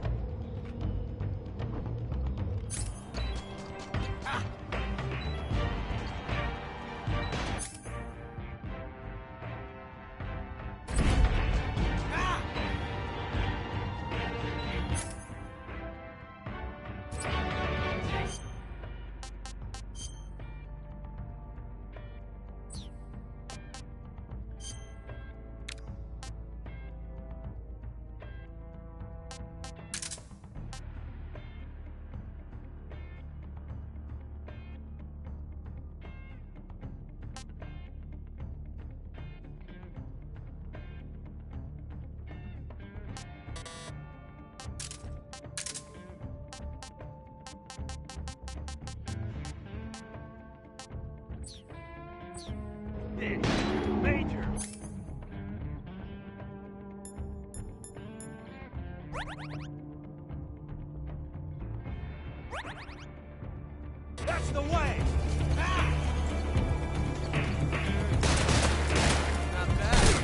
Major! That's the way! Ah! Not bad.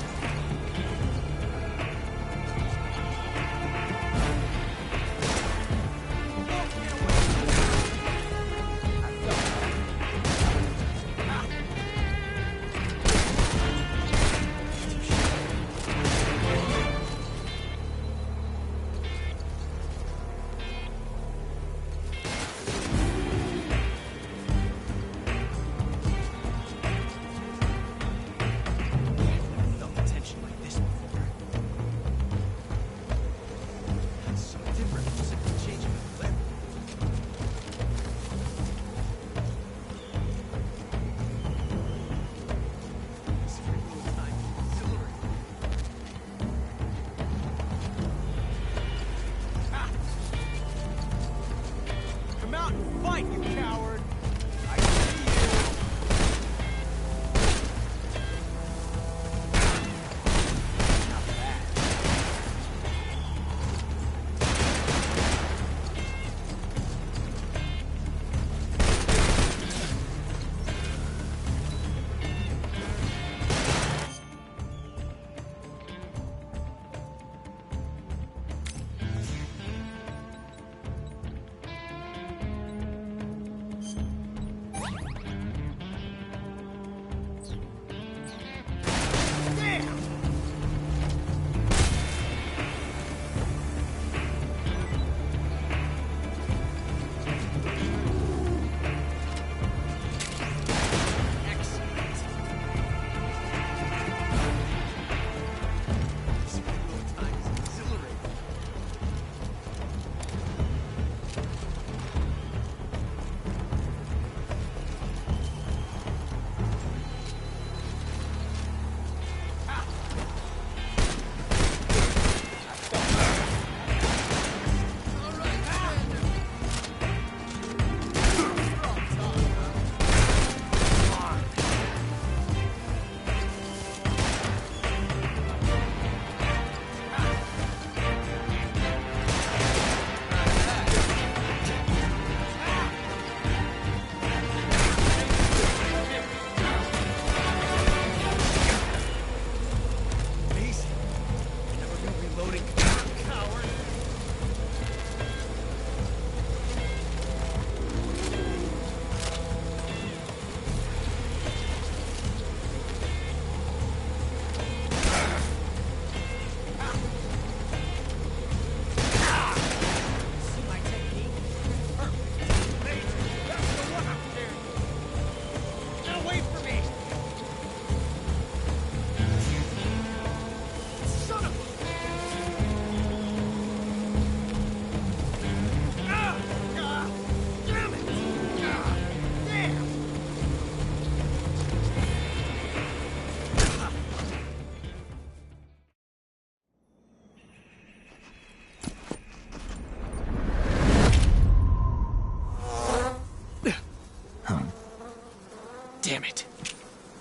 Damn it.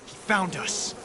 He found us.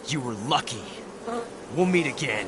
You were lucky. We'll meet again.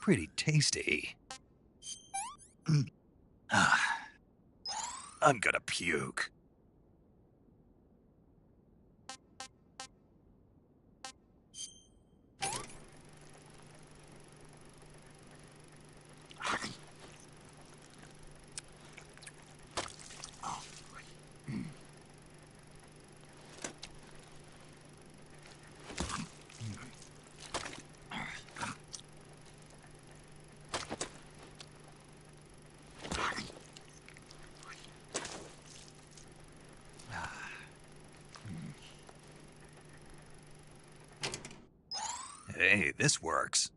Pretty tasty. I'm gonna puke. Hey, this works.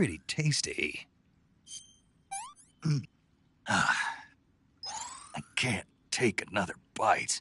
pretty tasty. I can't take another bite.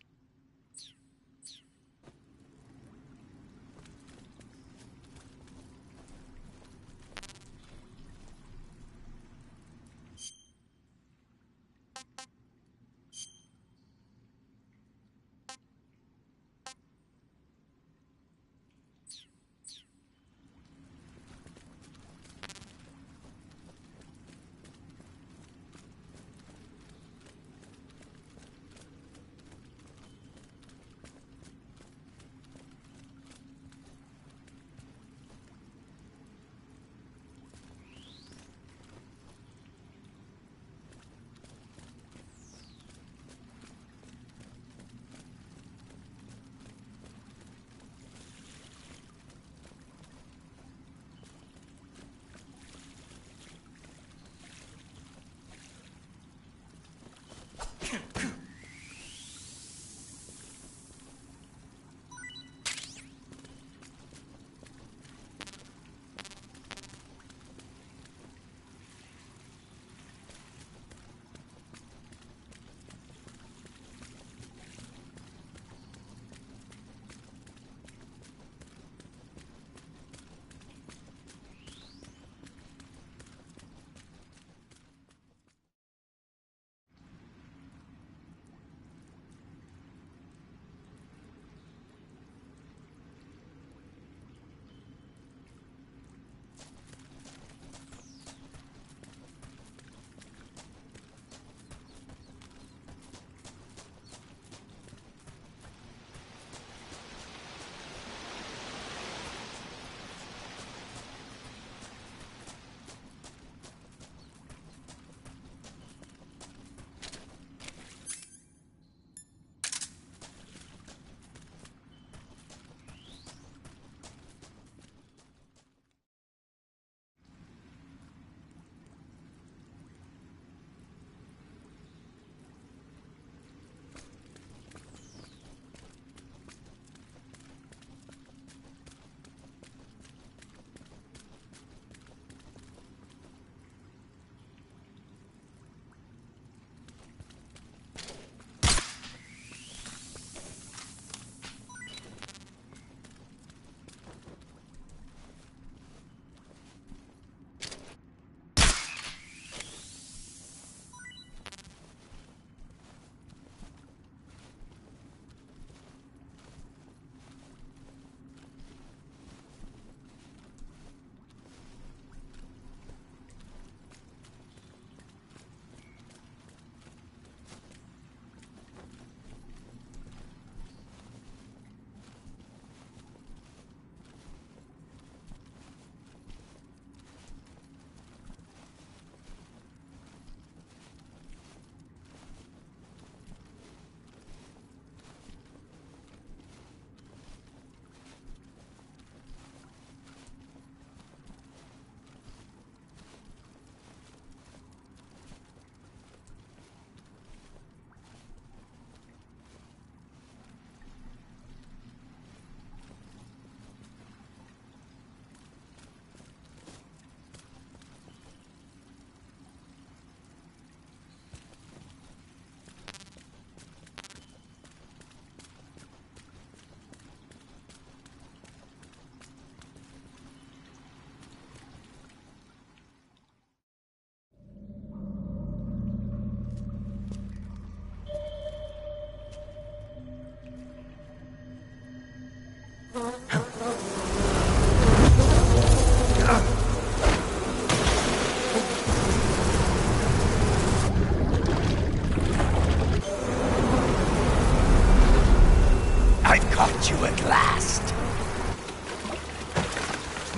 You at last.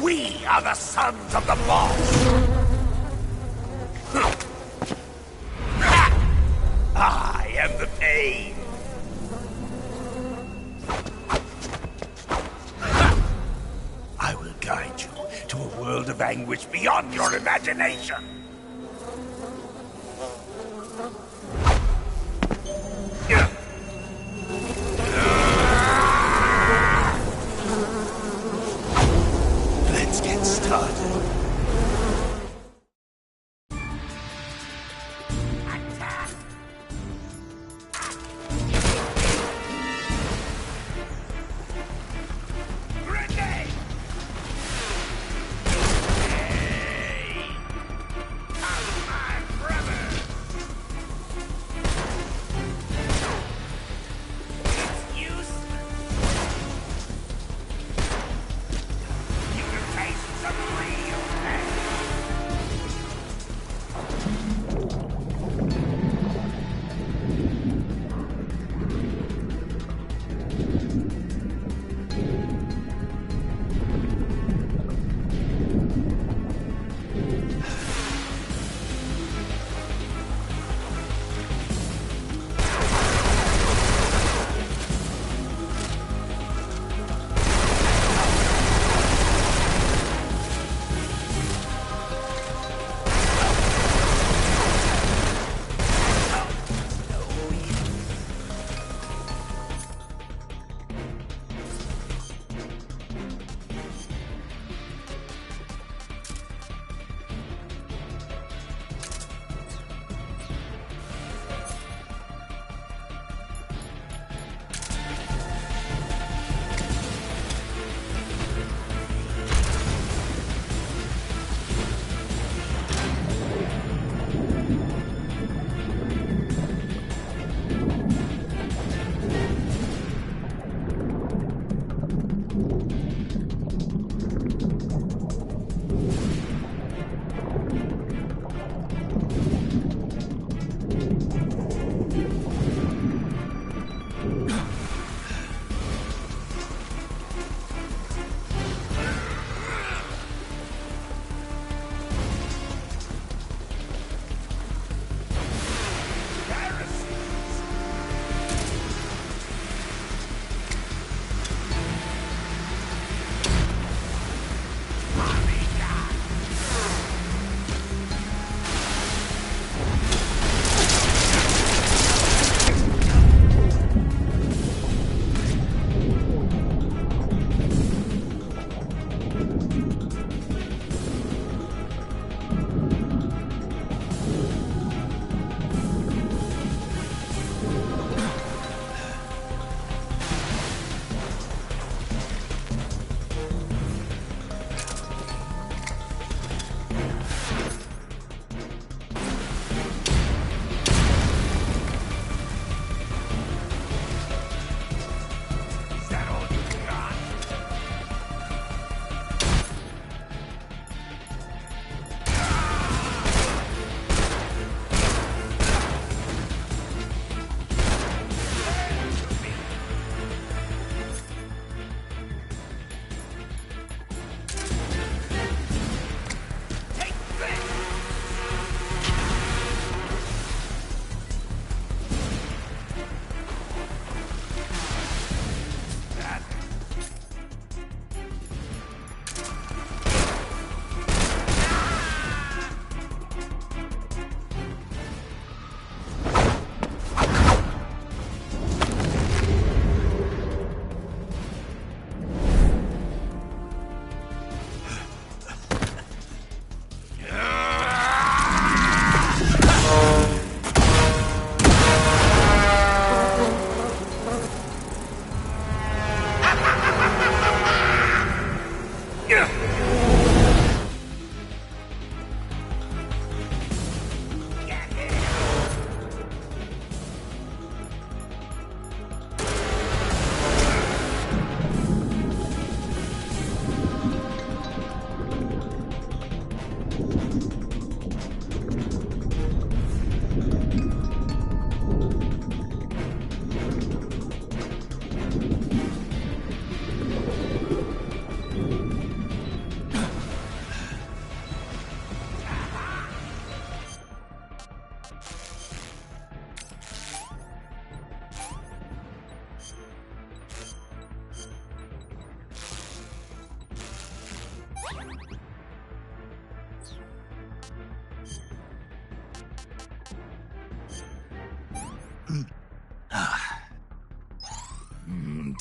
We are the sons of the boss. I am the pain. I will guide you to a world of anguish beyond your imagination. Let's get started.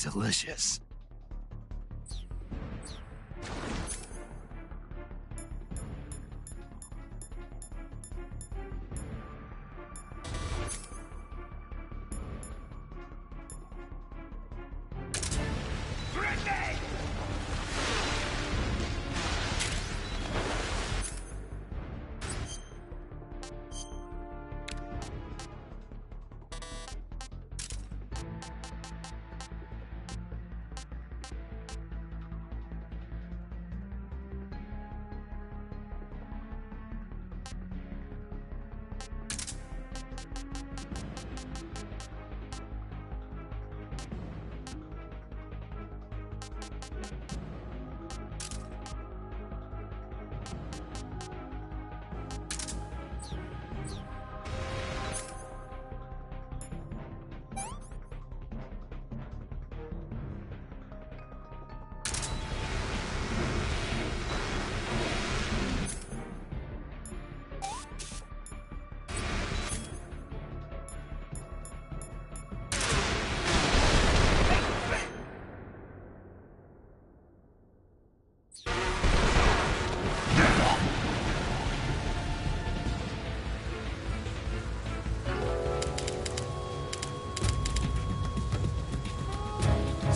Delicious.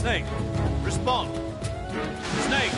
Snake, respond. Snake!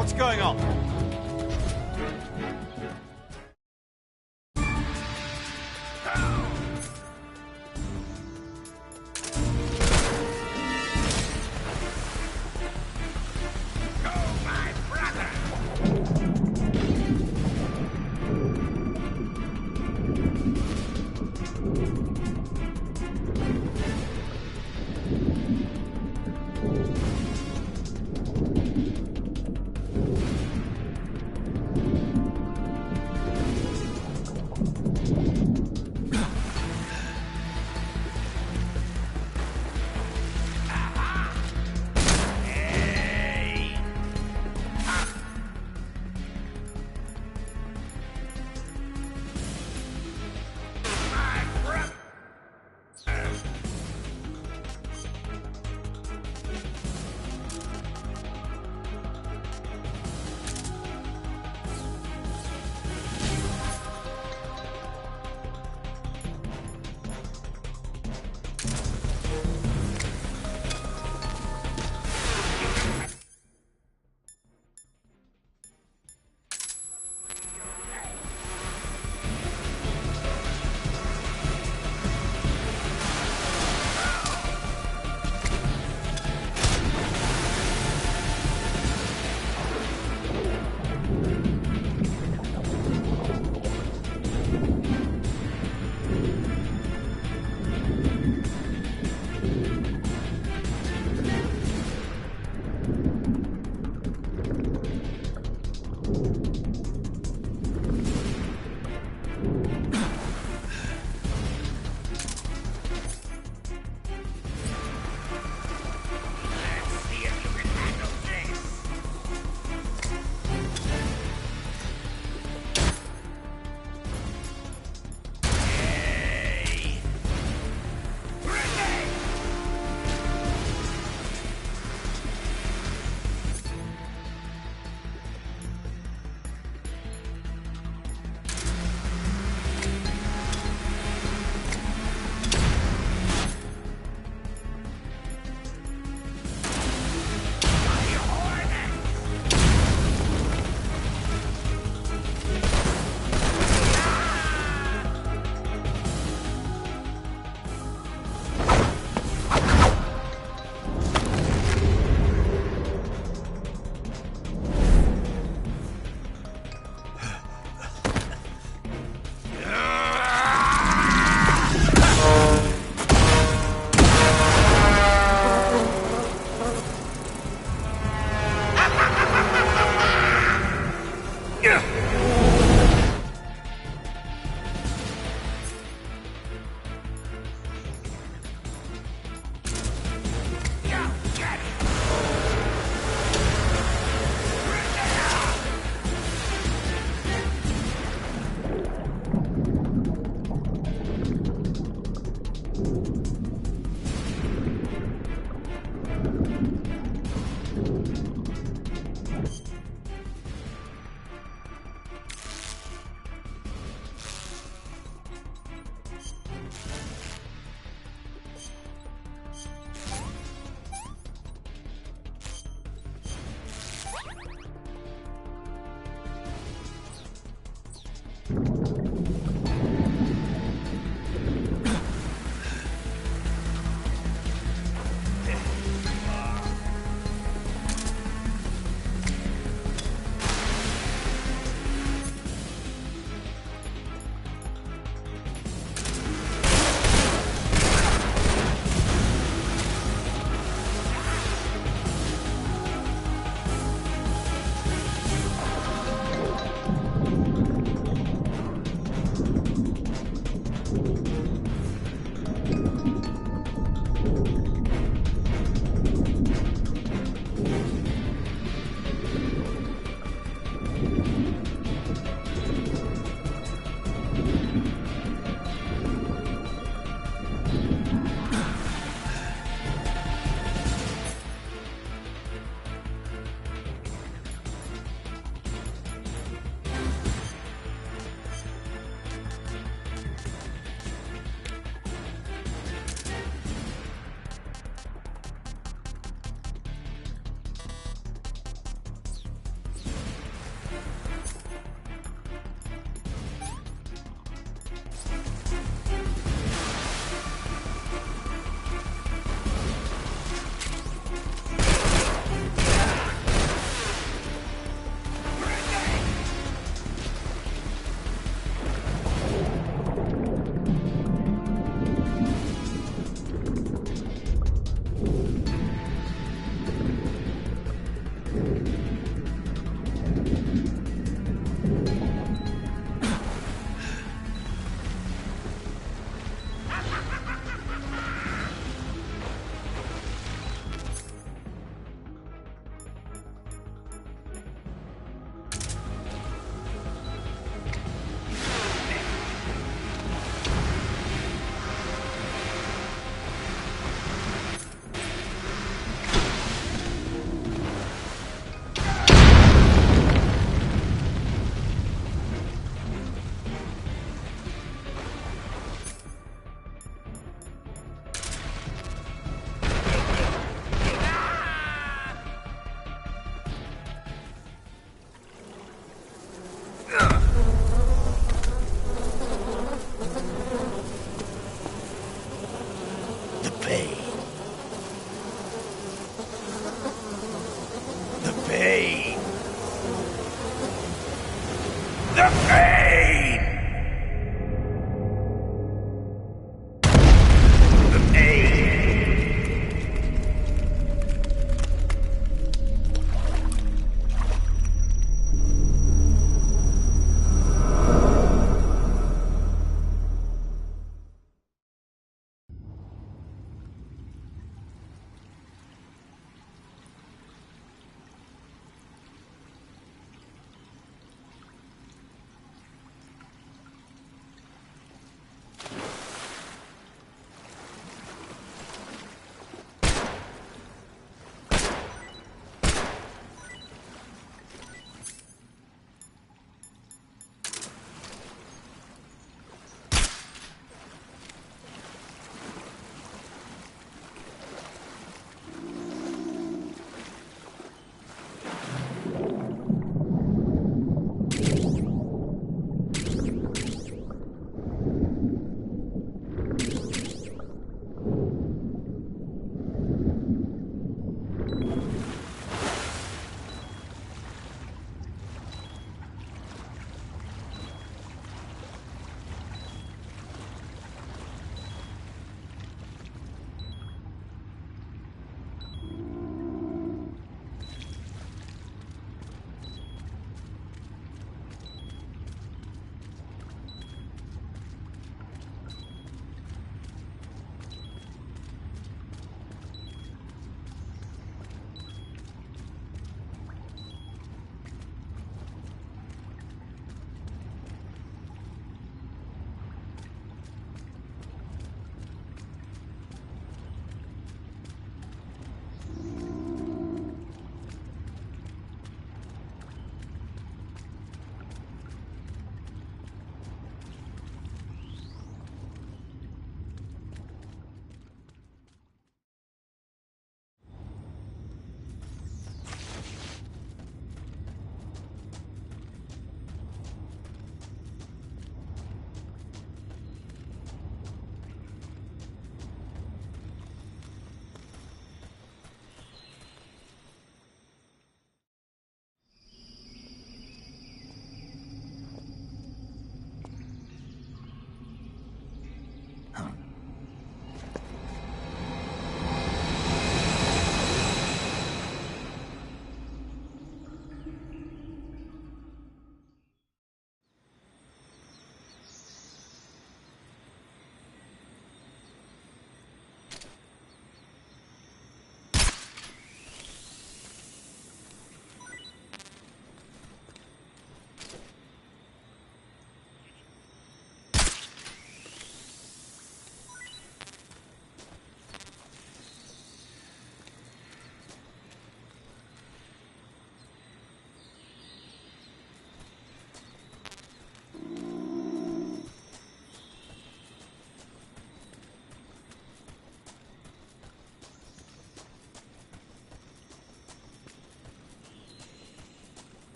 What's going on?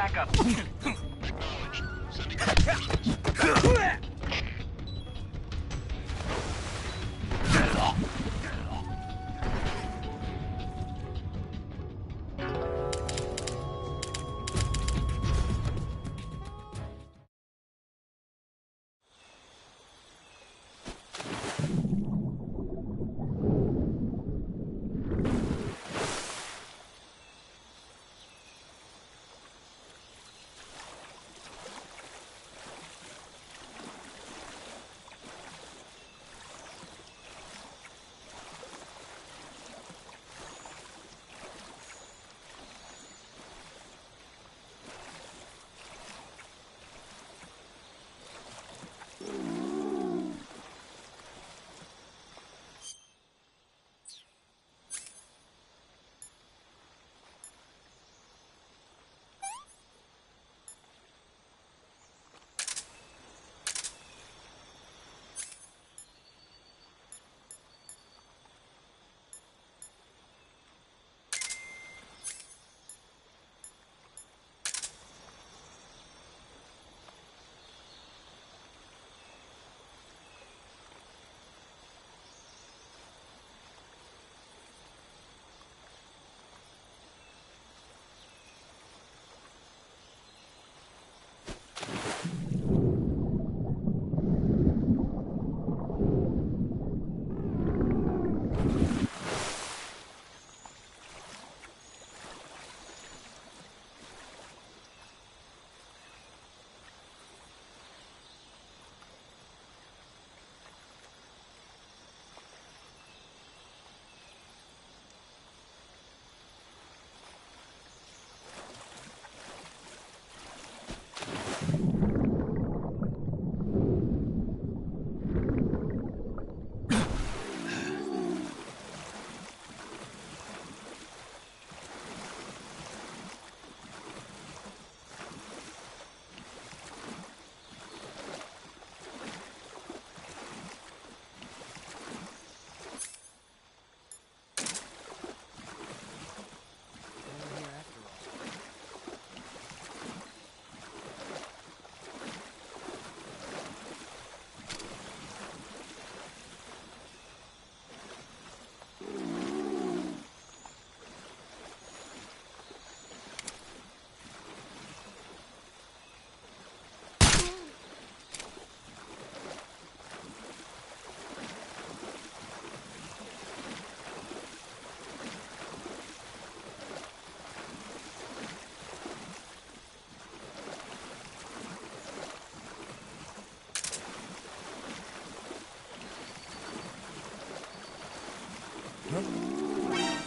backup. Acknowledged. Sending.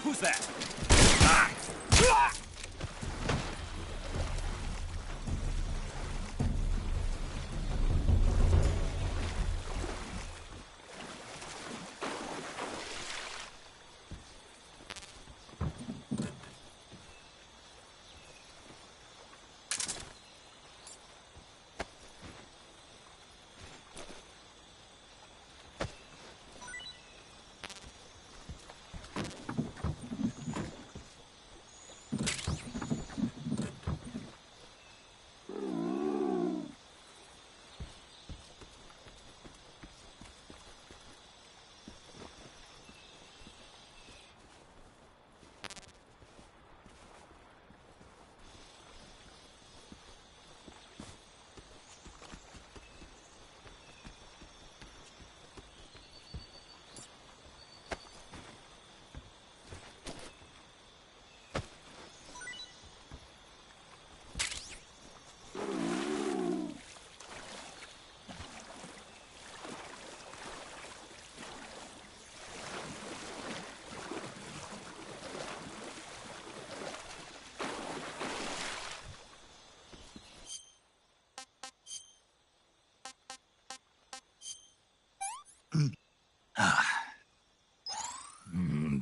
Who's that?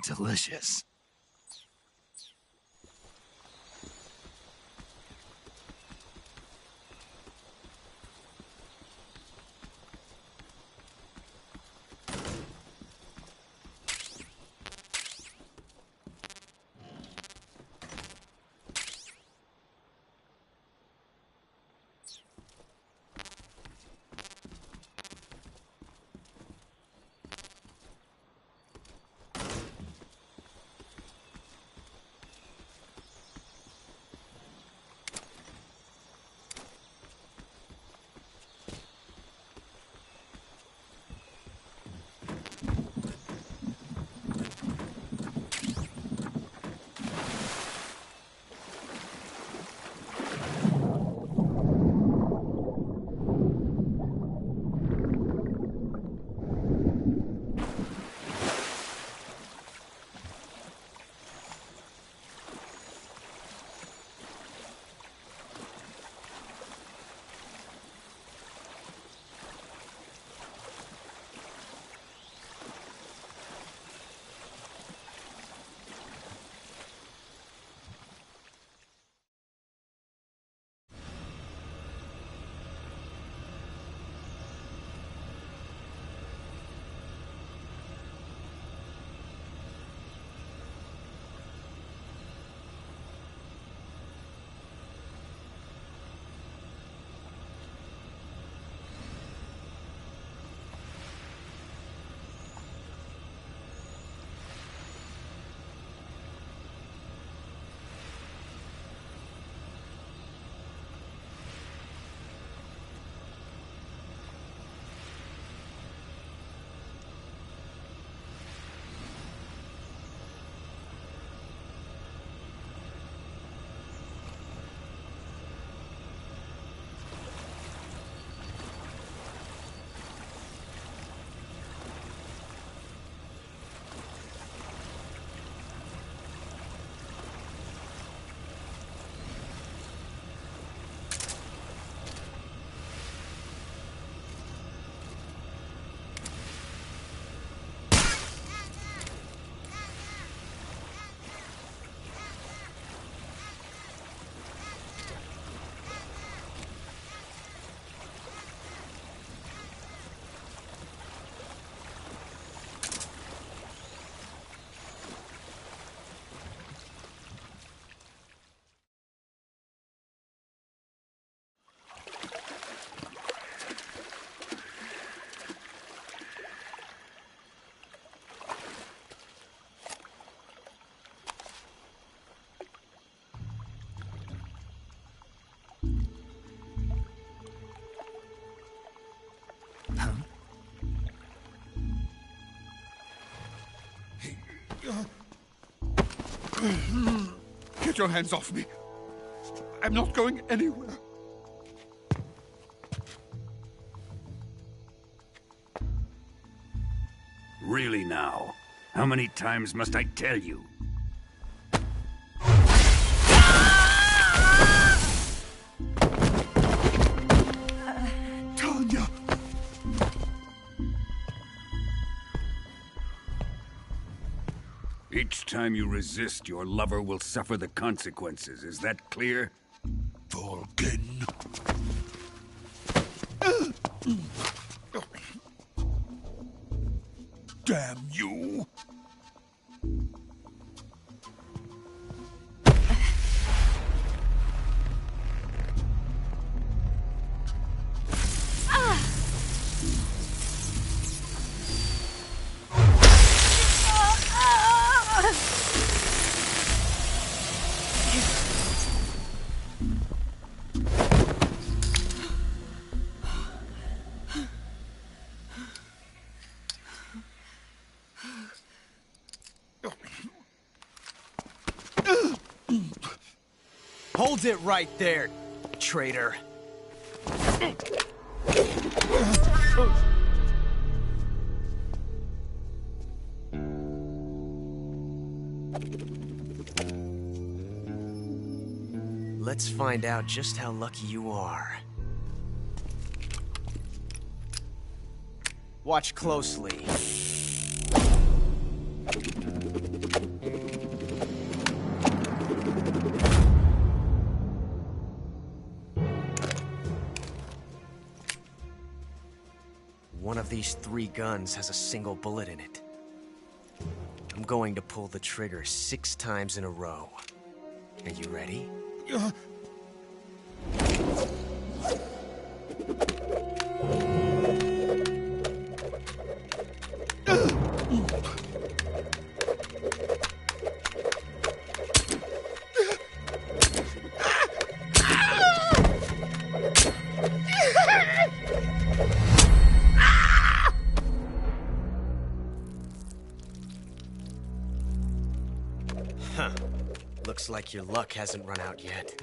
Delicious. Get your hands off me. I'm not going anywhere. Really now? How many times must I tell you? Tanya! Each time you resist, your lover will suffer the consequences. Is that clear? Volgin. Damn you! Hold it right there, traitor. Let's find out just how lucky you are. Watch closely. One of these 3 guns has a single bullet in it. I'm going to pull the trigger 6 times in a row. Are you ready? Huh. Looks like your luck hasn't run out yet.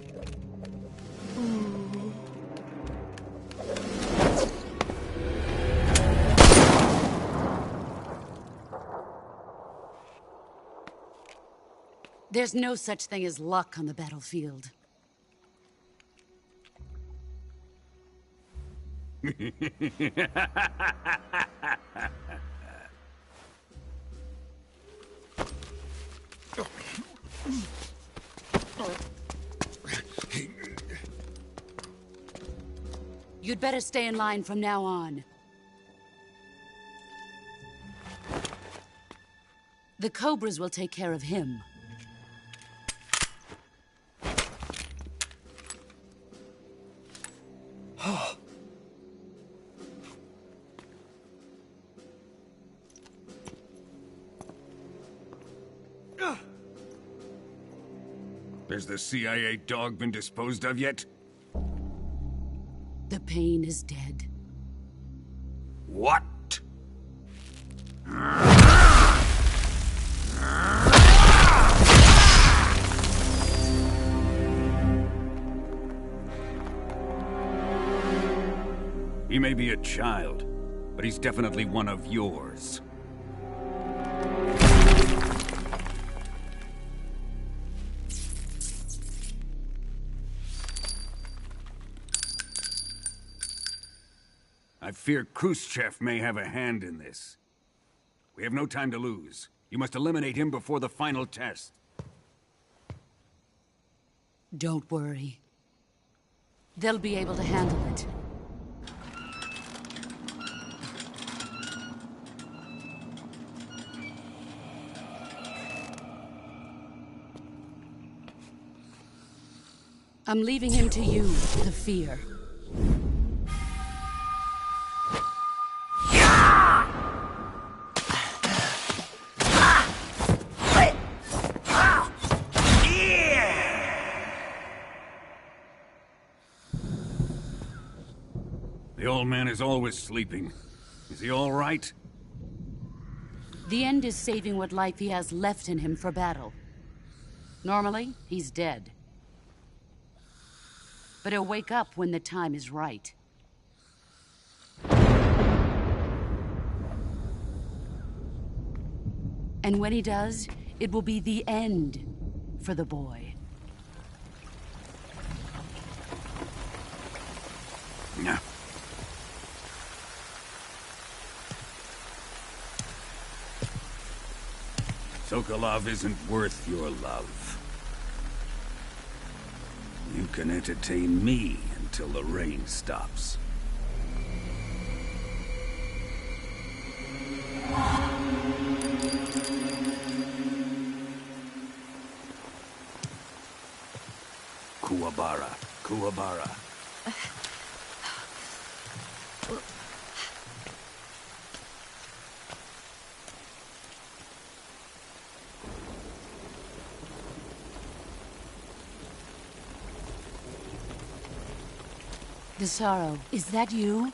There's no such thing as luck on the battlefield. You'd better stay in line from now on. The Cobras will take care of him. Has the CIA dog been disposed of yet? The pain is dead. What? He may be a child, but he's definitely one of yours. I fear Khrushchev may have a hand in this. We have no time to lose. You must eliminate him before the final test. Don't worry. They'll be able to handle it. I'm leaving him to you, the fear. The old man is always sleeping. Is he all right? The end is saving what life he has left in him for battle. Normally, he's dead. But he'll wake up when the time is right. And when he does, it will be the end for the boy. Yeah. Sokolov isn't worth your love. You can entertain me until the rain stops. Kuwabara. Kuwabara. Desaro, is that you?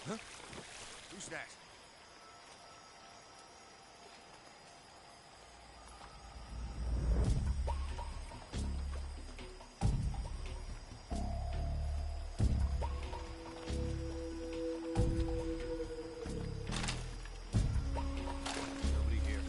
Huh? Who's that? Nobody here.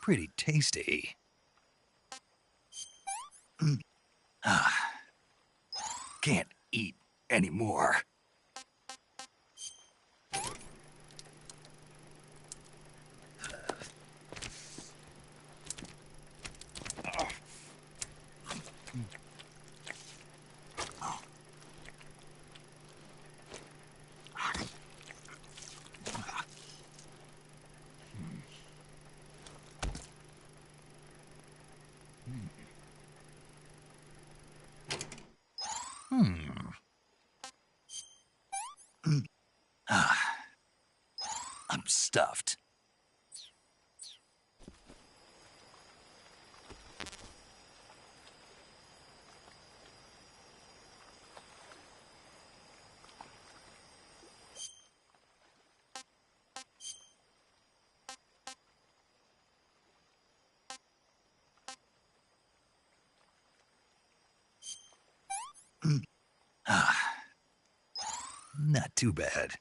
Pretty tasty. Can't eat anymore. I'm stuffed. Not too bad.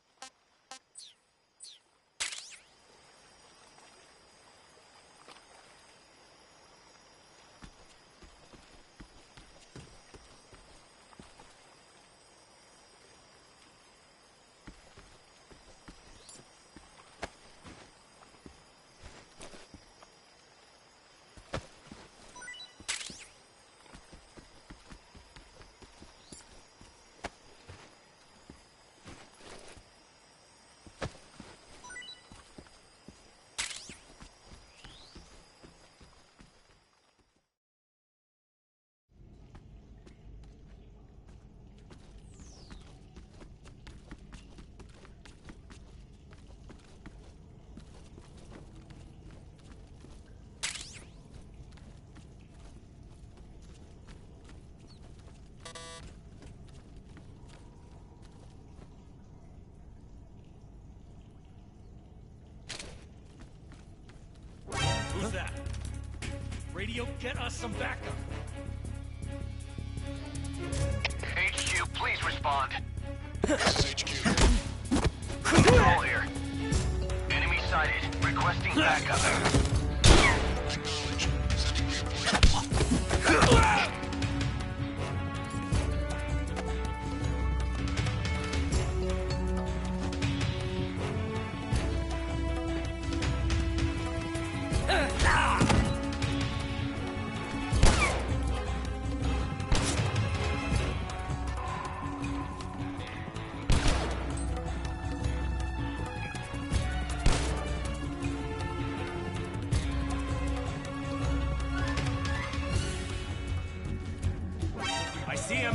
Who's that? Radio, get us some backup. HQ, please respond. HQ. Control here. Enemy sighted. Requesting backup. Acknowledge. Sending reappointment. I see him.